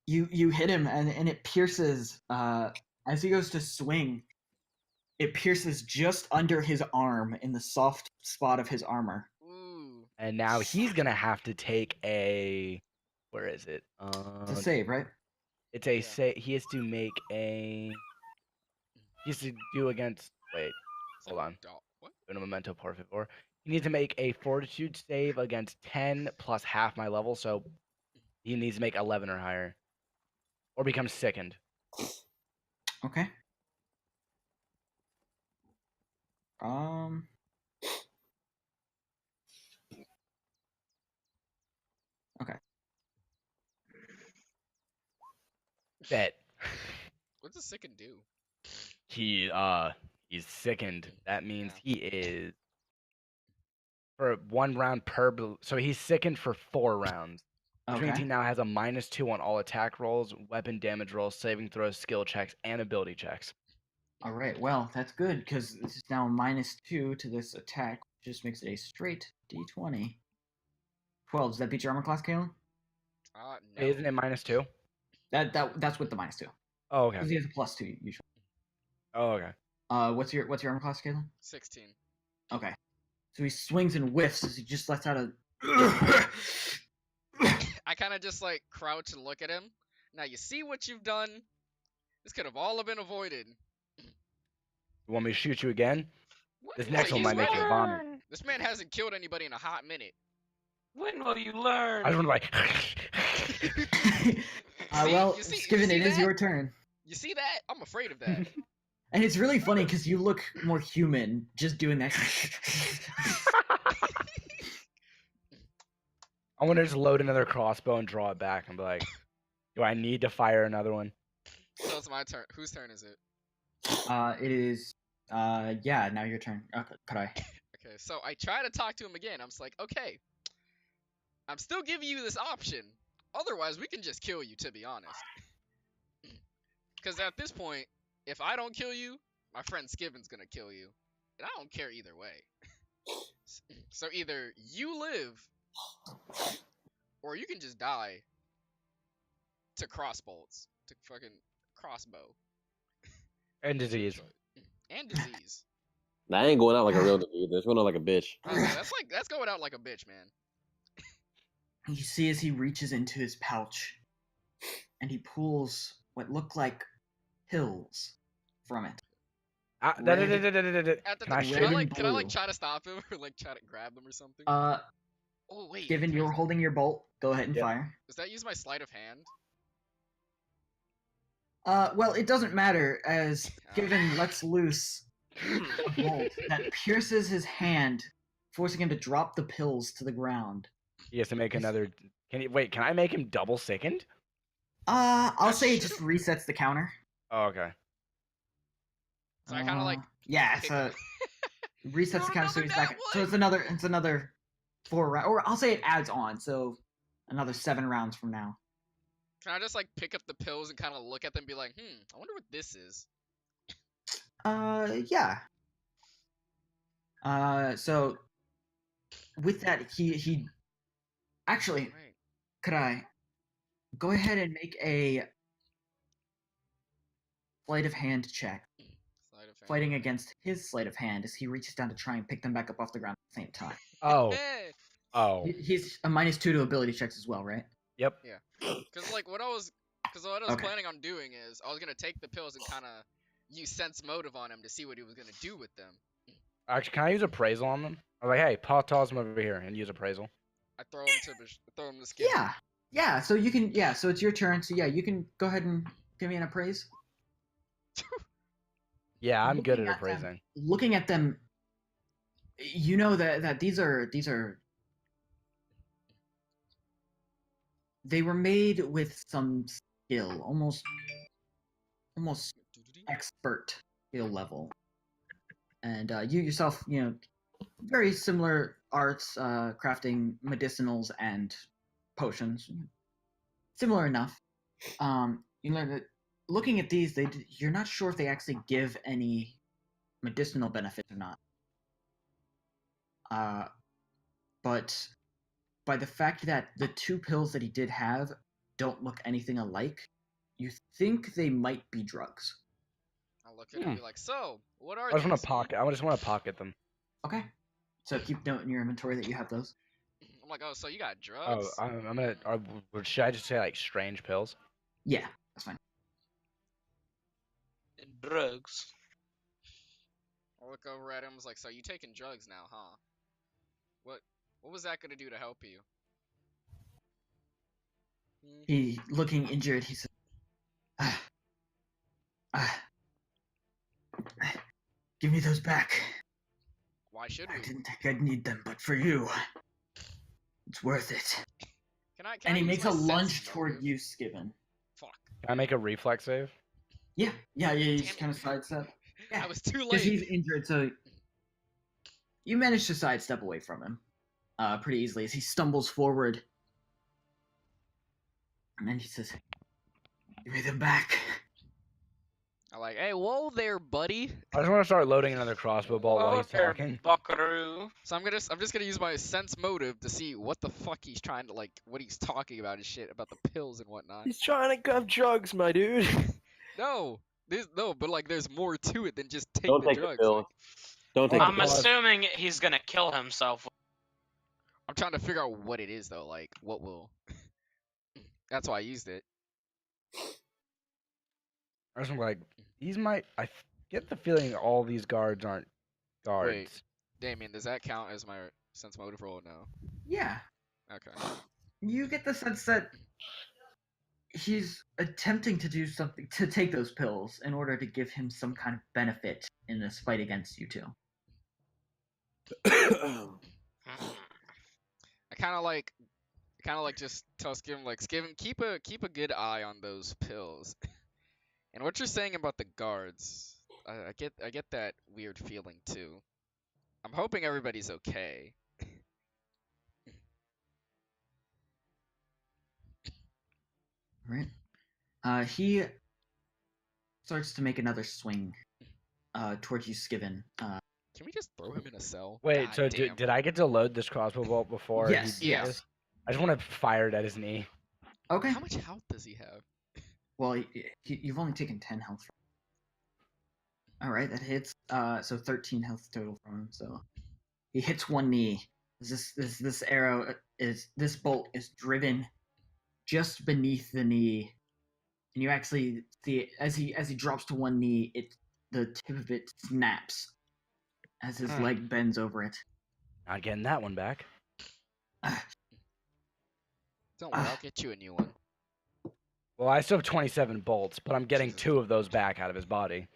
You hit him and it pierces. As he goes to swing, it pierces just under his arm in the soft spot of his armor. Ooh. And now he's gonna have to take a. Where is it? It's a save, right? It's a Yeah. say. He has to make a. He has to do against. Wait. Hold on. What? Un momento, por favor. He needs to make a fortitude save against 10 plus half my level, so he needs to make 11 or higher. Or become sickened. Okay. Okay. Bet. What's a sicken do? He's sickened. That means he is for 1 round per so he's sickened for 4 rounds. Which means Okay. he now has a -2 on all attack rolls, weapon damage rolls, saving throws, skill checks, and ability checks. All right. Well, that's good because this is now -2 to this attack, which just makes it a straight D20. 12. Does that beat your armor class, Kalen? No. Isn't it -2? That's with the -2. Oh, Because okay. he has a +2 usually. Oh, okay. What's your armor class, Kalen? 16. Okay. So he swings and whiffs as he just lets out a. I kind of just like crouch and look at him. Now you see what you've done. This could have all been avoided. You want me to shoot you again? What? This next Wait, one might make you he's- vomit. This man hasn't killed anybody in a hot minute. When will you learn? I just want to like. Well, you see Skiven, it is that? your turn. You see that? I'm afraid of that. And it's really funny because you look more human just doing that. I want to just load another crossbow and draw it back and be like, do I need to fire another one? So it's my turn. Whose turn is it? It is. Yeah. Now your turn. Could I? Okay, so I try to talk to him again. I'm just like, okay, I'm still giving you this option. Otherwise, we can just kill you, to be honest. Because at this point, if I don't kill you, my friend Skiven's gonna kill you. And I don't care either way. So either you live, or you can just die to crossbolts. To fucking crossbow. And disease. And disease. Nah, I ain't going out like a real dude. That's going out like a bitch. That's going out like a bitch, man. You see as he reaches into his pouch, and he pulls what look like pills from it. Can I Raven blue. try to stop him or like try to grab him or something? Oh, wait. Given you're holding your bolt, go ahead and Yep. fire. Does that use my sleight of hand? Well, it doesn't matter as Given lets loose a bolt that pierces his hand, forcing him to drop the pills to the ground. He has to make another. Can I make him double sickened? I'll That's say it true. just resets the counter. Oh, okay. So I kind of like. Yeah, pick so up- resets the counter so another he's back. nat So one! it's another 4 rounds, or I'll say it adds on, so another 7 rounds from now. Can I just like pick up the pills and kind of look at them and be like, I wonder what this is? Yeah. So with that, he actually, Right. could I go ahead and make a sleight of hand check, Sleight of hand. fighting against his sleight of hand as he reaches down to try and pick them back up off the ground at the same time. Oh. Eh, Oh. He's a -2 to ability checks as well, right? Yep. Cause like what I was Okay. planning on doing is I was gonna take the pills and kind of use sense motive on him to see what he was gonna do with them. Actually, can I use appraisal on them? I'm like, hey, Paul, toss him over here and use appraisal. I throw him to skin. Yeah. So you can. Yeah. So it's your turn. So yeah, you can go ahead and give me an appraise. Yeah, I'm good Looking at at them. appraising. Looking at them, You know that these are they were made with some skill, almost expert skill level. And you yourself, very similar arts, crafting medicinals and potions, similar enough. You learn that looking at these, you're not sure if they actually give any medicinal benefits or not. But by the fact that the 2 pills that he did have don't look anything alike, you think they might be drugs. I'll look at it and be like, so, what are I just want these? to pocket. I just want to pocket them. Okay. So keep note in your inventory that you have those. I'm like, oh, so you got Oh, drugs? I'm gonna. Should I just say like strange pills? Yeah, that's fine. Drugs. I look over at him, was like, so you taking drugs now, huh? What was that gonna do to help you? He, looking injured, he said, give me those back. Why should I we? didn't think I'd need them, but for you, it's worth it. Can I And he use makes my a lunge sense toward motive? you, Skiven. Fuck. Can I make a reflex save? Yeah, you Damn just it. kind of sidestep. Yeah, I was too because he's late. injured, so you manage to sidestep away from him pretty easily as he stumbles forward. And then he says, give me them back. I'm like, hey, whoa there, buddy. I just want to start loading another crossbow bolt while Oh, he's there, talking. buckaroo. So I'm just gonna use my sense motive to see what the fuck he's trying to what he's talking about and shit about the pills and whatnot. He's trying to grab drugs, my dude. No, but like there's more to it than just take Don't the take the drugs. pill. Like, Don't take I'm the pill. assuming he's gonna kill himself. I'm trying to figure out what it is though. Like, what will? That's why I used it. I was like, these might. Get the feeling all these guards aren't guards. Wait. Damien, does that count as my sense motive roll? No. Yeah, Okay. you get the sense that he's attempting to do something to take those pills in order to give him some kind of benefit in this fight against you two. I kind of like just tell Skiven like Skiven keep a good eye on those pills. And what you're saying about the guards, I get that weird feeling too. I'm hoping everybody's okay. Right. He starts to make another swing towards you, Skiven. Can we just throw him in a cell? Wait, God so damn. did I get to load this crossbow bolt before? Yes, he did yes. this? I just want to fire it at his knee. Okay. How much health does he have? Well, you've only taken 10 health. All right, that hits. So 13 health total from him. So he hits one knee. This arrow this bolt is driven just beneath the knee, and you actually see it as he drops to one knee. The tip of it snaps as his leg bends over it. Not getting that one back. Don't worry, I'll get you a new one. Well, I still have 27 bolts, but I'm getting 2 of those back out of his body.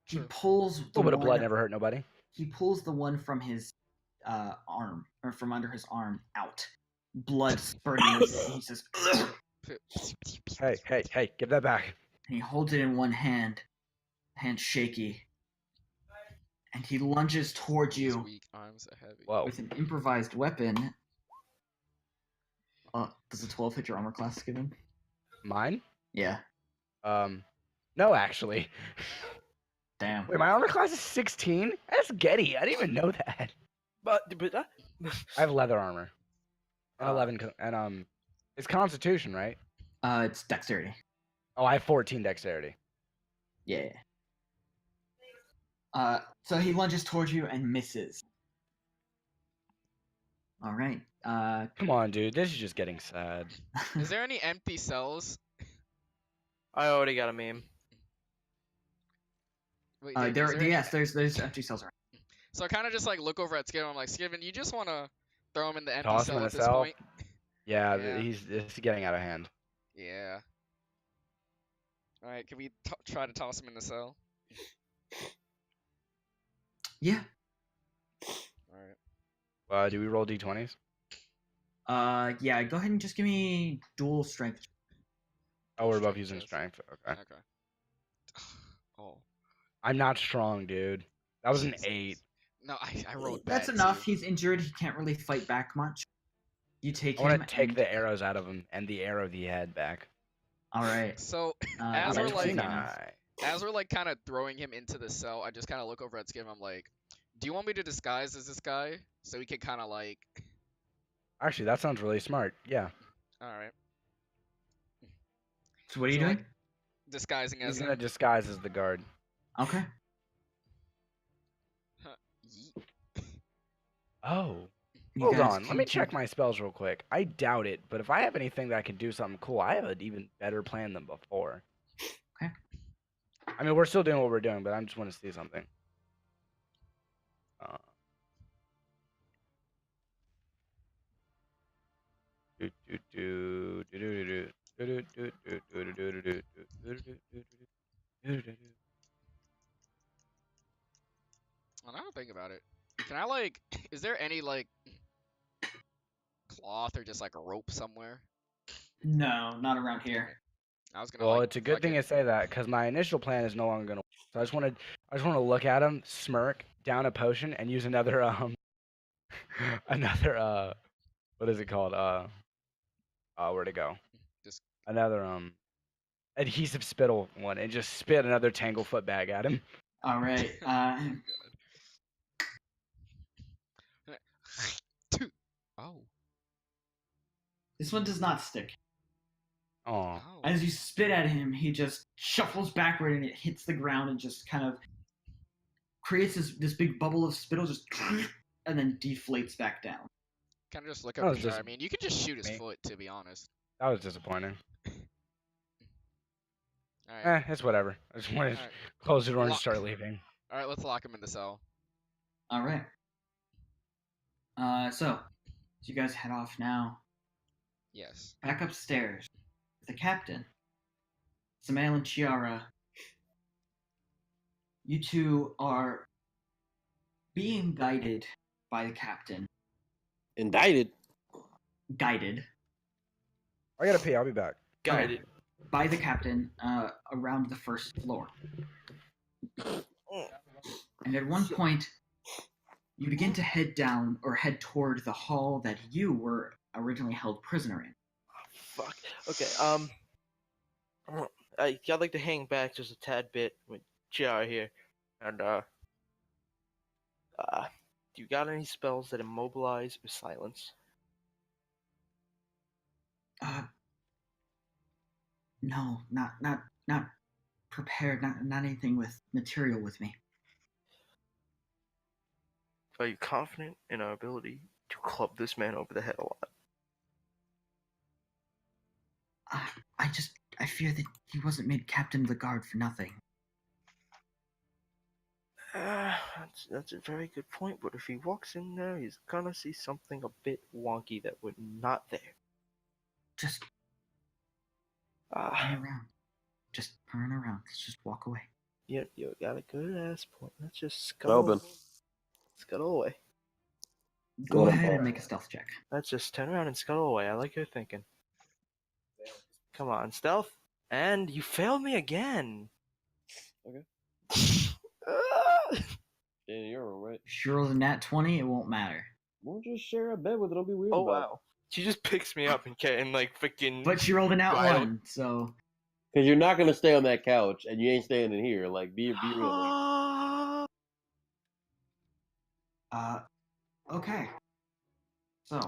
He pulls A little bit of blood one- never hurt nobody. He pulls the one from his arm, or from under his arm, out. Blood spurting. He says, "Ugh," Hey, give that back. and he holds it in one hand, hand shaky, and he lunges towards His you weak arms are heavy. Whoa. with an improvised weapon. Does a 12 hit your armor class, Skiven? Mine? Yeah. No, actually. Damn. Wait, my armor class is 16? That's Getty. I didn't even know that. but I have leather armor. And 11, and it's Constitution, right? It's dexterity. Oh, I have 14 dexterity. Yeah. So he lunges towards you and misses. All right. Come on, dude. This is just getting sad. Is there any empty cells? I already got a meme. Wait, Damien, is there any- there's empty cells around. So I kind of just like look over at Skiven. I'm like, Skiven, you just want to throw him in the empty Toss him cell in at a this cell? point? Yeah, Yeah. it's getting out of hand. Yeah. All right, can we try to toss him in the cell? Yeah. All right. Do we roll d20s? Yeah, go ahead and just give me dual strength. Oh, we're both Strength using check. strength. Okay. Okay. Oh. I'm not strong, dude. That was an Jesus. 8. No, I rolled That's bad enough. too. He's injured. He can't really fight back much. You take I him. want to take and... the arrows out of him and the arrow of the head back. All right. So As we're you like- take him, as we're like kind of throwing him into the cell, I just kind of look over at Skim. I'm like, "Do you want me to disguise as this guy so we can kind of like?" Actually, that sounds really smart. Yeah. All right. So what are you So, doing? like, disguising He's as gonna him. disguise as the guard. Okay. Yeet. Oh. You Hold guys on. Let can me do- check my spells real quick. I doubt it, but if I have anything that can do something cool, I have an even better plan than before. Okay. I mean, we're still doing what we're doing, but I just want to see something. Well, now I think about it. Can I like? Is there any like cloth or just like a rope somewhere? No, not around here. I was gonna Well, like. it's a good thing fucking- you say that because my initial plan is no longer gonna. So I just want to look at him, smirk, down a potion, and use another another what is it called? Where'd it go? Just Another adhesive spittle one, and just spit another tanglefoot bag at him. All right. Two. Oh. This one does not stick. Oh, Oh. As you spit at him, he just shuffles backward and it hits the ground and just kind of creates this big bubble of spittle, just and then deflates back down. Kind of just look That up was the jar. just I mean, you could just shoot his me. foot, to be honest. that was disappointing. All right. It's whatever. I just wanted to Alright. close the door and Lock. start leaving. All right. Let's lock him in the cell. All right. So you guys head off now. Yes. Back upstairs. The captain, Samael and Chiara. You two are being guided by the captain. Indicted. Guided I gotta pee. I'll be back. Guided. by the captain around the first floor. And at one point, you begin to head down or head toward the hall that you were originally held prisoner in. Fuck. Okay. I'd like to hang back just a tad bit with JR here, and do you got any spells that immobilize or silence? No, not prepared. Not anything with material with me. Are you confident in our ability to club this man over the head a lot? I fear that he wasn't made captain of the guard for nothing. That's a very good point, but if he walks in there, he's gonna see something a bit wonky that we're not there. Just turn around. Just turn around. Let's just walk away. You got a good ass point. Let's just scuttle away. Go ahead and make a stealth check. Let's just turn around and scuttle away. I like your thinking. Come on, stealth. And you failed me again. Okay. Yeah, you're alright. If you roll a nat 20, it won't matter. We'll just share a bed with it. Don't be weird Oh about wow. She just picks me up and like freaking. But she rolled a nat Right. 1, so... it. Because you're not going to stay on that couch, and you ain't staying in here. Like, be real. Okay. So,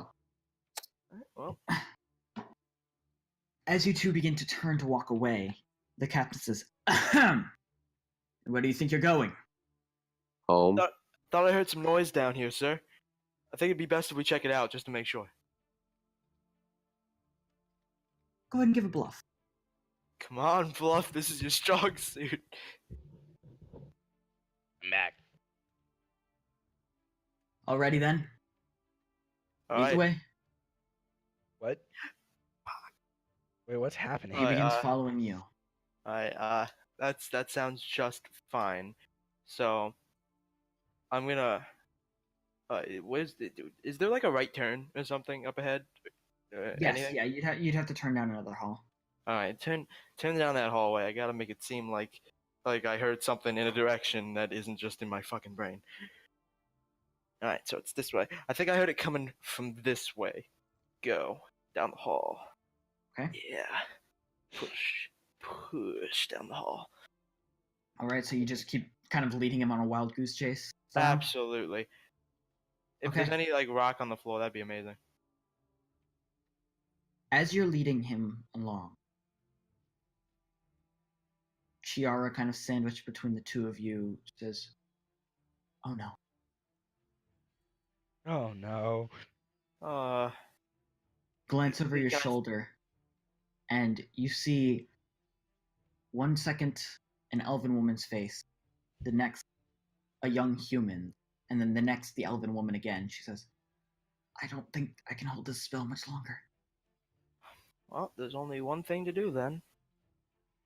Well, as you two begin to turn to walk away, the captain says, "Ahem. Where do you think you're going?" Home. thought I heard some noise down here, sir. I think it'd be best if we check it out just to make sure. Go ahead and give a bluff. Come on, Bluff. This is your strong suit. I'm back. Alrighty then. All Lead right. the way. What? Wait, what's happening? He begins uh, following you. That sounds just fine. So, I'm gonna Is there like a right turn or something up ahead? Yes, Anything? yeah, you'd have to turn down another hall. All right, turn down that hallway. I gotta make it seem like I heard something in a direction that isn't just in my fucking brain. All right, so it's this way. I think I heard it coming from this way. Go down the hall. Okay. Yeah. Push down the hall. All right, so you just keep kind of leading him on a wild goose chase. style? Absolutely. If Okay. there's any like rock on the floor, that'd be amazing. As you're leading him along, Chiara, kind of sandwiched between the two of you, says, "Oh no." Oh no. Glance over your Can I- shoulder, and you see 1 second an elven woman's face, the next a young human, and then the next the elven woman again. She says, "I don't think I can hold this spell much longer." Well, there's only one thing to do then.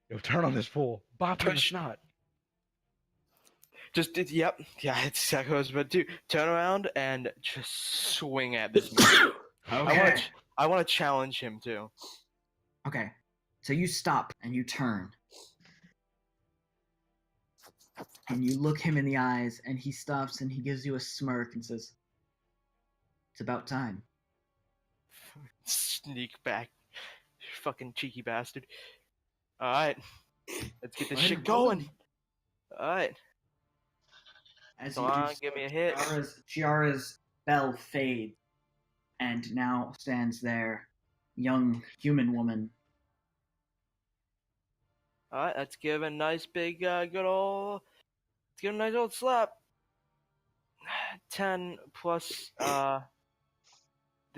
Yo, turn on this fool. Bop him in the Push. snot. Yep, yeah, it's exactly what I was about to do. Turn around and just swing at this man. Okay. I want to challenge him too. Okay. So you stop and you turn. And you look him in the eyes, and he stops and he gives you a smirk and says, "It's about time." Sneak back, fucking cheeky bastard. All right, let's get this Go ahead shit and roll going. it. All right, As come you do on, so, give me a hit. Chiara's bell fades, and now stands there, young human woman. All right, let's give a nice big, good old. Let's give a nice old slap. 10 plus the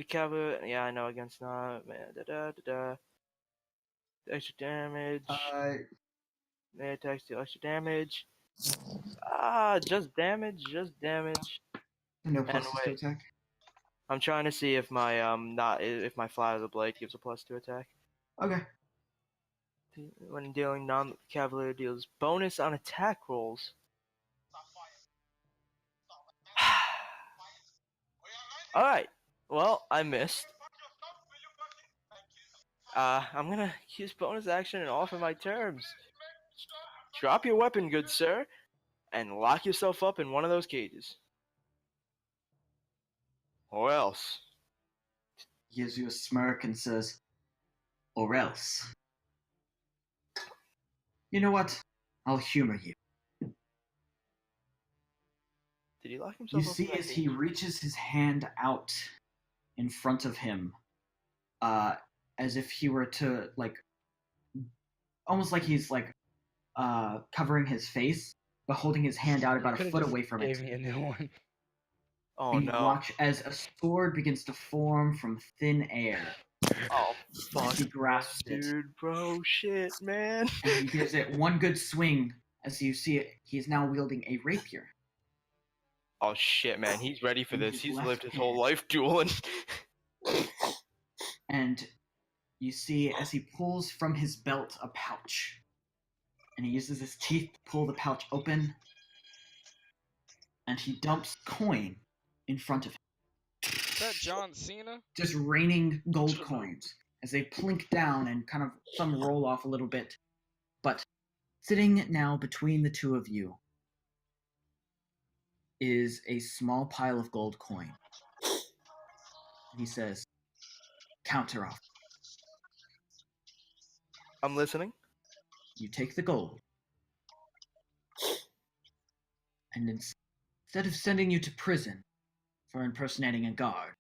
cover. Yeah, I know against not. Extra damage. Melee attacks deal extra damage. Just damage, No plus And to wait. attack. I'm trying to see if my if my fly of the blade gives a plus to attack. Okay. When dealing non-cavalier deals bonus on attack rolls. Alright. Well, I missed. I'm gonna use bonus action and offer my terms. Drop your weapon, good sir, and lock yourself up in one of those cages. Or else. He gives you a smirk and says, "Or else." You know what? I'll humor you. Did he lock himself You up see in that as he cage? reaches his hand out in front of him, as if he were to, like, almost like he's, like, covering his face, but holding his hand out about a Could've foot just away from gave it. me a new one. Oh And you no. watch as a sword begins to form from thin air. Oh fuck. He grasps it. Dude, bro, shit, man. And he gives it one good swing. As you see it, he is now wielding a rapier. Oh shit, man, he's ready for In this. his He's left lived his whole hand. life dueling. And you see as he pulls from his belt a pouch. And he uses his teeth to pull the pouch open. And he dumps coin in front of him. Is that John Cena? Just raining gold coins as they plink down and kind of some roll off a little bit. But sitting now between the two of you is a small pile of gold coin. He says, "Counter off." I'm listening. You take the gold. And instead of sending you to prison for impersonating a guard,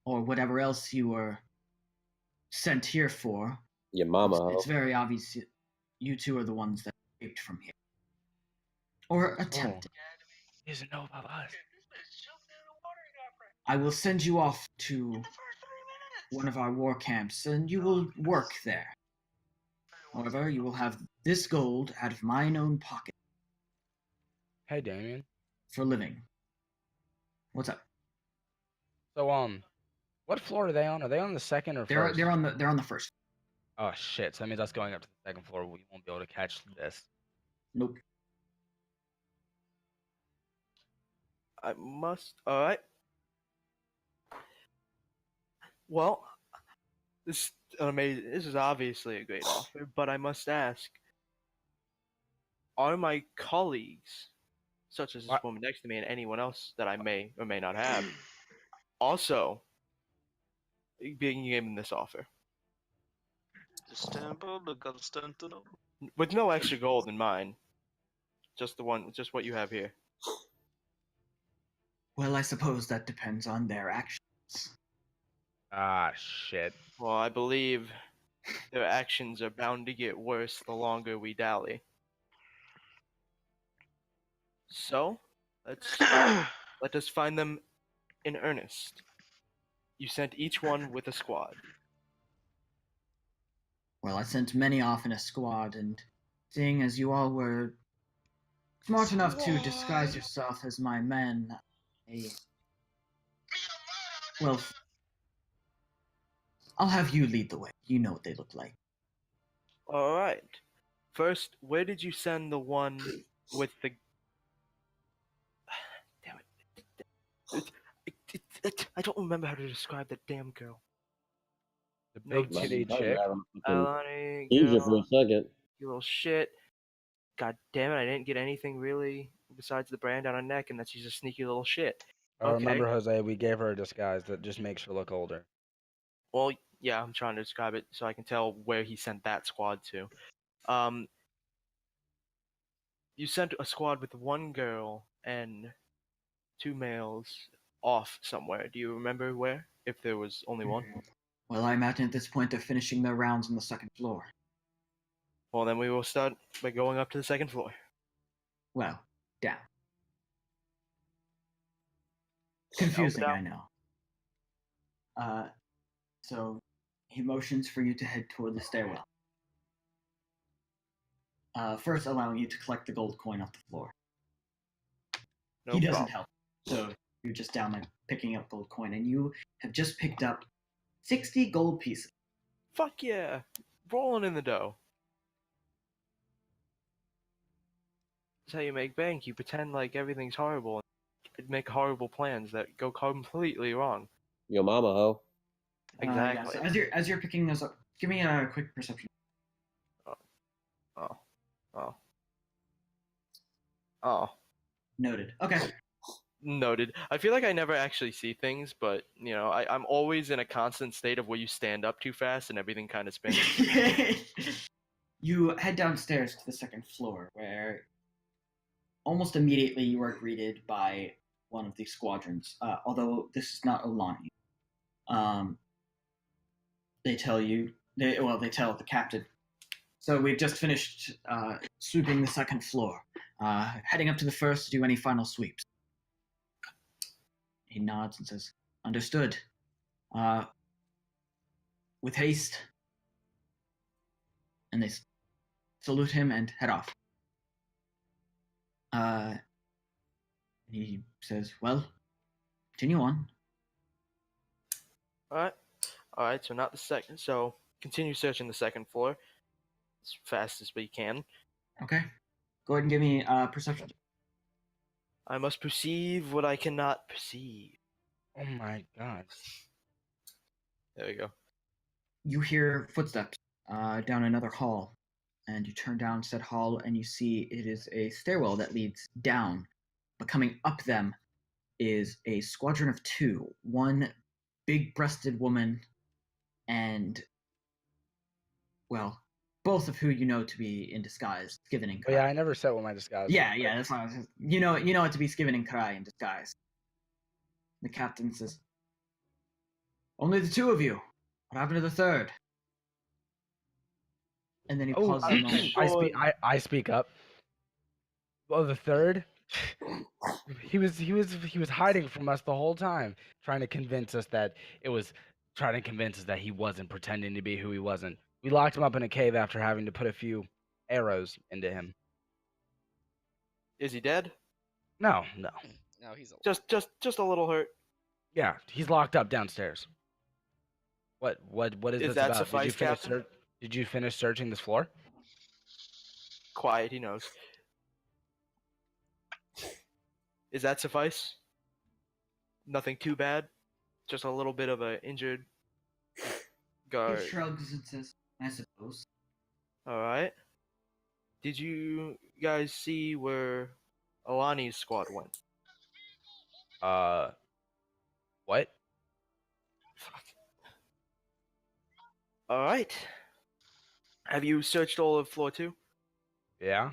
or whatever else you were sent here for, Your mama. it's very obvious you two are the ones that escaped from here. Or attempted. He doesn't know about us. I will send you off to one of our war camps, and you will work there. However, you will have this gold out of mine own pocket Hey, Damien. for living. What's up? So, what floor are they on? Are they on the second or first? They're on the first. Oh shit! So that means us going up to the second floor, we won't be able to catch this. Nope. I must. All right. Well, this amazing. This is obviously a great offer, but I must ask: are my colleagues, such as this What? woman next to me and anyone else that I may or may not have, also being given this offer Istanbul to Constantinople. with no extra gold in mine? Just just what you have here. Well, I suppose that depends on their actions. Ah, shit. Well, I believe their actions are bound to get worse the longer we dally. So, let us find them in earnest. You sent each one with a squad. Well, I sent many off in a squad, and seeing as you all were smart enough to disguise yourself as my men, well, I'll have you lead the way. You know what they look like. All right. First, where did you send the one with the? Damn it! I don't remember how to describe that damn girl. The No, big titty chick. Alani Teaser for girl, a second. you little shit. God damn it! I didn't get anything really besides the brand on her neck, and that she's a sneaky little shit. Oh, Okay. remember, Jose, we gave her a disguise that just makes her look older. Well, yeah, I'm trying to describe it so I can tell where he sent that squad to. Um, you sent a squad with one girl and two males off somewhere. Do you remember where? If there was only one? Well, I imagine at this point they're finishing their rounds on the second floor. Well, then we will start by going up to the second floor. Well, down. Confusing, down. I know. So he motions for you to head toward the stairwell. First allowing you to collect the gold coin off the floor. No He doesn't problem. help. So you're just down there picking up gold coin, and you have just picked up 60 gold pieces. Fuck yeah! Rolling in the dough. That's how you make bank. You pretend like everything's horrible and make horrible plans that go completely wrong. Yo mama, ho. Exactly. Yeah, so as you're picking those up, give me a quick perception. Oh. Noted. Okay. Noted. I feel like I never actually see things, but I'm always in a constant state of where you stand up too fast and everything kind of spins. You head downstairs to the second floor, where almost immediately you are greeted by one of the squadrons. Although this is not Olani. They tell the captain. So we've just finished sweeping the second floor. Heading up to the first to do any final sweeps. He nods and says, "Understood. With haste." And they salute him and head off. He says, "Well, continue on." Alright, so not the second. So continue searching the second floor as fast as we can. Okay. Go ahead and give me perception. I must perceive what I cannot perceive. Oh my god. There we go. You hear footsteps down another hall, and you turn down said hall, and you see it is a stairwell that leads down. But coming up them is a squadron of two. One big-breasted woman, and, well, both of who you know to be in disguise, Skiven and Oh, Kai. yeah, I never said what my disguise was. Yeah, that's why I was just, you know it to be Skiven and Kai in disguise. The captain says, "Only the two of you. What happened to the third?" And then he Oh, pauses a moment. I speak up. Oh, the third? He was hiding from us the whole time, trying to convince us that he wasn't pretending to be who he wasn't. We locked him up in a cave after having to put a few arrows into him. Is he dead? No. No, he's alive. Just a little hurt. Yeah, he's locked up downstairs. What is Is this that about? suffice, Captain? Did you finish searching this floor? Quiet, he knows. Is that suffice? Nothing too bad. Just a little bit of a injured He guard. shrugs and says, "I suppose." All right. Did you guys see where Alani's squad went? What? Fuck. All right. Have you searched all of floor 2? Yeah.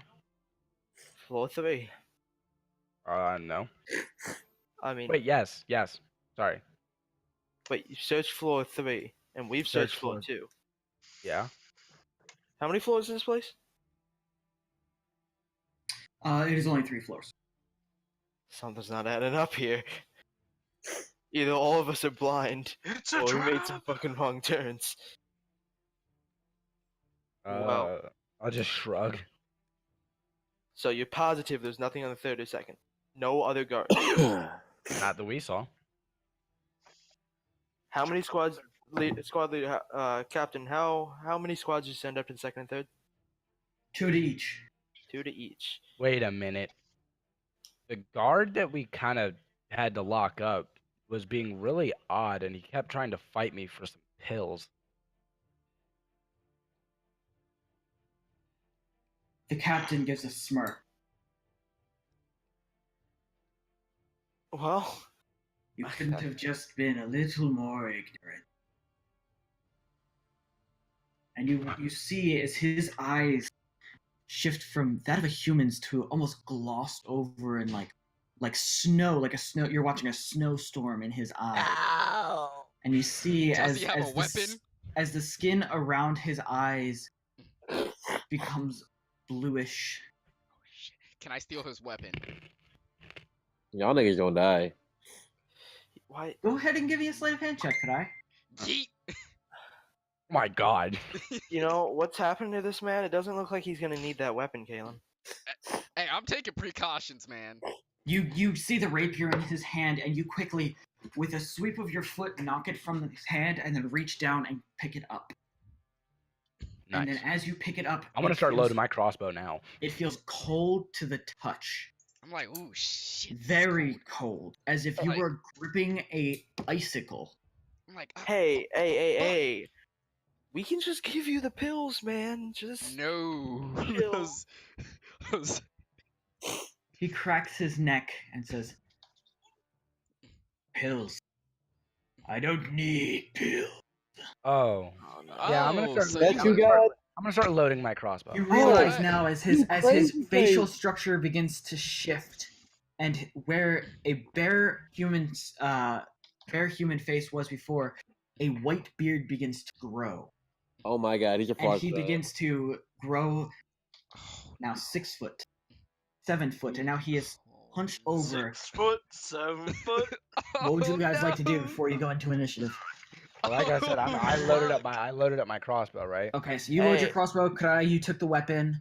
Floor 3. No. I mean, Wait, yes. Sorry. wait, you searched floor 3, and we've searched floor 2. Yeah. How many floors is this place? It is only 3 floors. Something's not adding up here. Either all of us are blind, It's a or we made trap. some fucking wrong turns. Well. I'll just shrug. So you're positive there's nothing on the 3rd or 2nd? No other guards? Not that we saw. How many squad leader, captain, how many squads did you send up to the 2nd and 3rd? 2 to each. 2 to each. Wait a minute. The guard that we kind of had to lock up was being really odd, and he kept trying to fight me for some pills. The captain gives a smirk. Well, You couldn't have just been a little more ignorant. And you see as his eyes shift from that of a human's to almost glossed over and like snow, you're watching a snowstorm in his eyes. Ow! And you see Does he have a weapon? as the skin around his eyes becomes bluish. Oh, shit. Can I steal his weapon? Y'all niggas gonna die. why? Go ahead and give me a sleight of hand check, could I? Yeet. My God. You know, what's happening to this man? It doesn't look like he's gonna need that weapon, Kalen. Hey, I'm taking precautions, man. You see the rapier in his hand, and you quickly, with a sweep of your foot, knock it from his hand, and then reach down and pick it up. Nice. And then as you pick it up, I'm gonna it start feels- loading my crossbow now. It feels cold to the touch. I'm like, ooh, shit. this is Very cold. cold. As if you Like- were gripping a icicle. I'm like, oh, Hey. We can just give you the pills, man. Just no. Chill. Those- He cracks his neck and says, "Pills. I don't need pills." Oh. Yeah, I'm gonna Oh, start. so That you got? I'm gonna start loading my crossbow. You realize right. now as You his crazy facial face. structure begins to shift, and where a bare human face was before, a white beard begins to grow, Oh my God, he's a and fuck. he begins to grow Oh, now 6 foot, 7 foot, and now he is hunched no. over. 6 foot, 7 foot. What would you Oh, guys like to do no. before you go into initiative? Like I said, I Oh, loaded up fuck. I loaded up my crossbow, right? Okay, so you load your Hey. crossbow. Krai, you took the weapon.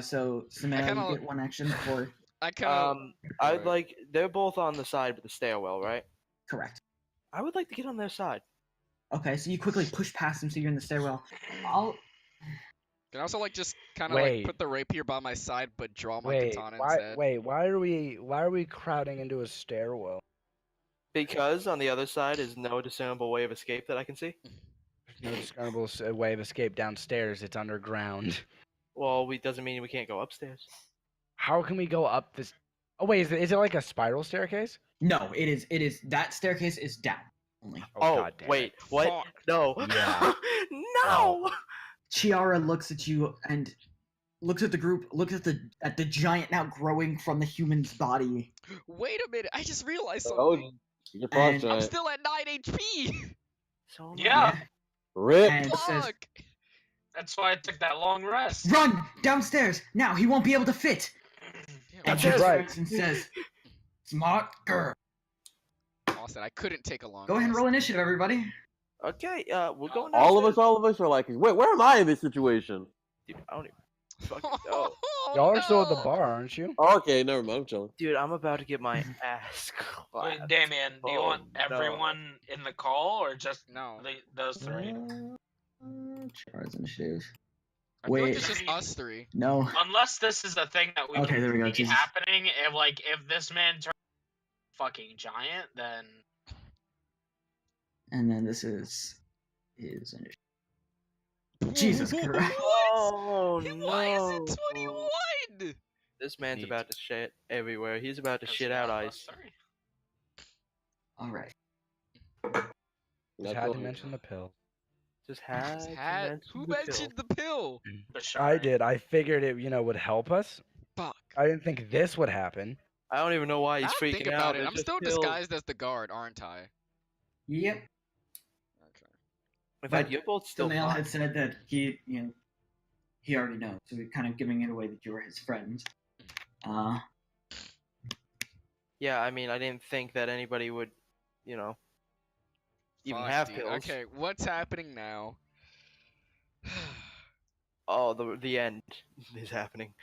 So Samara, kinda- you get 1 action before. I kind of. I'd like. They're both on the side of the stairwell, right? Correct. I would like to get on their side. Okay, so you quickly push past him, so you're in the stairwell. Can I also like just kind of like Wait. put the rapier by my side, but draw my Wait, katana why? instead? Wait, why are we crowding into a stairwell? Because on the other side is no discernible way of escape that I can see. No discernible way of escape downstairs. It's underground. Well, doesn't mean we can't go upstairs. How can we go up this? Oh wait, is it like a spiral staircase? No, it is. That staircase is down only. Oh, God damn wait, it. what? Fuck. No. Yeah. No. Chiara looks at you and looks at the group. Looks at the giant now growing from the human's body. Wait a minute! I just realized Oh, something. he's a frost And- I'm giant. still at 9 HP. So am I. Yeah. Rip. And says, Fuck! That's why I took that long rest. "Run downstairs now. He won't be able to fit." Damn, And That's she right. turns and says, "Smart girl." Austin, I couldn't take a long. Go ahead and rest. roll initiative, everybody. Okay, we're going All of downstairs. us are like, wait, where am I in this situation? Dude, I don't even fucking know. Oh, Y'all are still at the no. bar, aren't you? Oh, okay, never mind. I'm chilling. Dude, I'm about to get my ass Wait, clapped. Damien, do you Oh, want no. everyone in the call or just No. those 3? Chiara's initiative. I feel like Wait. it's just us 3. No. Unless this is a thing that we Okay, can there we go, see Jesus. happening. If this man turns fucking giant, then And then this is his initiative. Jesus Christ. Oh Why is no! it 21? This man's Neat. about to shit everywhere. He's about to 'cause shit he out got ice. +3. All right. Just had to mention the pill. Just had to mention Who the mentioned pill. the pill? I Bashari. did. I figured it, would help us. Fuck. I didn't think this would happen. I don't even know why he's Now freaking think out. about it. There's I'm just still pills. disguised as the guard, aren't I? Yep. Okay. In fact, But you're both Still, still Nail fine. had said that he already knows, so we're kind of giving it away that you were his friend. Yeah, I mean, I didn't think that anybody would, even Fuck, have dude. pills. Okay, what's happening now? Oh, the end is happening.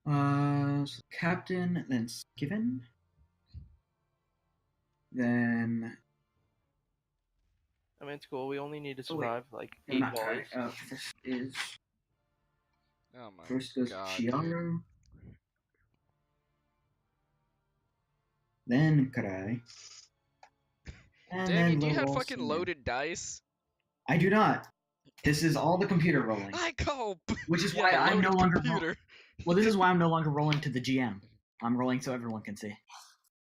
So Captain, then Skiven, then I mean, it's cool. We only need to Oh, wait. survive like no, 8 not volleys. Kai. This is Oh my first goes god, dude. Chiaro, then Karai, and Damn, then do you have little fucking Sinan. loaded dice? I do not. This is all the computer rolling, I cope. which is Yeah, why the I'm no loaded longer. computer. Well, this is why I'm no longer rolling to the GM. I'm rolling so everyone can see,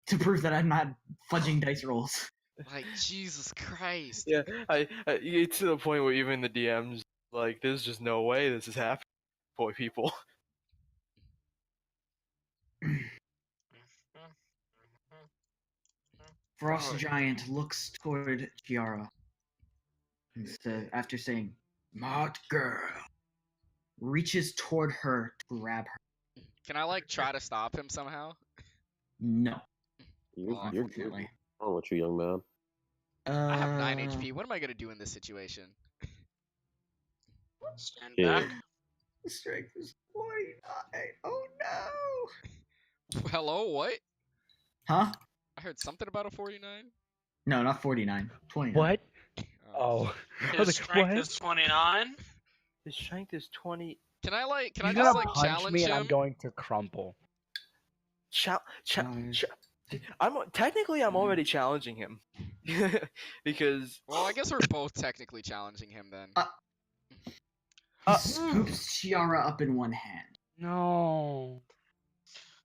to prove that I'm not fudging dice rolls. Like Jesus Christ. Yeah, it's to the point where even the DMs like, there's just no way this is happening. Poor people. Frost Oh. Giant looks toward Chiara and after saying, "Smart girl," reaches toward her to grab her. Can I like try to stop him somehow? No, You're good. unfortunately. What's wrong with you, young man? I have 9 HP. What am I gonna do in this situation? Stand Yeah. back. Strength is 49. Oh no! Hello, what? Huh? I heard something about a 49. No, not 49. 29. What? Oh. I was His like, strength what? is 29. His strength is 20. Can I like? Can He's I just gonna like punch challenge me and him? I'm going to crumple. Technically, I'm already challenging him. Because Well, I guess we're both technically challenging him then. He scoops Chiara up in one hand. No.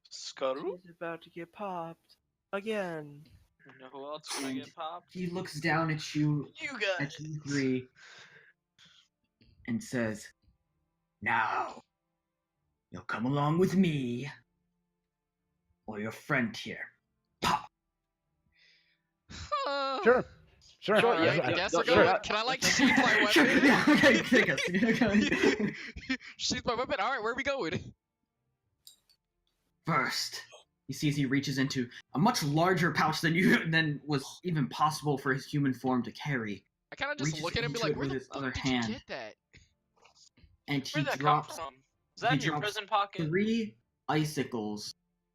Scuttle. he's about to get popped again. You know who else gonna And get popped? he looks down at you, You at guys. you three, and says, "Now, you'll come along with me, or your friend here." Pop! Sure. Sure. Sure, Alright, yeah, I yeah, guess yeah, we're sure. going. Can I like sheath my weapon? Yeah, okay, take us. Okay. Sheath my weapon. All right, where are we going? First, he sees he reaches into a much larger pouch than was even possible for his human form to carry, I kind of just Reaches look at him and be into like, it where with the his fuck other did hand. you get that? and he Where'd that come drops from? Is that he in your drops prison pocket? 3 icicles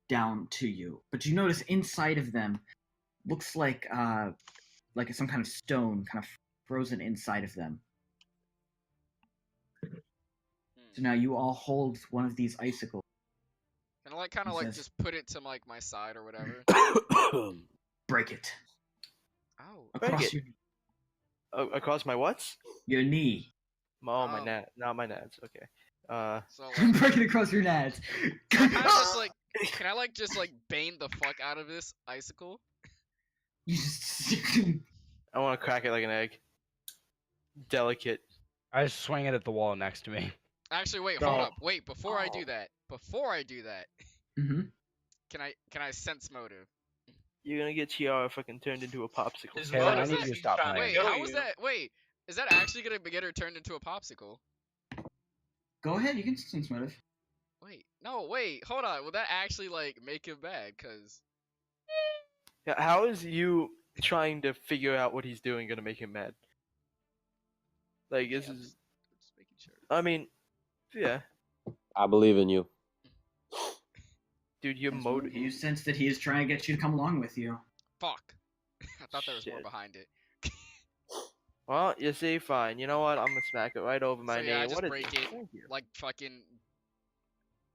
down to you. But you notice inside of them looks like some kind of stone, kind of frozen inside of them. So now you all hold one of these icicles. Can I like kind of He like says- just put it to like my side or whatever? Break it Oh. Break across it. Across my what's? your knee. Oh, my Oh. not my nads. Okay. So like, Break it across your nads. kind of just like, can I like just like bane the fuck out of this icicle? You just I want to crack it like an egg. Delicate. I just swing it at the wall next to me. Actually, wait, No. hold up, wait. Before I do that, hmm can I sense motive? You're gonna get Chiara fucking turned into a popsicle. His Okay, then I motive need is you to he's stop trying playing. Wait, kill how was you. that? Wait, is that actually gonna get her turned into a popsicle? Go ahead, you can sense motive. Wait, no, wait, hold on. Will that actually like make him bad? Cause Yeah, how is you trying to figure out what he's doing gonna make him mad? Like, this yeah, is. just making sure. I mean, yeah. I believe in you. Dude, your Sense motive. You sense that he is trying to get you to come along with you. Fuck. I thought there was more Shit. behind it. Well, you see, fine. You know what? I'm gonna smack it right over my So, knee. yeah, I just What is break this? it. Thank you. Like fucking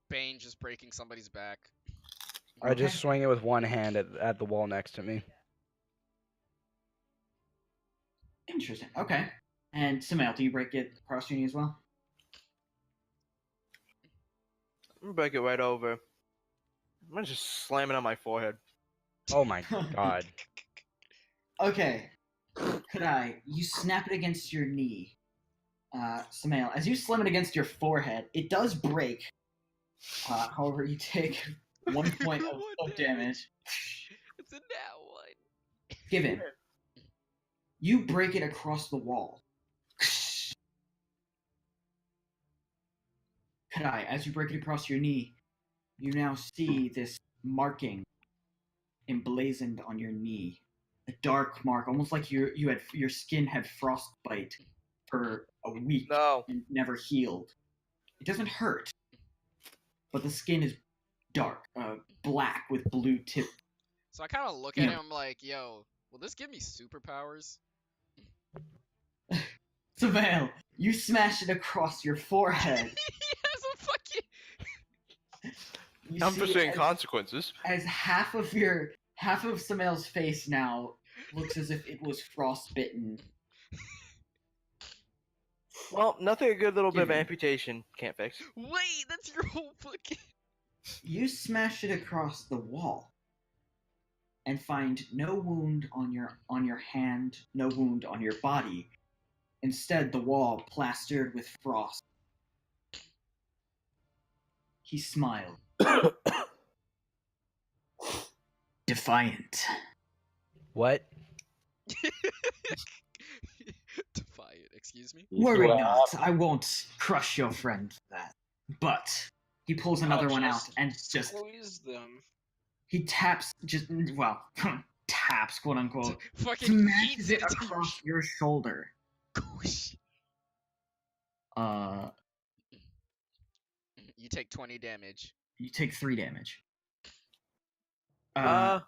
Bane just breaking somebody's back. I just Okay. swing it with one hand at the wall next to me. Interesting. Okay. And Samael, do you break it across your knee as well? I'm gonna break it right over. I'm gonna just slam it on my forehead. Oh my god. Okay. You snap it against your knee. Samael, as you slam it against your forehead, it does break. However, you take 1 point of damage. It's a nat one. Given. You break it across the wall. Kadai, as you break it across your knee, you now see this marking emblazoned on your knee. A dark mark, almost like your skin had frostbite for a week No. and never healed. It doesn't hurt, but the skin is dark, black with blue tip. So I kind of look at him like, yo, will this give me superpowers? Samael, you smash it across your forehead. He has a fucking. You I'm see foreseeing consequences. as half of Samael's face now looks as if it was frostbitten. Well, nothing a good little bit of Given. amputation can't fix. Wait, that's your whole fucking. You smash it across the wall and find no wound on your hand, no wound on your body. Instead, the wall plastered with frost. He smiled. Defiant. What? Defiant, excuse me? You see Worry what I not, have? I won't crush your friend for that. But he pulls another one out and just squeeze them. he taps taps quote unquote Fucking smashes yeets it into your across your shoulder. Goosh. You take 20 damage. You take 3 damage. How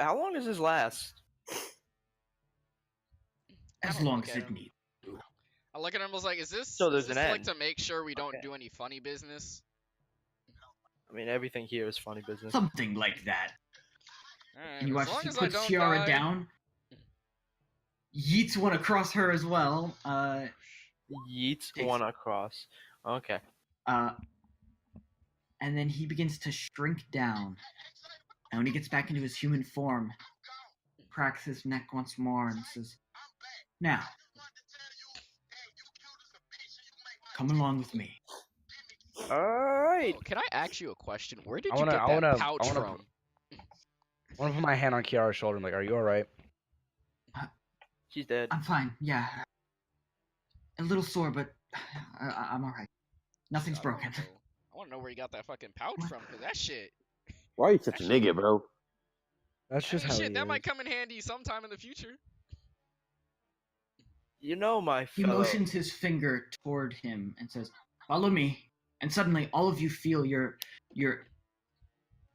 long does this last? I As don't long look as at it him. needs. I look at him, I was like, is this, So there's is this an like end. to make sure we don't Okay. do any funny business? I mean, everything here is funny business. Something like that. Alright, And you as watch long she as I puts don't Tiara die. down. Yeets one across her as well. Yeets Takes- one across. Okay. And then he begins to shrink down. And when he gets back into his human form, cracks his neck once more and says, "Now, come along with me." Alright. Oh, can I ask you a question? Where did I you wanna- get I that wanna- pouch I wanna from? I want to put my hand on Kiara's shoulder. I'm like, are you alright? She's dead. I'm fine, yeah. A little sore, but I'm alright. Nothing's I broken. want to know where you got that fucking pouch from, because that shit. Why are you such a nigga, bro? That's I just mean, how shit, he that is. might come in handy sometime in the future. You know my He fellow. motions his finger toward him and says, "Follow me." And suddenly, all of you feel your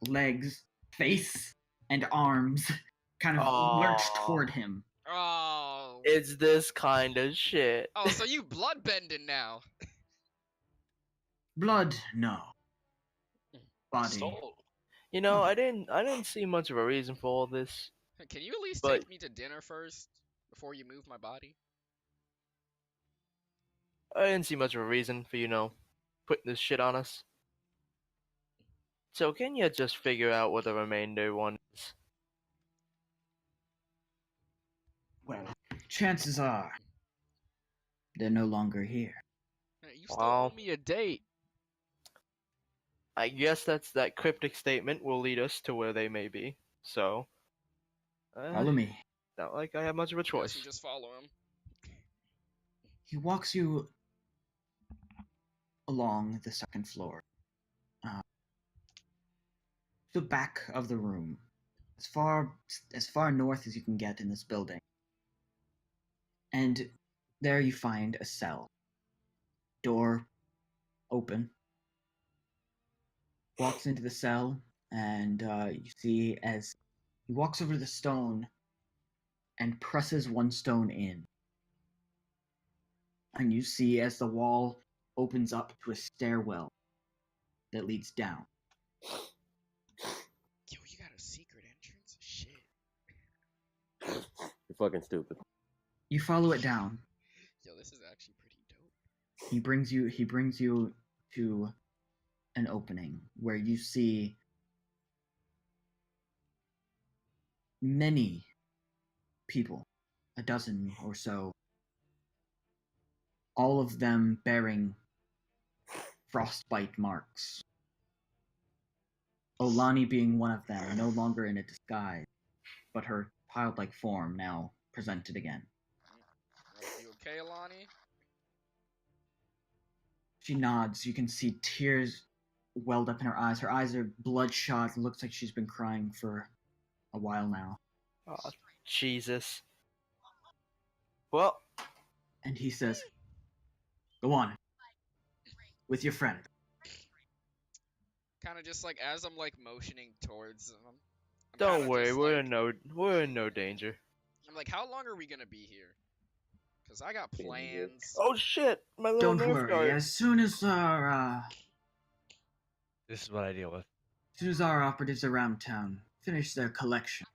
legs, face, and arms kind of lurch Aw. toward him. Oh. It's this kind of shit. Oh, so you blood bending now. Blood, no. Body. Soul. You know, I didn't see much of a reason for all this. Can you at least But- take me to dinner first before you move my body? I didn't see much of a reason for, putting this shit on us. So can you just figure out what the remainder one is? Well, chances are they're no longer here. You still Wow. owe me a date. I guess that cryptic statement will lead us to where they may be. So, Follow me. not like I have much of a Guess choice. you just follow him. He walks you along the second floor. The back of the room. As far north as you can get in this building. And there you find a cell. Door open. Walks into the cell, and you see as he walks over to the stone and presses one stone in. And you see as the wall opens up to a stairwell that leads down. Yo, you got a secret entrance? Shit. You're fucking stupid. You follow it down. Yo, this is actually pretty dope. He brings you to an opening where you see many people, a dozen or so, all of them bearing frostbite marks. Olani being one of them, no longer in a disguise, but her childlike form now presented again. You okay, Alani? She nods. You can see tears welled up in her eyes. Her eyes are bloodshot. It looks like she's been crying for a while now. Oh, Jesus. Well, And he says, "Go on. With your friend." Kind of just like as I'm like motioning towards them. I'm don't kinda worry, just, we're in no danger. I'm like, how long are we gonna be here? Cause I got plans. Oh shit, my little Don't Nerf worry. dart. As soon as our This is what I deal with. operatives around town finish their collection,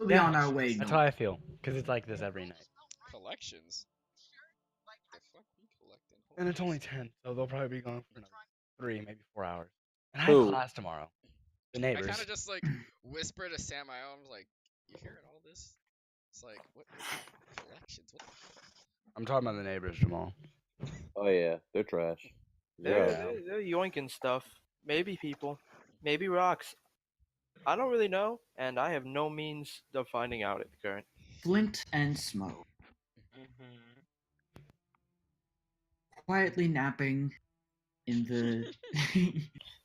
we'll be on our way. That's how I feel, because it's like this every night. Collections. The fuck we collecting? Hold And on it's a only second. 10, so they'll probably be gone for another 3, maybe 4 hours. And I Who? have class tomorrow. The I neighbors. kind of just like whisper to Sam. I was like, "You hearing all this?" It's like, what collections? What the fuck? I'm talking about the neighbors, Jamal. Oh yeah, they're trash. They're, Yeah. they're yoinking stuff. Maybe people. Maybe rocks. I don't really know, and I have no means of finding out at the current. Flint and Smoke, quietly napping in the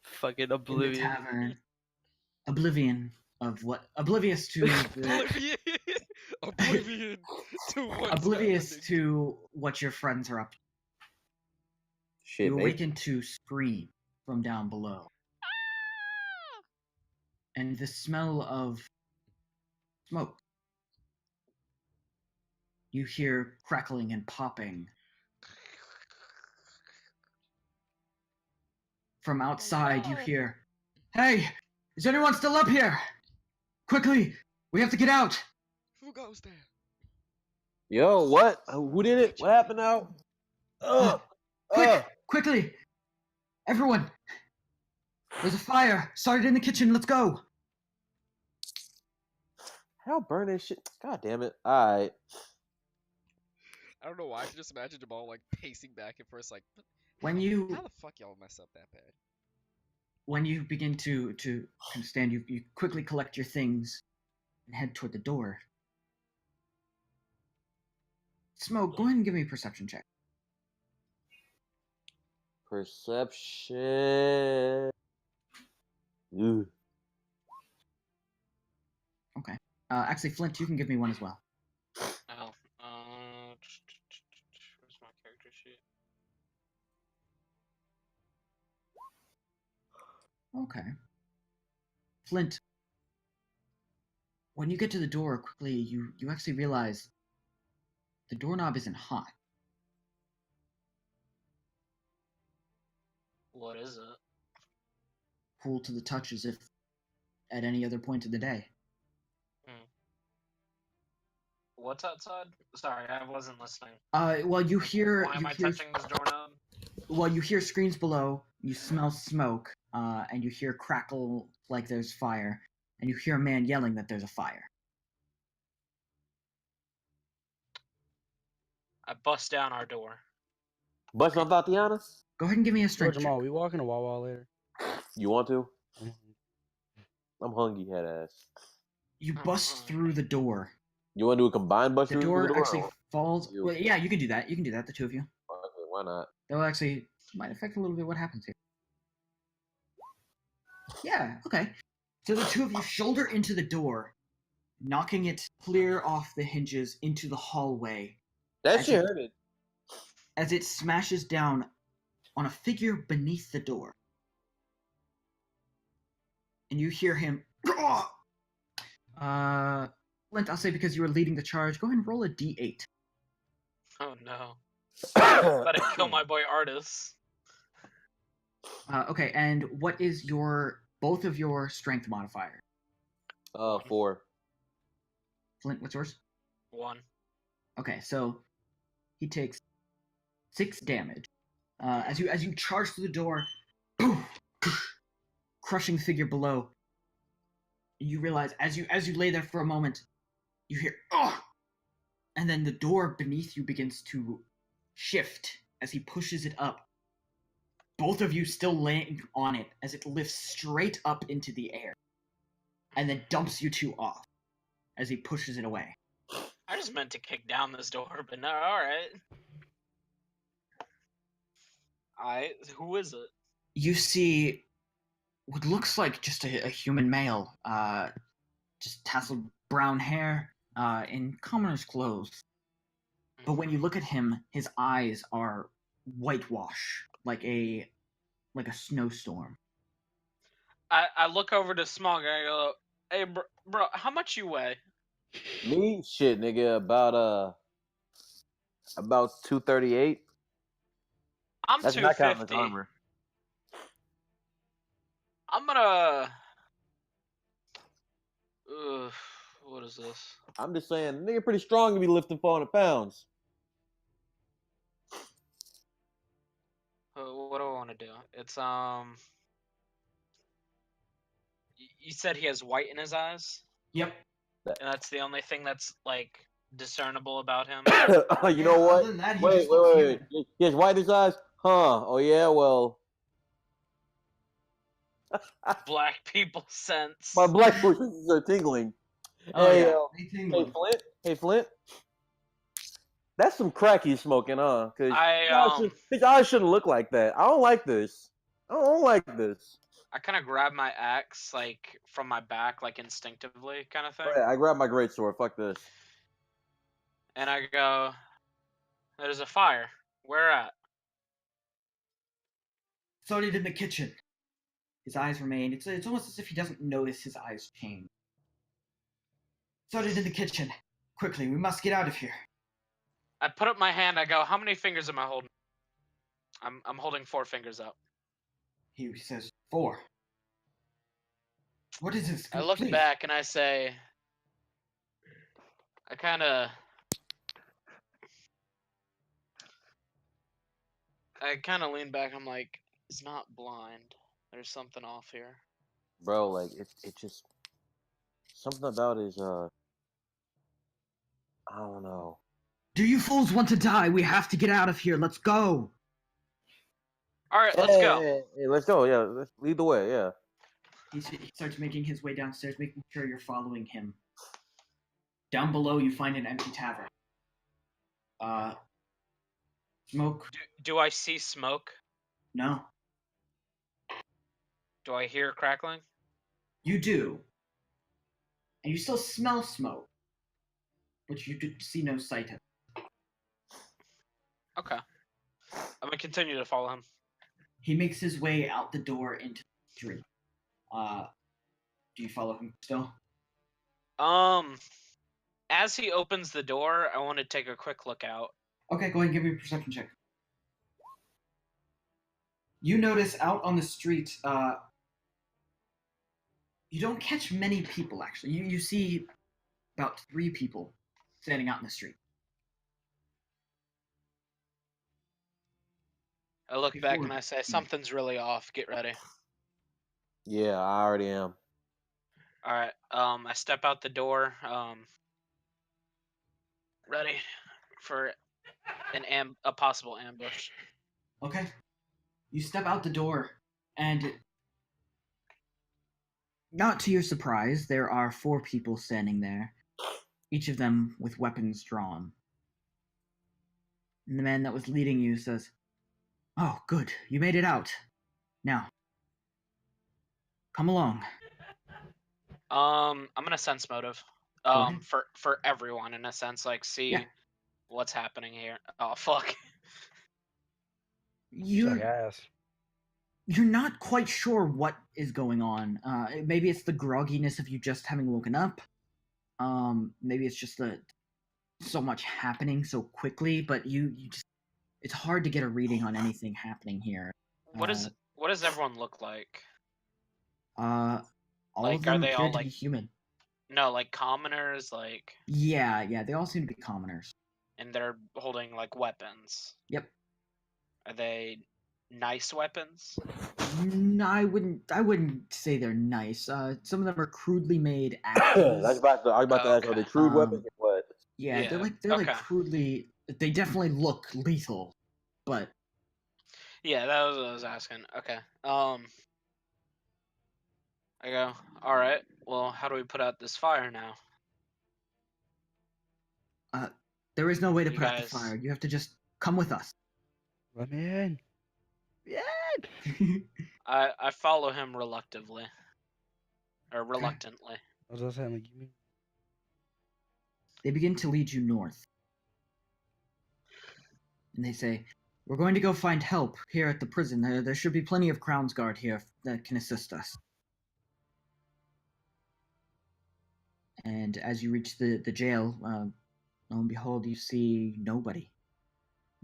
Fucking in the oblivion. tavern, oblivious to the, Oblivion to what's oblivious happening. to what your friends are up to. Shit, You mate. awaken to scream from down below. And the smell of smoke. You hear crackling and popping. From outside, you hear, "Hey, is anyone still up here? Quickly, we have to get out." Who goes there? Yo, what? Who did it? What happened now? Quickly, everyone. There's a fire. Started in the kitchen. Let's go. How burn that shit? God damn it! All right. I don't know why. I can just imagine Jamal like pacing back and forth, like, When how you the fuck y'all mess up that bad? begin to kind of stand, you quickly collect your things and head toward the door. Smoke, go ahead and give me a perception check. Perception. Ugh. Okay. Actually, Flint, you can give me one as well. Oh. Where's my character sheet? Okay. Flint, when you get to the door quickly, you actually realize the doorknob isn't hot. What is it? Cool to the touch as if at any other point of the day. What's outside? Sorry, I wasn't listening. Well, you hear Why am I touching this doorknob? Well, you hear screams below. You smell smoke, and you hear crackle like there's fire, and you hear a man yelling that there's a fire. I bust down our door. Bust my Tatiana? Go ahead and give me a So, strength Jamal, check. we walking to Wawa later? You want to? Mhm. I'm hungry, head ass. You bust through the door. You want to do a combined bust The through door the actually or- falls. You. Well, yeah, you can do that. You can do that, the two of you. Okay, why not? That'll actually might affect a little bit what happens here. Yeah, okay. So the two of you shoulder into the door, knocking it clear off the hinges into the hallway That As shit it- hurted. as it smashes down on a figure beneath the door. And you hear him. Flint, I'll say because you were leading the charge, go ahead and roll a d8. Oh no. About to kill my boy Artis. Okay, and what is both of your strength modifier? 4. Flint, what's yours? 1. Okay, so he takes 6 damage. As you charge through the door, crushing the figure below. You realize as you lay there for a moment, you hear "Ugh!" And then the door beneath you begins to shift as he pushes it up. Both of you still laying on it as it lifts straight up into the air, and then dumps you two off as he pushes it away. I just meant to kick down this door, but no, alright. Who is it? You see what looks like just a human male, just tasseled brown hair, in commoner's clothes. But when you look at him, his eyes are whitewash, like a snowstorm. I look over to Smog and I go, hey, bro, how much you weigh? Me? Shit, nigga, about 238. I'm That's not counting his 250. armor. I'm gonna... what is this? I'm just saying, nigga pretty strong to be lifting 400 pounds. What do I want to do? It's, You said he has white in his eyes? Yep. And that's the only thing that's, like, discernible about him? You know what? Other than that, he Wait. just looks human. He has white in his eyes? Huh. Oh, yeah, well. Black people sense. My black forces are tingling. Oh, hey, yeah. hey, They tingle. Flint. Hey, Flint. That's some crack he's smoking, huh? Because his eyes shouldn't look like that. I don't like this. I don't like this. I kind of grab my axe, like, from my back, like, instinctively, kind of thing. Right, I grabbed my greatsword. Fuck this. And I go, there's a fire. Where at? Started in the kitchen. His eyes remain. It's almost as if he doesn't notice his eyes change. Started in the kitchen. Quickly, we must get out of here. I put up my hand, I go, how many fingers am I holding? I'm holding 4 fingers up. He says, 4. What is this? I look Please. back and I say, I kind of lean back. I'm like, he's not blind. There's something off here. Bro, like, it just... Something about his, I don't know. Do you fools want to die? We have to get out of here. Let's go. All right, let's go. Hey, let's go, yeah. Let's lead the way, yeah. He starts making his way downstairs, making sure you're following him. Down below, you find an empty tavern. Smoke? Do I see smoke? No. Do I hear crackling? You do. And you still smell smoke. But you see no sight of it. Okay. I'm gonna continue to follow him. He makes his way out the door into the street. Do you follow him still? As he opens the door, I want to take a quick look out. Okay, go ahead and give me a perception check. You notice out on the street, you don't catch many people, actually. You see about 3 people standing out in the street. I look back and I say, something's really off. Get ready. Yeah, I already am. All right. I step out the door. Ready for a possible ambush. Okay. You step out the door, and not to your surprise, there are 4 people standing there, each of them with weapons drawn. And the man that was leading you says, "Oh, good, you made it out. Now, come along." I'm gonna sense motive. ahead. For everyone in a sense, like see Yeah. what's happening here. Oh fuck. Suck ass. You're not quite sure what is going on. Maybe it's the grogginess of you just having woken up. Maybe it's just so much happening so quickly, but you just, it's hard to get a reading on anything happening here. What does everyone look like? All Like, of them are they appear all to like be human. No, like commoners, like Yeah, they all seem to be commoners. and they're holding like weapons. Yep. Are they nice weapons? No, I wouldn't say they're nice. Some of them are crudely made I axes. was about to ask, are they Okay. crude weapons or what? Yeah, Yeah, they're like okay. crudely. They definitely look lethal, but Yeah, that was what I was asking. Okay. I go, all right. Well, how do we put out this fire now? there is no way to You put out the guys- fire. You have to just come with us. Let me in. Yeah. I follow him reluctantly. I was saying, like, you mean? They begin to lead you north. And they say, we're going to go find help here at the prison. There should be plenty of Crown's Guard here that can assist us. And as you reach the jail, lo and behold, you see nobody.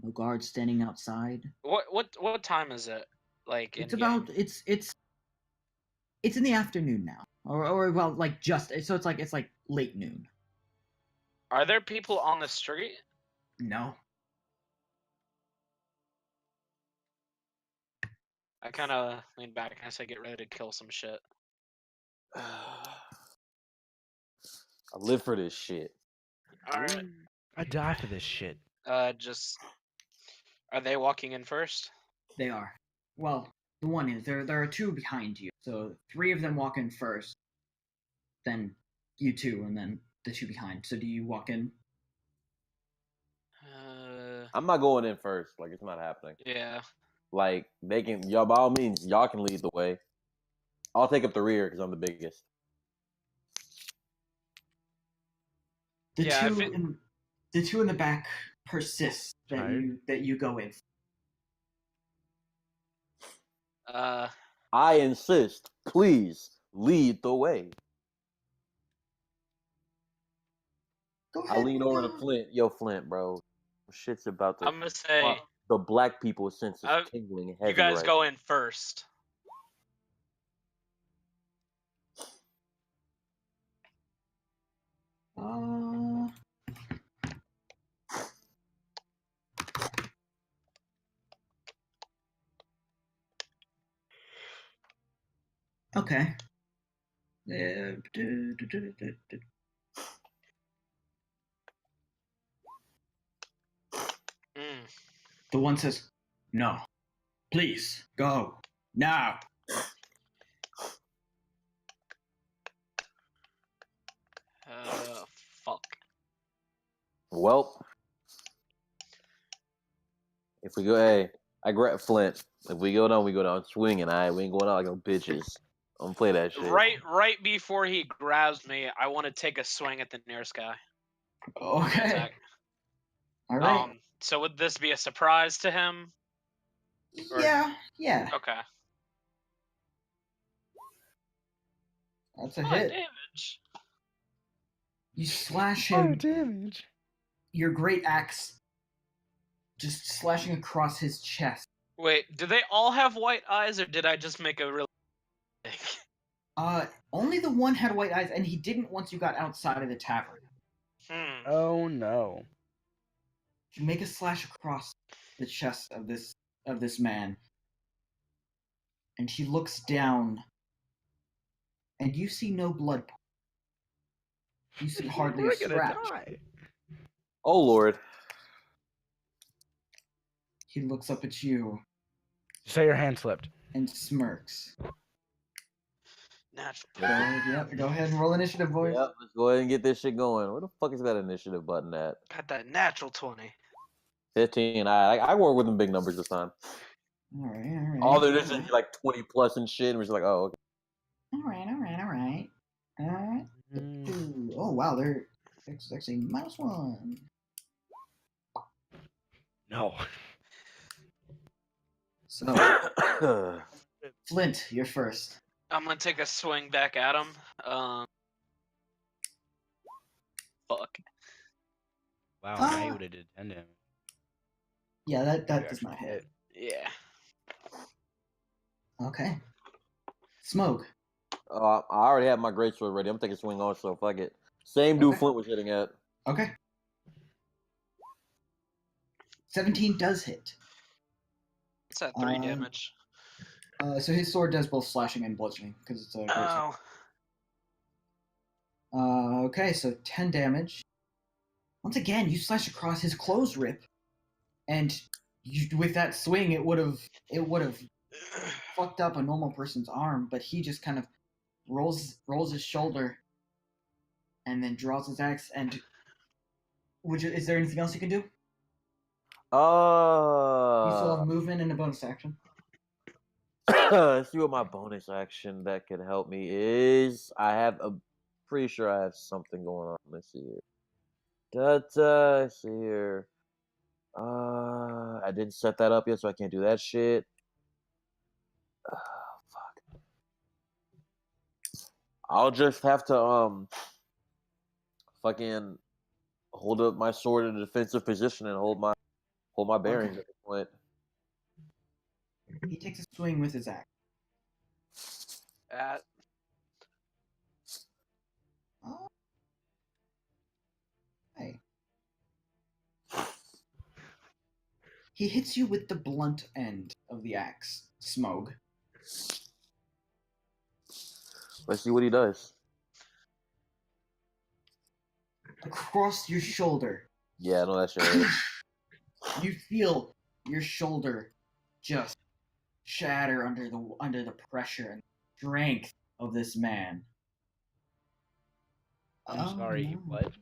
No guards standing outside. What time is it? Like It's in about game? it's in the afternoon now. Or well, like just so it's like late noon. Are there people on the street? No. I kind of lean back and I say, "Get ready to kill some shit." I live for this shit. All right. I die for this shit. Just are they walking in first? They are. Well, the one is there are two behind you. So 3 of them walk in first. Then you two, and then the 2 behind. So do you walk in? I'm not going in first. Like, it's not happening. Yeah. Like, they can, y'all, by all means, y'all can lead the way. I'll take up the rear because I'm the biggest. The Yeah, the 2 in the back persist that Tired? you go in. I insist. Please lead the way. Go I ahead. lean over to Flint. Yo, Flint, bro. Shit's about to. I'm gonna say The black people sense is Uh, tingling heavy you guys right go now. in first. Okay. Mm. The one says, "No, please go now." Fuck. Well, if we go, hey, I grab Flint. If we go down swinging. We ain't going out like no bitches. I'm gonna play that shit. Right before he grabs me, I want to take a swing at the nearest guy. Okay. Attack. All right. So would this be a surprise to him? or- Yeah. Okay. That's a Oh, hit. damage. You slash Oh, him. damage. Your great axe just slashing across his chest. Wait, do they all have white eyes, or did I just make a really Only the one had white eyes, and he didn't once you got outside of the tavern. Oh no. You make a slash across the chest of this man, and he looks down, and you see no blood. You see hardly a We're gonna scratch. die. Oh Lord. He looks up at you Say your hand slipped. and smirks. natural? Go ahead and roll initiative, boys. Yep, let's go ahead and get this shit going. Where the fuck is that initiative button at? Got that natural 20. 15. I work with them big numbers this time. All right. All their initiatives like 20 plus and shit. And we're just like, oh, okay. All right. Ooh, oh wow, it's actually -1. No. So, Flint, you're first. I'm gonna take a swing back at him. Fuck. Wow, Ah. now you would have did 10 damage. Yeah, that You does actually not hit. Yeah. Okay. Smoke. I already have my greatsword ready. I'm taking a swing also. Fuck it. Same dude Okay. Flint was hitting at. Okay. 17 does hit. It's at 3 Um, damage. So his sword does both slashing and bludgeoning because it's a great sword. Okay, so 10 damage. Once again, you slash across his clothes rip, and with that swing, it would have fucked up a normal person's arm, but he just kind of rolls his shoulder, and then draws his axe. And is there anything else you can do? You still have movement and a bonus action. Let's see what my bonus action that could help me is. Pretty sure I have something going on. Let's see here. Let's see here. I didn't set that up yet, so I can't do that shit. Fuck. I'll just have to fucking hold up my sword in a defensive position and hold my bearings Okay. at this point. He takes a swing with his axe. At Hey. He hits you with the blunt end of the axe, Smog. Let's see what he does. Across your shoulder. Yeah, I know that shit hurt. You feel your shoulder just shatter under the pressure and strength of this man. I'm sorry, he what?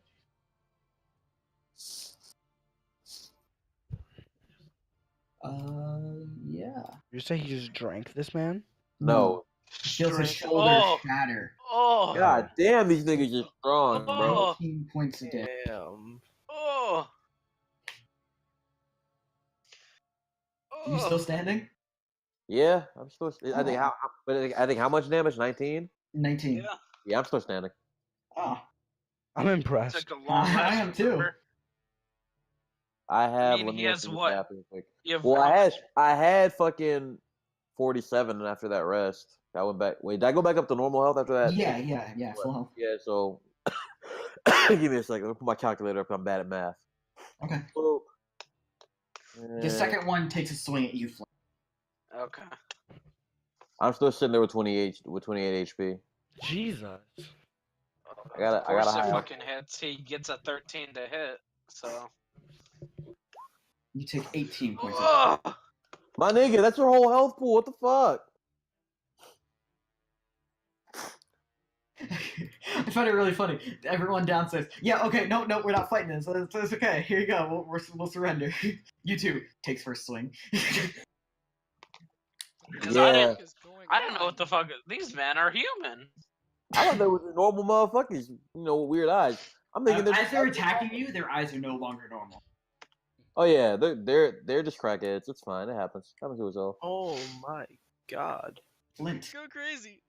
Yeah. You say he just drank this man? No. Feels his strength. shoulder Oh, shatter. oh, God damn, these niggas are strong, bro. 19 points of damage. Damn. oh. You still standing? Yeah, I'm still. I think how much damage? 19. 19. Yeah, Yeah, I'm still standing. Oh. I'm impressed. took a long rest. I am too. remember? I have. mean, let he me look has at this what? map real quick. You have Well, how much? I had fucking 47, and after that rest, I went back. Wait, did I go back up to normal health after that? Yeah, full health. Yeah. So, give me a second. Let me put my calculator up. I'm bad at math. Okay. Boop. The second one takes a swing at you, Flynn. Okay. I'm still sitting there with 28 HP. Jesus. I gotta Of course, it hide. fucking hits. He gets a 13 to hit. So. You take 18 points of damage. Oh, My nigga, that's your whole health pool. What the fuck? I find it really funny. Everyone down says, "Yeah, okay, no, we're not fighting this. It's okay. Here you go. We'll surrender." You two takes first swing. Because Yeah. What is going I don't know on? what the fuck. These men are human. I thought they were just normal motherfuckers, with weird eyes. I'm thinking As they're attacking you, their eyes are no longer normal. Oh yeah, they're just crackheads. It's fine. It happens. Happens to us all. Oh my god. Flint. Go crazy.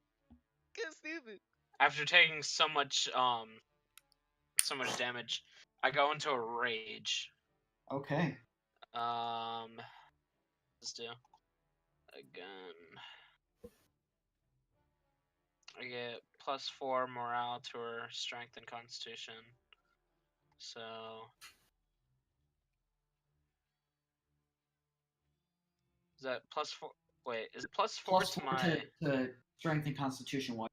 Get stupid. After taking so much damage, I go into a rage. Okay. Let's do again. I get +4 morale to her strength and constitution. So is that +4? Wait, is it +4 Plus to 4 my to strength and constitution while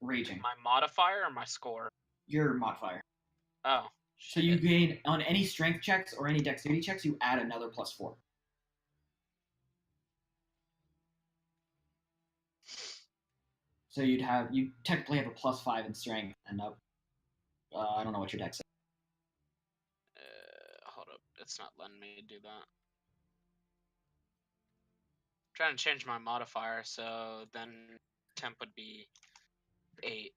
raging. my modifier or my score? Your modifier. Oh. So you shit. gain on any strength checks or any dexterity checks, you add another +4. So you technically have a +5 in strength and up. I don't know what your dex is. Hold up, it's not letting me do that. I'm trying to change my modifier, so then temp would be 8.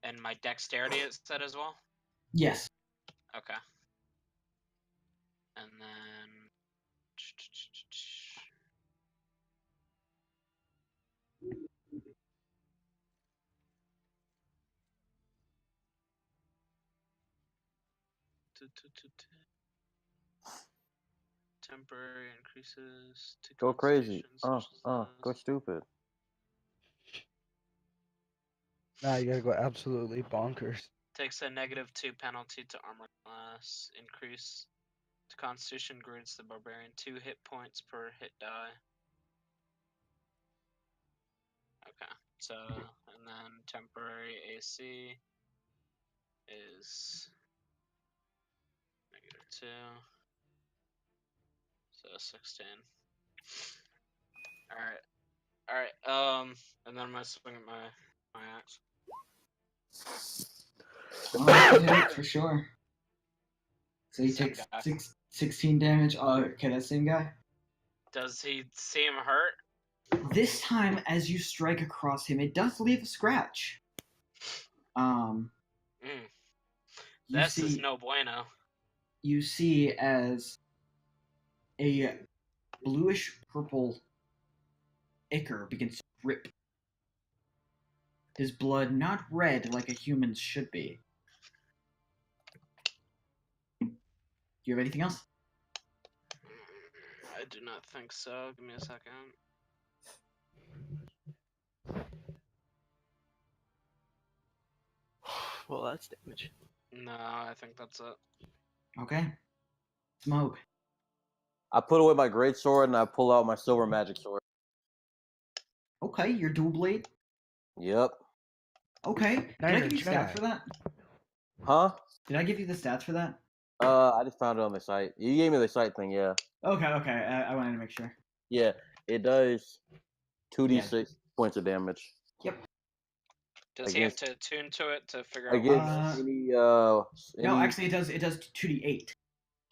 And my dexterity is set as well? Yes. Okay. And then temporary increases to Go crazy. constitution, such as Go those. stupid. Nah, you gotta go absolutely bonkers. Takes a -2 penalty to armor class increase. Constitution grants the barbarian 2 hit points per hit die. Okay, so, and then temporary AC is -2. So 16. Alright, and then I'm gonna swing at my axe. Oh, for sure. So he Same takes guy. 16 damage. Oh, okay, that same guy. Does he seem hurt? This time, as you strike across him, it does leave a scratch. Mm. You This see, is no bueno. you see as a bluish purple ichor begins to drip. His blood not red like a human's should be. Do you have anything else? I do not think so. Give me a second. Well, that's damage. No, I think that's it. Okay. Smoke. I put away my great sword and I pull out my silver magic sword. Okay, your dual blade. Yep. Okay. Did Now I you're give a you stats Jedi. for that? Huh? Did I give you the stats for that? I just found it on the site. You gave me the site thing, yeah. Okay. I wanted to make sure. Yeah, it does 2d6 points of damage. Yep. Does he have to attune to it to figure out Against what it is? any No, actually, it does 2d8.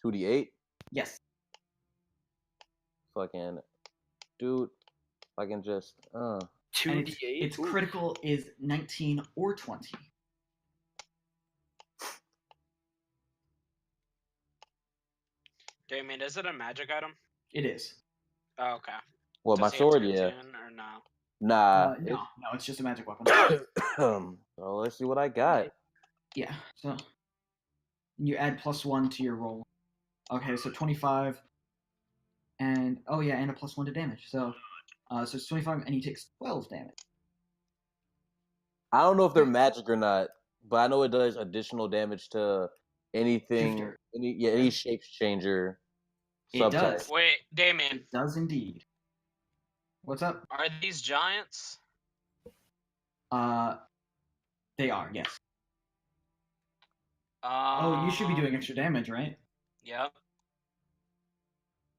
2d8? Yes. Fucking dude, I can just And 2d8? its critical is 19 or 20. Damien, is it a magic item? It is. Oh, okay. Well, Does my he sword, have to yeah. attune or no? Nah. No, it's just a magic weapon. So let's see what I got. Yeah, so you add +1 to your roll. Okay, so 25, and oh yeah, and a +1 to damage. So it's 25, and he takes 12 damage. I don't know if they're magic or not, but I know it does additional damage to anything, Shifter. any shape changer. It subtype. does. Wait, Damien, It does indeed. What's up? are these giants? They are, yes. Oh, you should be doing extra damage, right? Yep.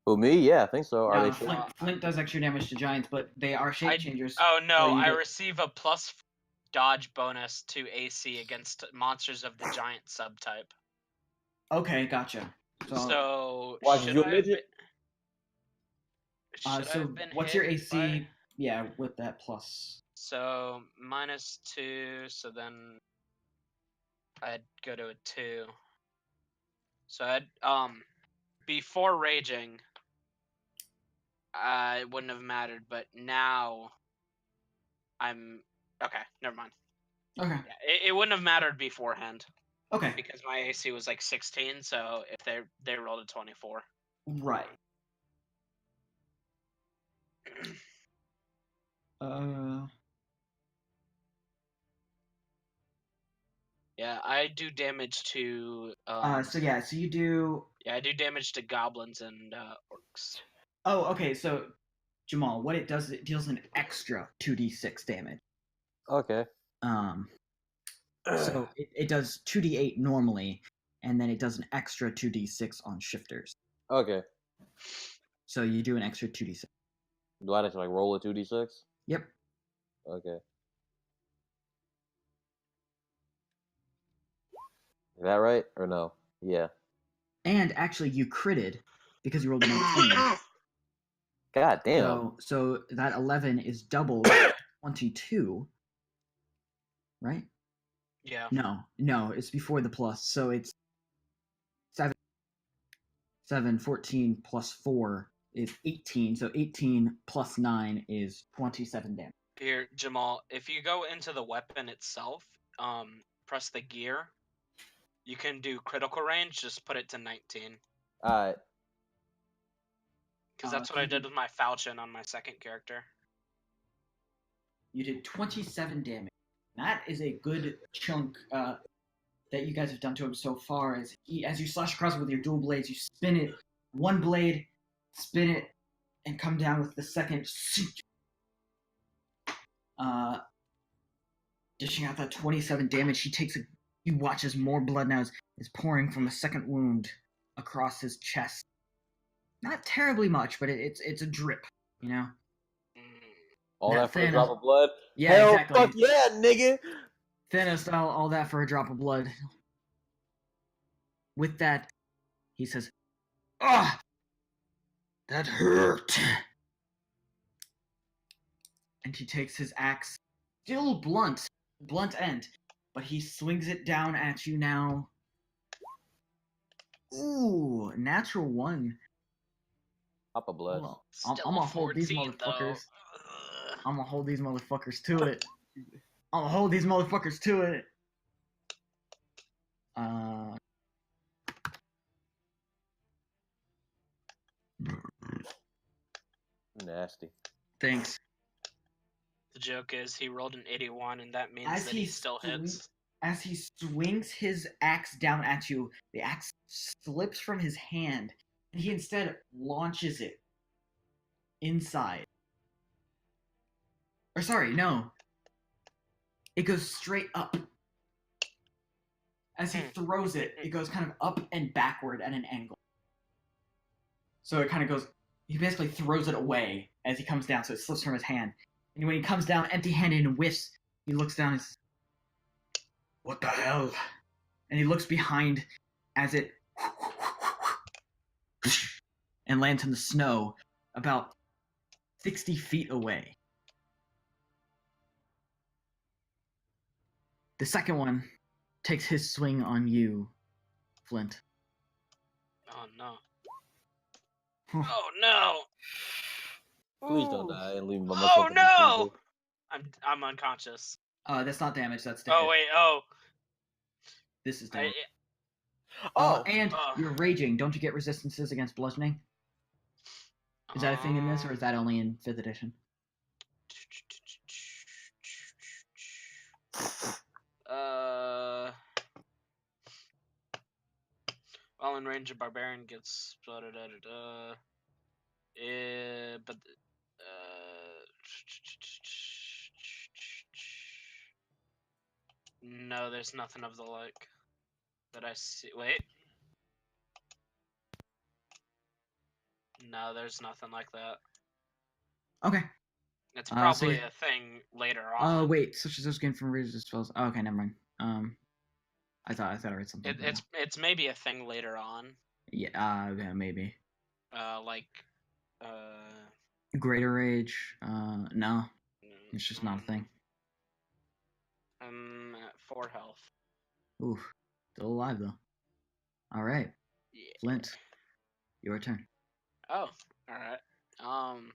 Who, me? Yeah, I think so. Are No, they? Flint does extra damage to giants, but they are shape changers. Oh no, so you I get- receive a plus dodge bonus to AC against monsters of the giant subtype. Okay, gotcha. So Why, should you I have midget? been, should I so have been what's hit your AC? by- Yeah, with that plus. So -2, so then I'd go to a 2. So I'd before raging, it wouldn't have mattered, but now I'm okay. Never mind. Okay. Yeah, it wouldn't have mattered beforehand Okay. because my AC was like 16. So if they rolled a 24. Right. Yeah, I do damage to. So you do. Yeah, I do damage to goblins and orcs. Oh, okay. So Jamal, what it does is it deals an extra 2d6 damage. Okay. So it does 2d8 normally, and then it does an extra 2d6 on shifters. Okay. So you do an extra 2d6. Do I have to like roll a 2d6? Yep. Okay. Is that right or no? Yeah. And actually, you critted because you rolled a 19. God damn. So that 11 is doubled 22, right? Yeah. No, it's before the plus. So it's 7, 14 plus 4 is 18. So 18 plus 9 is 27 damage. Here, Jamal, if you go into the weapon itself, press the gear. You can do critical range. Just put it to 19. All right. Because that's what I did with my falchion on my second character. You did 27 damage. That is a good chunk that that you guys have done to him so far is as you slash across with your dual blades, you spin it, one blade, spin it, and come down with the second. Dishing out that 27 damage. You watch as more blood now is pouring from the second wound across his chest. Not terribly much, but it's a drip, you know? All Now, that for a Thanos- drop of blood? Yeah, Hell, exactly. fuck yeah, nigga! Thanos style, all that for a drop of blood. With that, he says, "Ah, that hurt." And he takes his axe, still blunt end, but he swings it down at you now. Ooh, natural 1. Pop a blood. Well, Still I'm a gonna hold these 14, though. motherfuckers. I'm gonna hold these motherfuckers to it. I'm gonna hold these motherfuckers to it. Nasty. Thanks. The joke is he rolled an 81, and that means As that he he still hits. As he swings his axe down at you, the axe slips from his hand, and he instead launches it inside. Or sorry, no. It goes straight up. As he throws it, it goes kind of up and backward at an angle. So it kind of goes, he basically throws it away as he comes down, so it slips from his hand. And when he comes down empty-handed and whiffs, he looks down and says, "What the hell?" And he looks behind as it and lands in the snow about 60 feet away. The second one takes his swing on you, Flint. Oh no. Oh no! Please don't die and leave my Oh motherfucking no! people. I'm unconscious. That's not damage, that's Oh damage. wait, oh. This is damage. Oh, And you're raging. Don't you get resistances against bludgeoning? Is that a thing in this, or is that only in 5th edition? While in range, a barbarian gets but no, there's nothing of the like that I see. Wait. No, there's nothing like that. Okay. It's So probably you- a thing later Oh, on. wait. Such as those gain from resist spells. Oh, okay, never mind. I thought I read something. It's maybe a thing later on. Yeah, yeah, maybe. Like, Greater Rage. No. It's just not a thing. I'm at 4 health. Oof. Still alive, though. Alright. Yeah. Flint. Your turn. Oh, alright. Mm.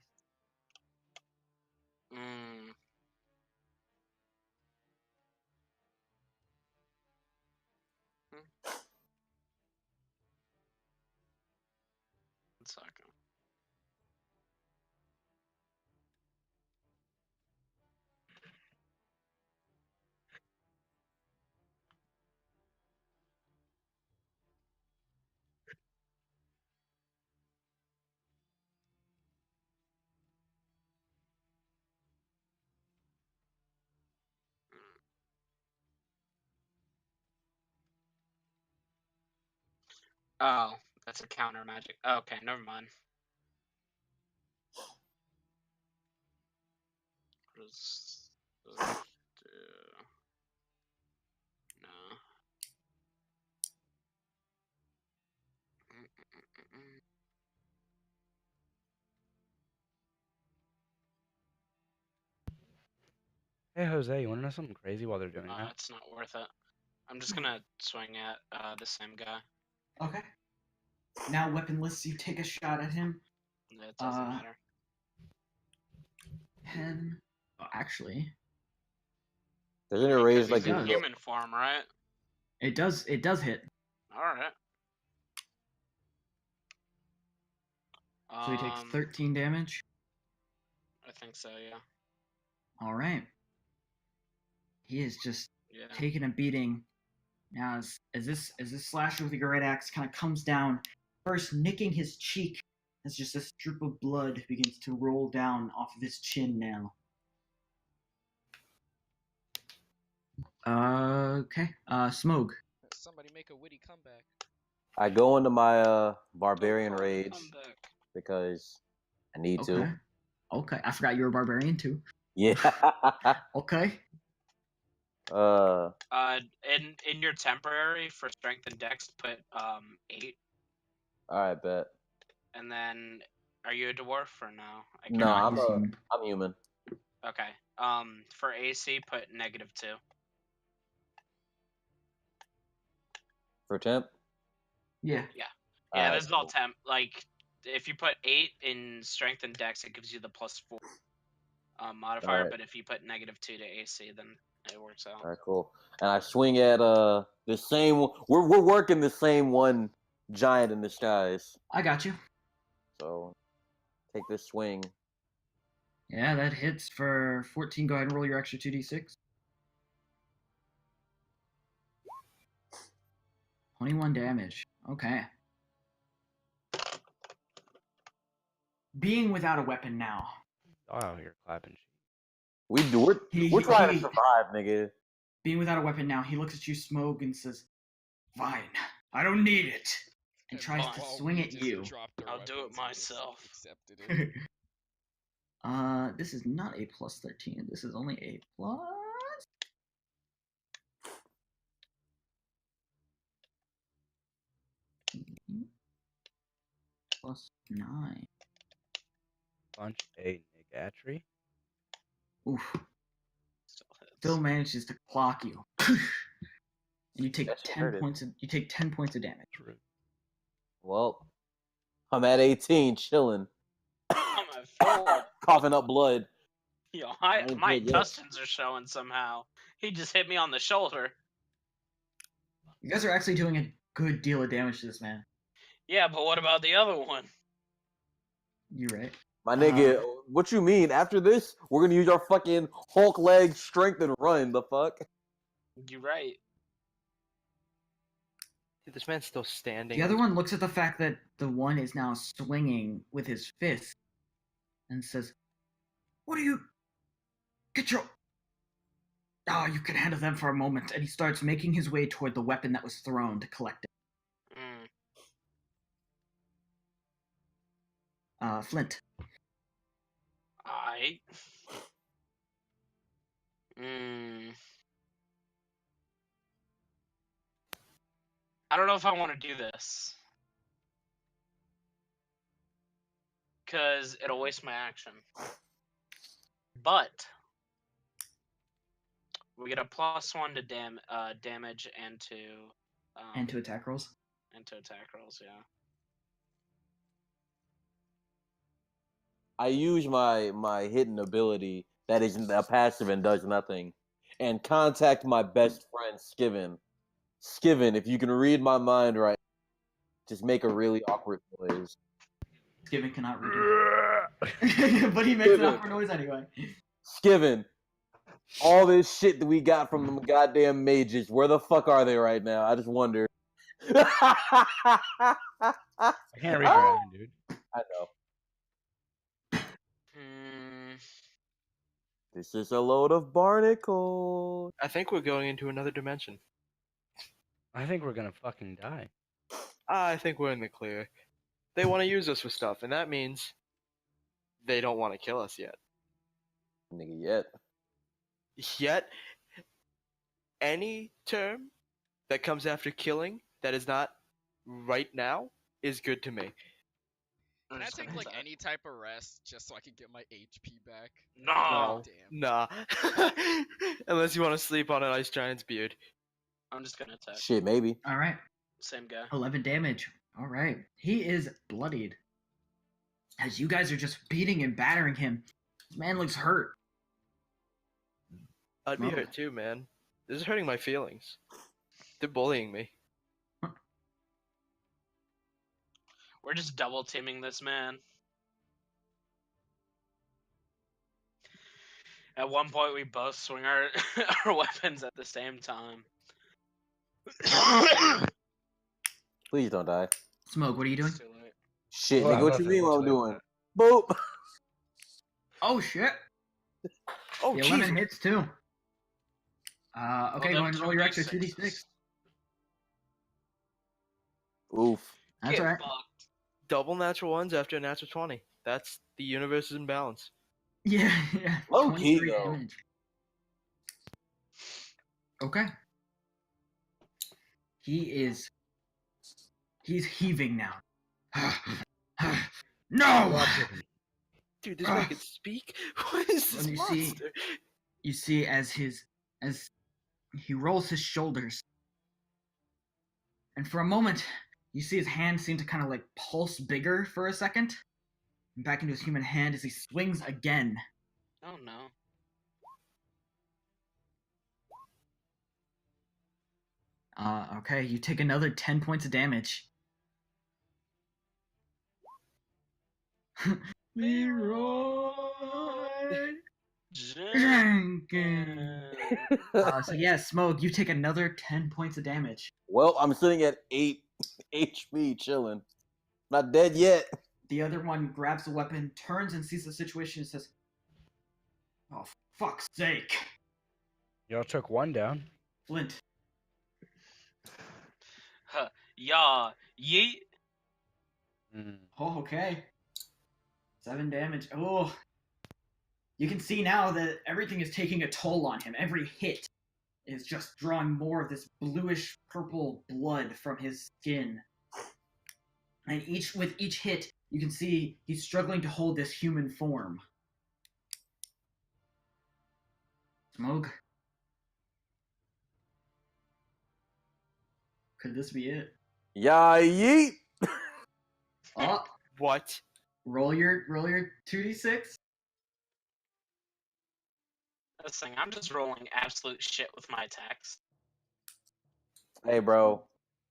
One second. Oh, that's a counter magic. Okay, never mind. What does that do? No. Hey Jose, you want to know something crazy while they're doing that? It's not worth it. I'm just gonna swing at the same guy. Okay. Now, weaponless, you take a shot at him. It doesn't matter. 10. Oh, actually, Doesn't it raise Because like he's in does. human form, right? it does hit. Alright. So he takes 13 damage. I think so, yeah. Alright. He is just Yeah. taking a beating. Now, as this slasher with your right axe kind of comes down, first nicking his cheek, as just a strip of blood begins to roll down off of his chin now. Okay. Smog. Somebody make a witty comeback. I go into my barbarian Oh, rage come back. because I need Okay. to. Okay. I forgot you were a barbarian too. Yeah. Okay. In your temporary for strength and dex, put 8, All right, bet. and then are you a dwarf or no? I No, Nah, can't. he's human. I'm human. Okay. For AC, put -2. For temp. Yeah. Yeah, Alright, this is all cool. temp. Like, if you put 8 in strength and dex, it gives you the +4 modifier. Alright. But if you put -2 to AC, then it works out. All right, cool. And I swing at the same. We're working the same one giant in the skies. I got you. So take this swing. Yeah, that hits for 14. Go ahead and roll your extra 2d6. 21 damage. Okay. Being without a weapon now. Oh, you're clapping. We're He- trying to he- survive, nigga. Being without a weapon now, he looks at you, Smog, and says, "Fine, I don't need it," and tries to while swing we at just you. dropped our I'll do it weapons and just myself. accepted it. This is not a plus 13. This is only a plus. Plus 9. Punch a negatry. Oof. Still hits. Still manages to clock you. And you take That shit 10 hurted. points of 10 points of damage. True. Well, I'm at 18, chilling, I'm at 4. coughing up blood. Yo, ain't my dead yet. intestines are showing somehow. He just hit me on the shoulder. You guys are actually doing a good deal of damage to this man. Yeah, but what about the other one? You're right. My nigga, what you mean? After this, we're gonna use our fucking Hulk leg strength and run. The fuck? You're right. Dude, this man's still standing. The other one looks at the fact that the one is now swinging with his fist and says, "What are you? Get your... Oh, you can handle them for a moment." And he starts making his way toward the weapon that was thrown to collect it. Flint. I don't know if I want to do this. Because it'll waste my action. But we get a +1 to damage and to And to attack rolls. Yeah. I use my hidden ability that isn't a passive and does nothing, and contact my best friend Skiven. Skiven, if you can read my mind right, just make a really awkward noise. Skiven cannot read it. But he makes an awkward noise anyway. Skiven, all this shit that we got from them goddamn mages, where the fuck are they right now? I just wonder. I can't read your mind, dude. I know. Hmm. This is a load of barnacles. I think we're going into another dimension. I think we're gonna fucking die. I think we're in the clear. They want to use us for stuff, and that means they don't want to kill us yet. Nigga, yet. Yet, any term that comes after killing that is not right now is good to me. I'm Can I just take gonna like attack. any type of rest just so I can get my HP back? No. Damn. Nah. Unless you want to sleep on an ice giant's beard. I'm just gonna attack. Shit, maybe. All right. Same guy. 11 damage. All right. He is bloodied. As you guys are just beating and battering him, this man looks hurt. I'd be Smoke. hurt too, man. This is hurting my feelings. They're bullying me. We're just double teaming this man. At one point, we both swing our, our weapons at the same time. Please don't die. Smoke, what are you doing? It's too late. Shit, Well, nigga, what you nothing, mean what I'm literally. doing? Boop. Oh shit! Oh, The 11 Jesus. hits too. Okay, Well, go ahead and roll your extra 2d6. 2d6s. Oof. That's Get alright. fucked. Double natural ones after a natural 20. That's the universe is in balance. Yeah, yeah. Low 23 key, though. damage. Okay. He's heaving now. No! Watch it. Dude, this man can speak? What is this When you monster? You see as he rolls his shoulders. And for a moment, you see his hand seem to kind of like pulse bigger for a second. And back into his human hand as he swings again. Oh no. Okay, you take another 10 points of damage. Leroy Jenkins. So yeah, Smoke, you take another 10 points of damage. Well, I'm sitting at 8 HP, chilling. Not dead yet. The other one grabs the weapon, turns and sees the situation and says, "Oh, fuck's sake. Y'all took one down. Flint, Huh. Yeah. Yeet. oh, okay. 7 damage. Oh. You can see now that everything is taking a toll on him. Every hit is just drawing more of this bluish purple blood from his skin. And with each hit, you can see he's struggling to hold this human form. Smoke? Could this be it? Yeah, yeet. Oh, What? roll your 2d6. This thing, I'm just rolling absolute shit with my attacks. Hey, bro.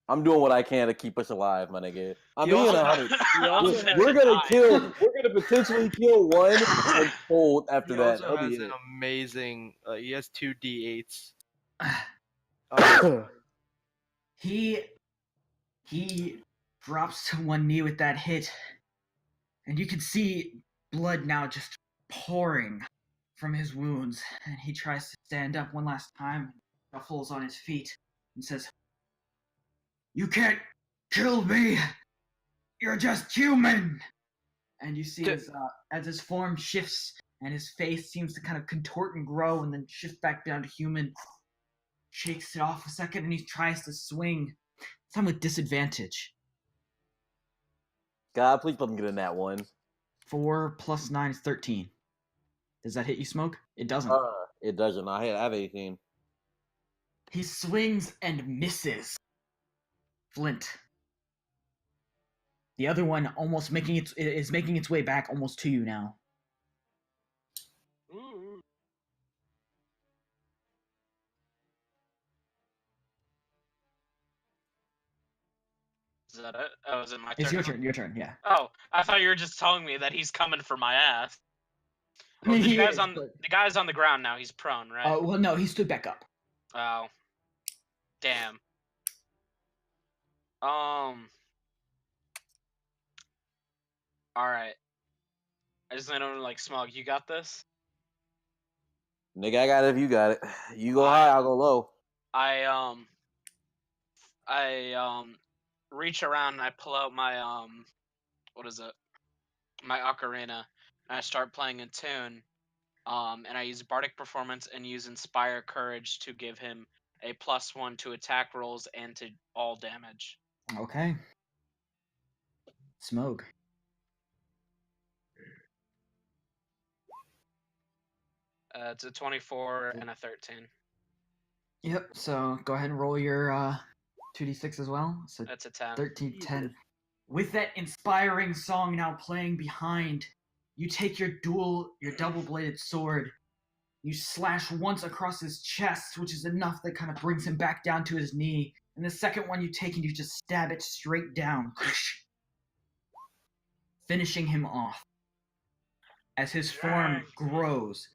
I'm doing what I can to keep us alive, my nigga. I'm He being also 100. also I'm We're gonna gonna potentially kill one and hold after He that. also That'll has be an amazing. He has 2 d8s. it. He drops to one knee with that hit, and you can see blood now just pouring from his wounds. And he tries to stand up one last time, shuffles on his feet, and says, "You can't kill me! You're just human!" And you see as his form shifts and his face seems to kind of contort and grow and then shift back down to human, shakes it off a second, and he tries to swing. Some with disadvantage. God, please let me get in that one. 4 plus 9 is 13. Does that hit you, Smoke? It doesn't. It doesn't. I have 18. He swings and misses. Flint. The other one almost making its way back almost to you now. Ooh. Is that it? Oh, is it my turn? It's your now? turn. Your turn. Yeah. Oh, I thought you were just telling me that he's coming for my ass. Well, the He guy's is, on but- the guy's on the ground now. He's prone, right? Well, no, he stood back up. Oh, damn. All right. I just don't like Smog. You got this. Nigga, I got it if you got it. You go high, I'll go low. I reach around and I pull out my what is it? My ocarina, and I start playing a tune. And I use Bardic Performance and use Inspire Courage to give him a +1 to attack rolls and to all damage. Okay. Smoke. It's a 24 and a 13. Yep. So go ahead and roll your 2d6 as well. So That's a 10. 13, 10. With that inspiring song now playing behind, you take your double-bladed sword. You slash once across his chest, which is enough that kind of brings him back down to his knee. And the second one you take and you just stab it straight down, finishing him off. As his form grows,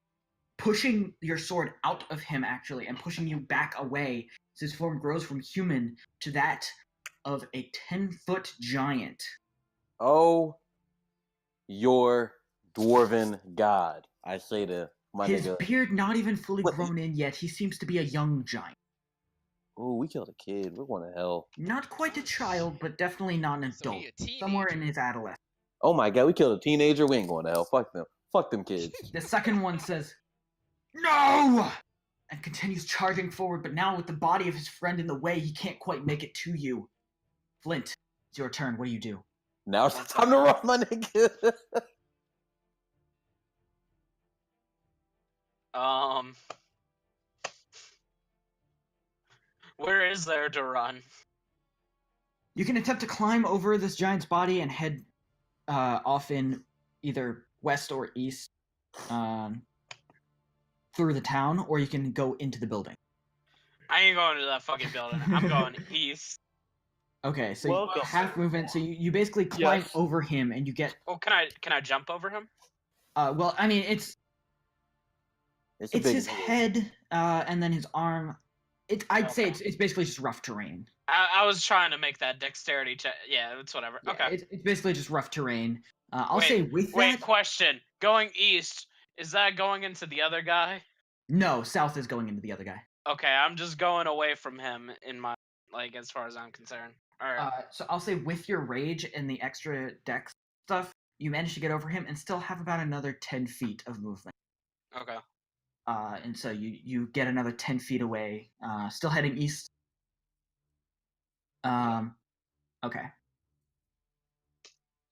pushing your sword out of him, actually, and pushing you back away. So his form grows from human to that of a 10-foot giant. Oh, your dwarven god. I say to my His nigga. beard not even fully What? grown in yet. He seems to be a young giant. Oh, we killed a kid. We're going to hell. Not quite a child, but definitely not an So adult. he a teenager. Somewhere in his adolescence. Oh my god, we killed a teenager. We ain't going to hell. Fuck them. Fuck them kids. The second one says, "No!" and continues charging forward, but now with the body of his friend in the way, he can't quite make it to you. Flint, it's your turn. What do you do? Now it's time to run, my nigga. Where is there to run? You can attempt to climb over this giant's body and head off in either west or east through the town, or you can go into the building. I ain't going to that fucking building. I'm going east. Okay, so Welcome. half movement. So you basically climb Yes. over him, and you get. Oh, can I jump over him? Well, I mean, it's a big his nigga. head, and then his arm. I'd say Okay. it's basically just rough terrain. I was trying to make that dexterity check. Yeah, it's whatever. Yeah, Okay. it's basically just rough terrain. I'll Wait, say with Wait, that. question. Going east, is that going into the other guy? No, south is going into the other guy. Okay, I'm just going away from him in my, like, as far as I'm concerned. Alright. So I'll say with your rage and the extra dex stuff, you manage to get over him and still have about another 10 feet of movement. Okay. And so you get another 10 feet away, still heading east. Okay.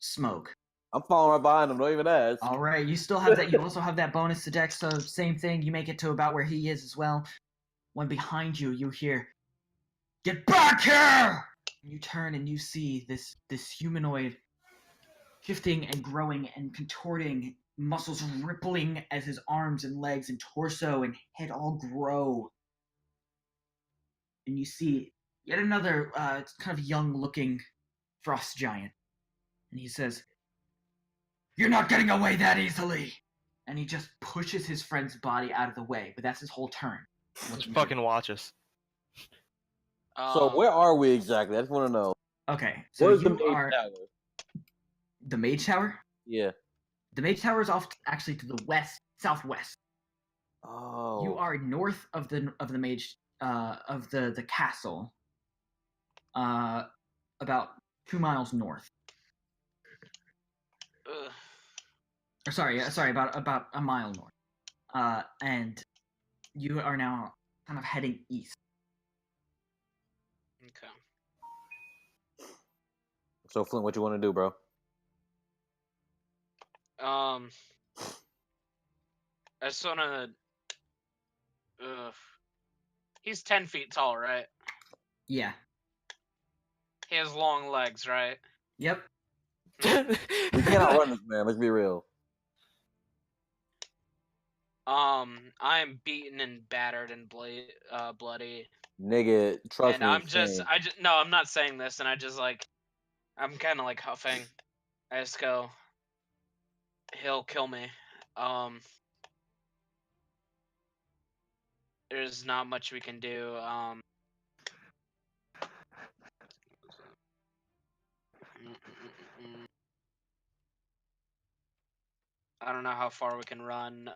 Smoke. I'm following right behind him. Don't even ask. All right, you still have that. You also have that bonus to dex, so same thing. You make it to about where he is as well. When behind you, you hear, "Get back here!" And you turn and you see this humanoid shifting and growing and contorting, muscles rippling as his arms and legs and torso and head all grow. And you see yet another kind of young-looking frost giant. And he says, "You're not getting away that easily!" And he just pushes his friend's body out of the way, but that's his whole turn. Just fucking watch us. So where are we exactly? I just want to know. Okay, so Where's the you main are tower? the Mage Tower. Yeah. The Mage Tower is off actually to the west, southwest. Oh. You are north of the Mage of the castle. About 2 miles north. Ugh. Or sorry, about a mile north. And you are now kind of heading east. Okay. So Flint, what you want to do, bro? I just wanna. He's 10 feet tall, right? Yeah. He has long legs, right? Yep. We cannot run this man. Let's be real. I'm beaten and battered and bloody. Nigga, trust And me. no, I'm not saying this, and I'm kind of like huffing. I just go, he'll kill me. There's not much we can do. I don't know how far we can run.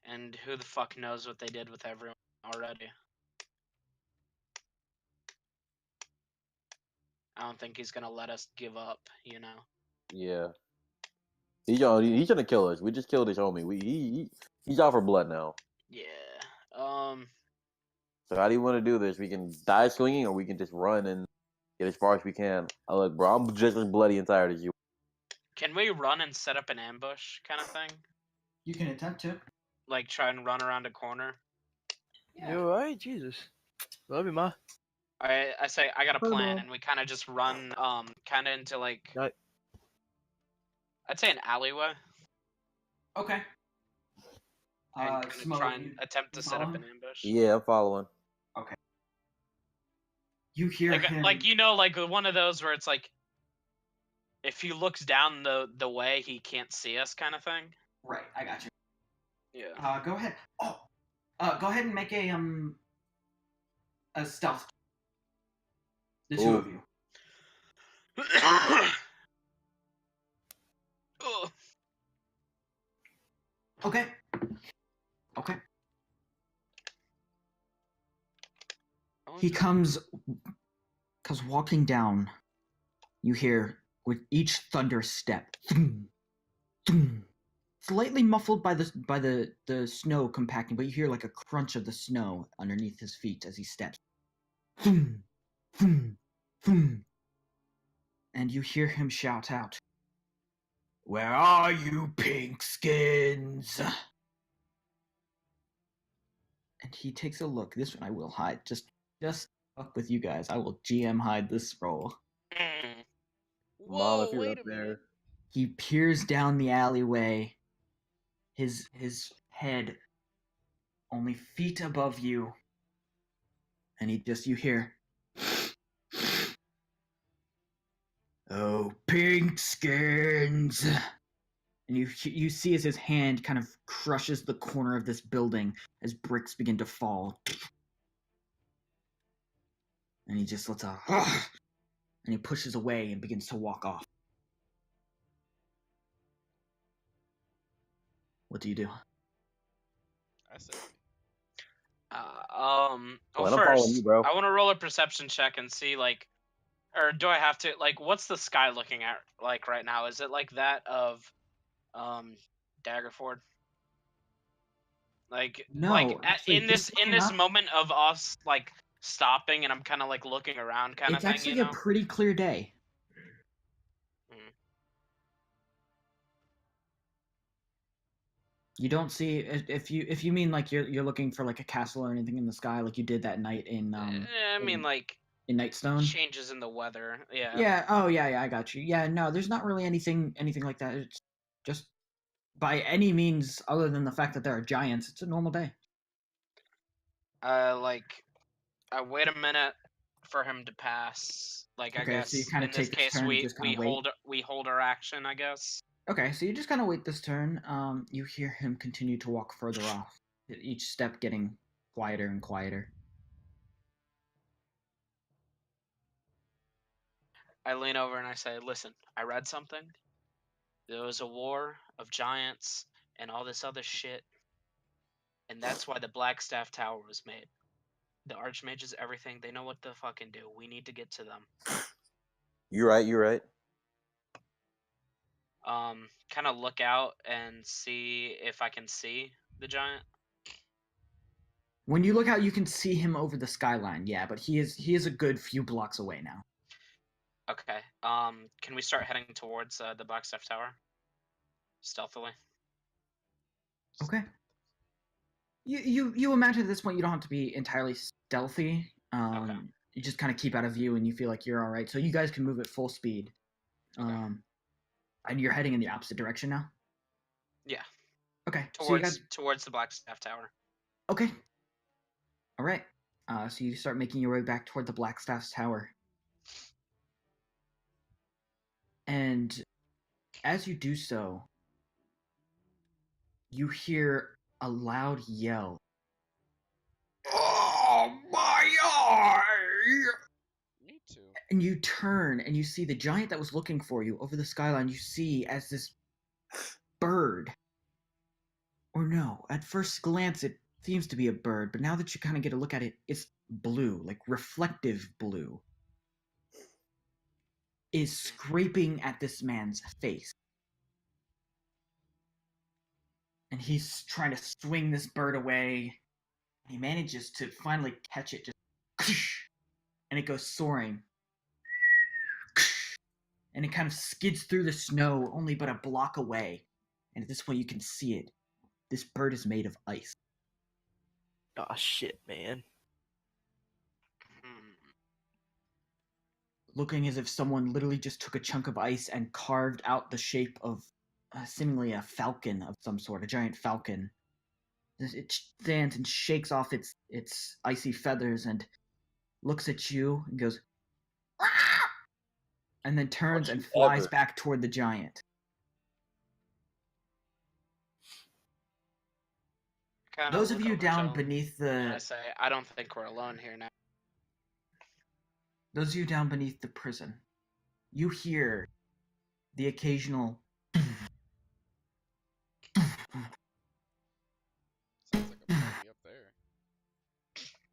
And who the fuck knows what they did with everyone already. I don't think he's gonna let us give up, you know. Yeah. He's gonna kill us. We just killed his homie. He's out for blood now. Yeah. So how do you want to do this? We can die swinging, or we can just run and get as far as we can. Look, bro, I'm just as bloody and tired as you. Can we run and set up an ambush kind of thing? You can attempt to. Like try and run around a corner? You alright? Jesus. Love you, ma. I say I got a Oh, plan, no. and we kind of just run kind of into like Right. I'd say an alleyway. Okay. And kinda Smoke, try and you attempt to set up follow? an ambush. Yeah, I'm following. You hear him. Like you know, like one of those where it's like, if he looks down the way, he can't see us, kind of thing. Right, I got you. Yeah. Go ahead. Oh, go ahead and make a stealth. The two Ooh. of you. Ugh. Okay. Okay. He comes, because walking down, you hear with each thunder step, thum, thum, slightly muffled by the snow compacting, but you hear like a crunch of the snow underneath his feet as he steps. Thum, thum, thum. And you hear him shout out, "Where are you, pinkskins?" And he takes a look. This one I will hide. Just fuck with you guys. I will GM hide this roll. Mm. Mom, if Whoa, you're wait up a minute. there. He peers down the alleyway, his head only feet above you, and you hear, "Oh, pinkskins!" And you see as his hand kind of crushes the corner of this building as bricks begin to fall. And he just lets out, and he pushes away and begins to walk off. What do you do? I say. Well, Well, I'm following you, first, bro. I want to roll a perception check and see, like, or do I have to, like, what's the sky looking at, like, right now? Is it like that of, Daggerford? Like, No, actually, in this looking up, moment of us, like, stopping and I'm kind of like looking around, kind of it's thing, actually you a know? pretty clear day. Mm. You don't see if you mean like you're looking for like a castle or anything in the sky like you did that night in I mean, like, Nightstone. changes in the weather. Yeah. Yeah. Oh yeah. I got you. Yeah. No, there's not really anything like that. It's just by any means other than the fact that there are giants. It's a normal day. Like, I wait a minute for him to pass. Like, I Okay, so you guess kind of in this take this case, turn and just kind of wait. we hold our action, I guess. Okay, so you just kind of wait this turn. You hear him continue to walk further off, each step getting quieter and quieter. I lean over and I say, "Listen, I read something. There was a war of giants and all this other shit, and that's why the Blackstaff Tower was made. The Archmages, everything, they know what to fucking do. We need to get to them." You're right. You're right. Kind of look out and see if I can see the giant. When you look out, you can see him over the skyline. Yeah, but he is a good few blocks away now. Okay. Can we start heading towards the Blackstaff Tower? Stealthily. Okay. You imagine at this point you don't have to be entirely stealthy. Okay. You just kind of keep out of view and you feel like you're all right. So you guys can move at full speed. Okay. And you're heading in the opposite direction now. Yeah. Okay. Towards the Blackstaff Tower. Okay. All right. So you start making your way back toward the Blackstaff's tower. And as you do so, you hear a loud yell. "Oh, my eye!" Me too. And you turn and you see the giant that was looking for you over the skyline. You see as this bird, or no, at first glance it seems to be a bird, but now that you kind of get a look at it, it's blue, like reflective blue, is scraping at this man's face. And he's trying to swing this bird away. He manages to finally catch it, just and it goes soaring. And it kind of skids through the snow only but a block away. And at this point you can see it. This bird is made of ice. Oh shit, man. Hmm. Looking as if someone literally just took a chunk of ice and carved out the shape of seemingly a falcon of some sort, a giant falcon. It stands and shakes off its icy feathers and looks at you and goes, "Ah!" and then turns Don't and you flies ever. back toward the giant. kinda Those of look you over down to him, beneath and I the say, I don't think we're alone here now. those of you down beneath the prison, you hear the occasional Sounds like a party up there.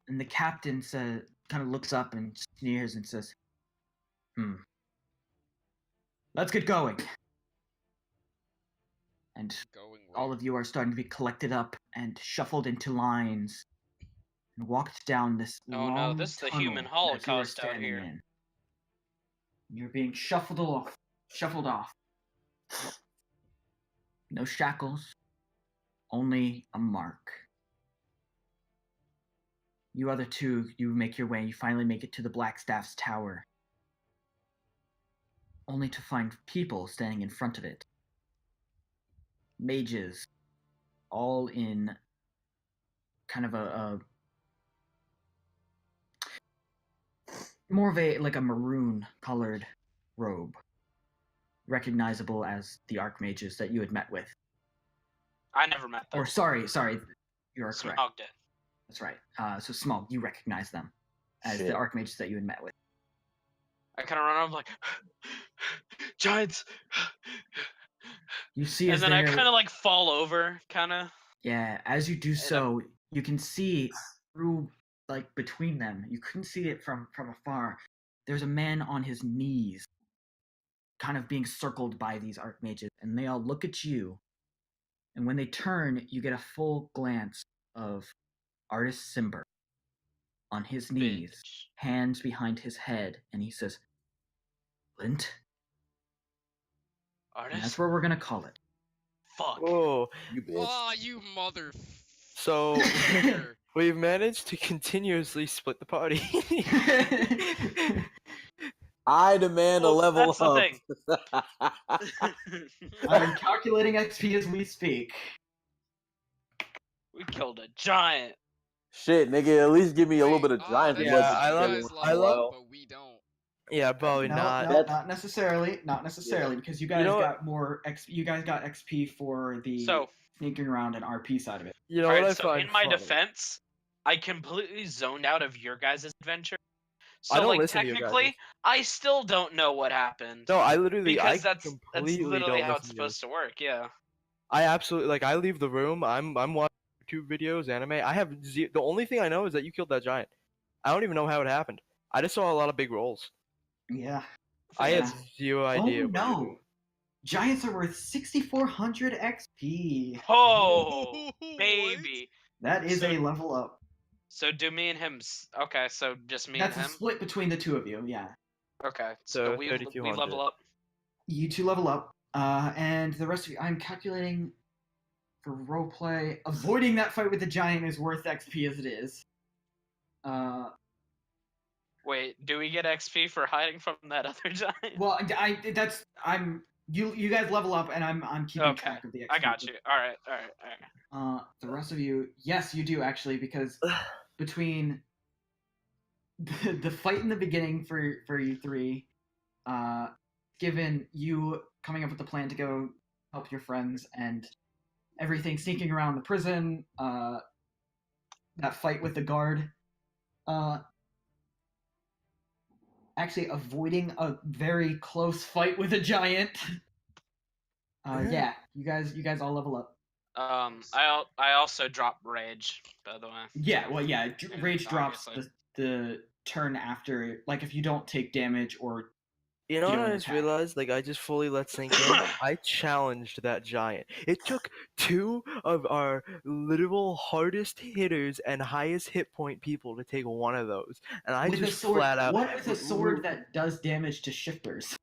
and the captain kind of looks up and sneers and says, let's get going. And Going all where? of you are starting to be collected up and shuffled into lines and walked down this Oh long no, this is the tunnel human that you are holocaust out standing here. in. You're being shuffled off. No shackles, only a mark. You other two, you make your way. You finally make it to the Blackstaff's tower, only to find people standing in front of it. Mages, all in kind of a more of a like a maroon colored robe, recognizable as the archmages that you had met with. I never met them. Or sorry, you are correct. Smog did. That's right. So Smog, you recognize them as the Shit. archmages that you had met with. I kind of run up like, giants. You see, And as then I they're- kind of like fall over, kind of. yeah. As you do I'm- so, you can see through, like between them. You couldn't see it from afar. There's a man on his knees, kind of being circled by these archmages, and they all look at you. And when they turn, you get a full glance of Artist Simber on his knees, Bitch. hands behind his head, and he says, Lint? And Artist? that's where we're gonna call it. Fuck. Whoa. You bitch. Oh, you mother. So Fucker. we've managed to continuously split the party. I demand a Well, level that's the up. thing. I'm calculating XP as we speak. We killed a giant. Shit, nigga, at least give me a little bit of Oh, giant that Yeah, blood. means I you love- guys I level love- up, but we don't. Yeah, probably No, not. no, That's- not necessarily. Not necessarily, because you guys know what? got more XP. You guys got XP for the So, sneaking around and RP side of it. You know what I alright, so find in my funny? defense, I completely zoned out of your guys' adventure. So, I don't like, listen to your technically, guys'. I still don't know what happened. No, I literally, because I that's completely literally don't how it's listen to yours. supposed to work, yeah. I absolutely like. I leave the room. I'm watching YouTube videos, anime. I have the only thing I know is that you killed that giant. I don't even know how it happened. I just saw a lot of big rolls. Yeah. I had Yeah. zero idea. Oh what you were no! doing. Giants are worth 6,400 XP. Oh, What? baby. That is So- a level up. So do me and him. Okay, so just me That's a and him. split between the two of you. Yeah. Okay, So so we 3,200. level up. You two level up, and the rest of you. I'm calculating for roleplay. Avoiding that fight with the giant is worth XP as it is. Wait, do we get XP for hiding from that other giant? Well, you guys level up, and I'm keeping Okay, track of the XP. I got you. All right. The rest of you, yes, you do actually, because between the fight in the beginning for you three, given you coming up with the plan to go help your friends and everything, sneaking around the prison, that fight with the guard, actually avoiding a very close fight with a giant. Yeah, you guys all level up. I also drop rage, by the way. Yeah, well, yeah, Yeah, rage drops obviously. the turn after, like if you don't take damage or You know You what don't I just attack. realized? Like, I just fully let sink in. I challenged that giant. It took two of our literal hardest hitters and highest hit point people to take one of those, and I with a just sword. flat out. What with a sword that does damage to shifters?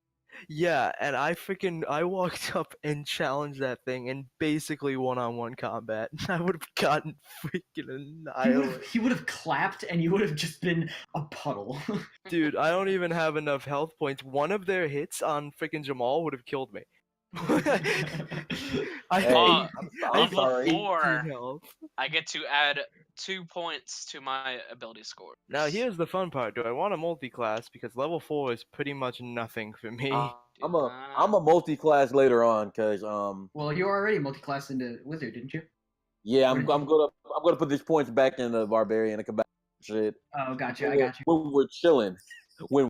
Yeah, and I walked up and challenged that thing in basically one-on-one combat. I would have gotten freaking annihilated. He would have clapped, and you would have just been a puddle. Dude, I don't even have enough health points. One of their hits on freaking Jamal would have killed me. I Hey, Uh, I'm level sorry. 4, 18 health. I get to add 2 points to my ability score. Now here's the fun part. Do I want a multi-class? Because level 4 is pretty much nothing for me. I'm a multi-class later on, cause Well, you were already multi-class into wizard, didn't you? yeah, What I'm did you- gonna I'm gonna put these points back in the barbarian and come back. Shit. Oh, gotcha. I got you. When we're chilling. When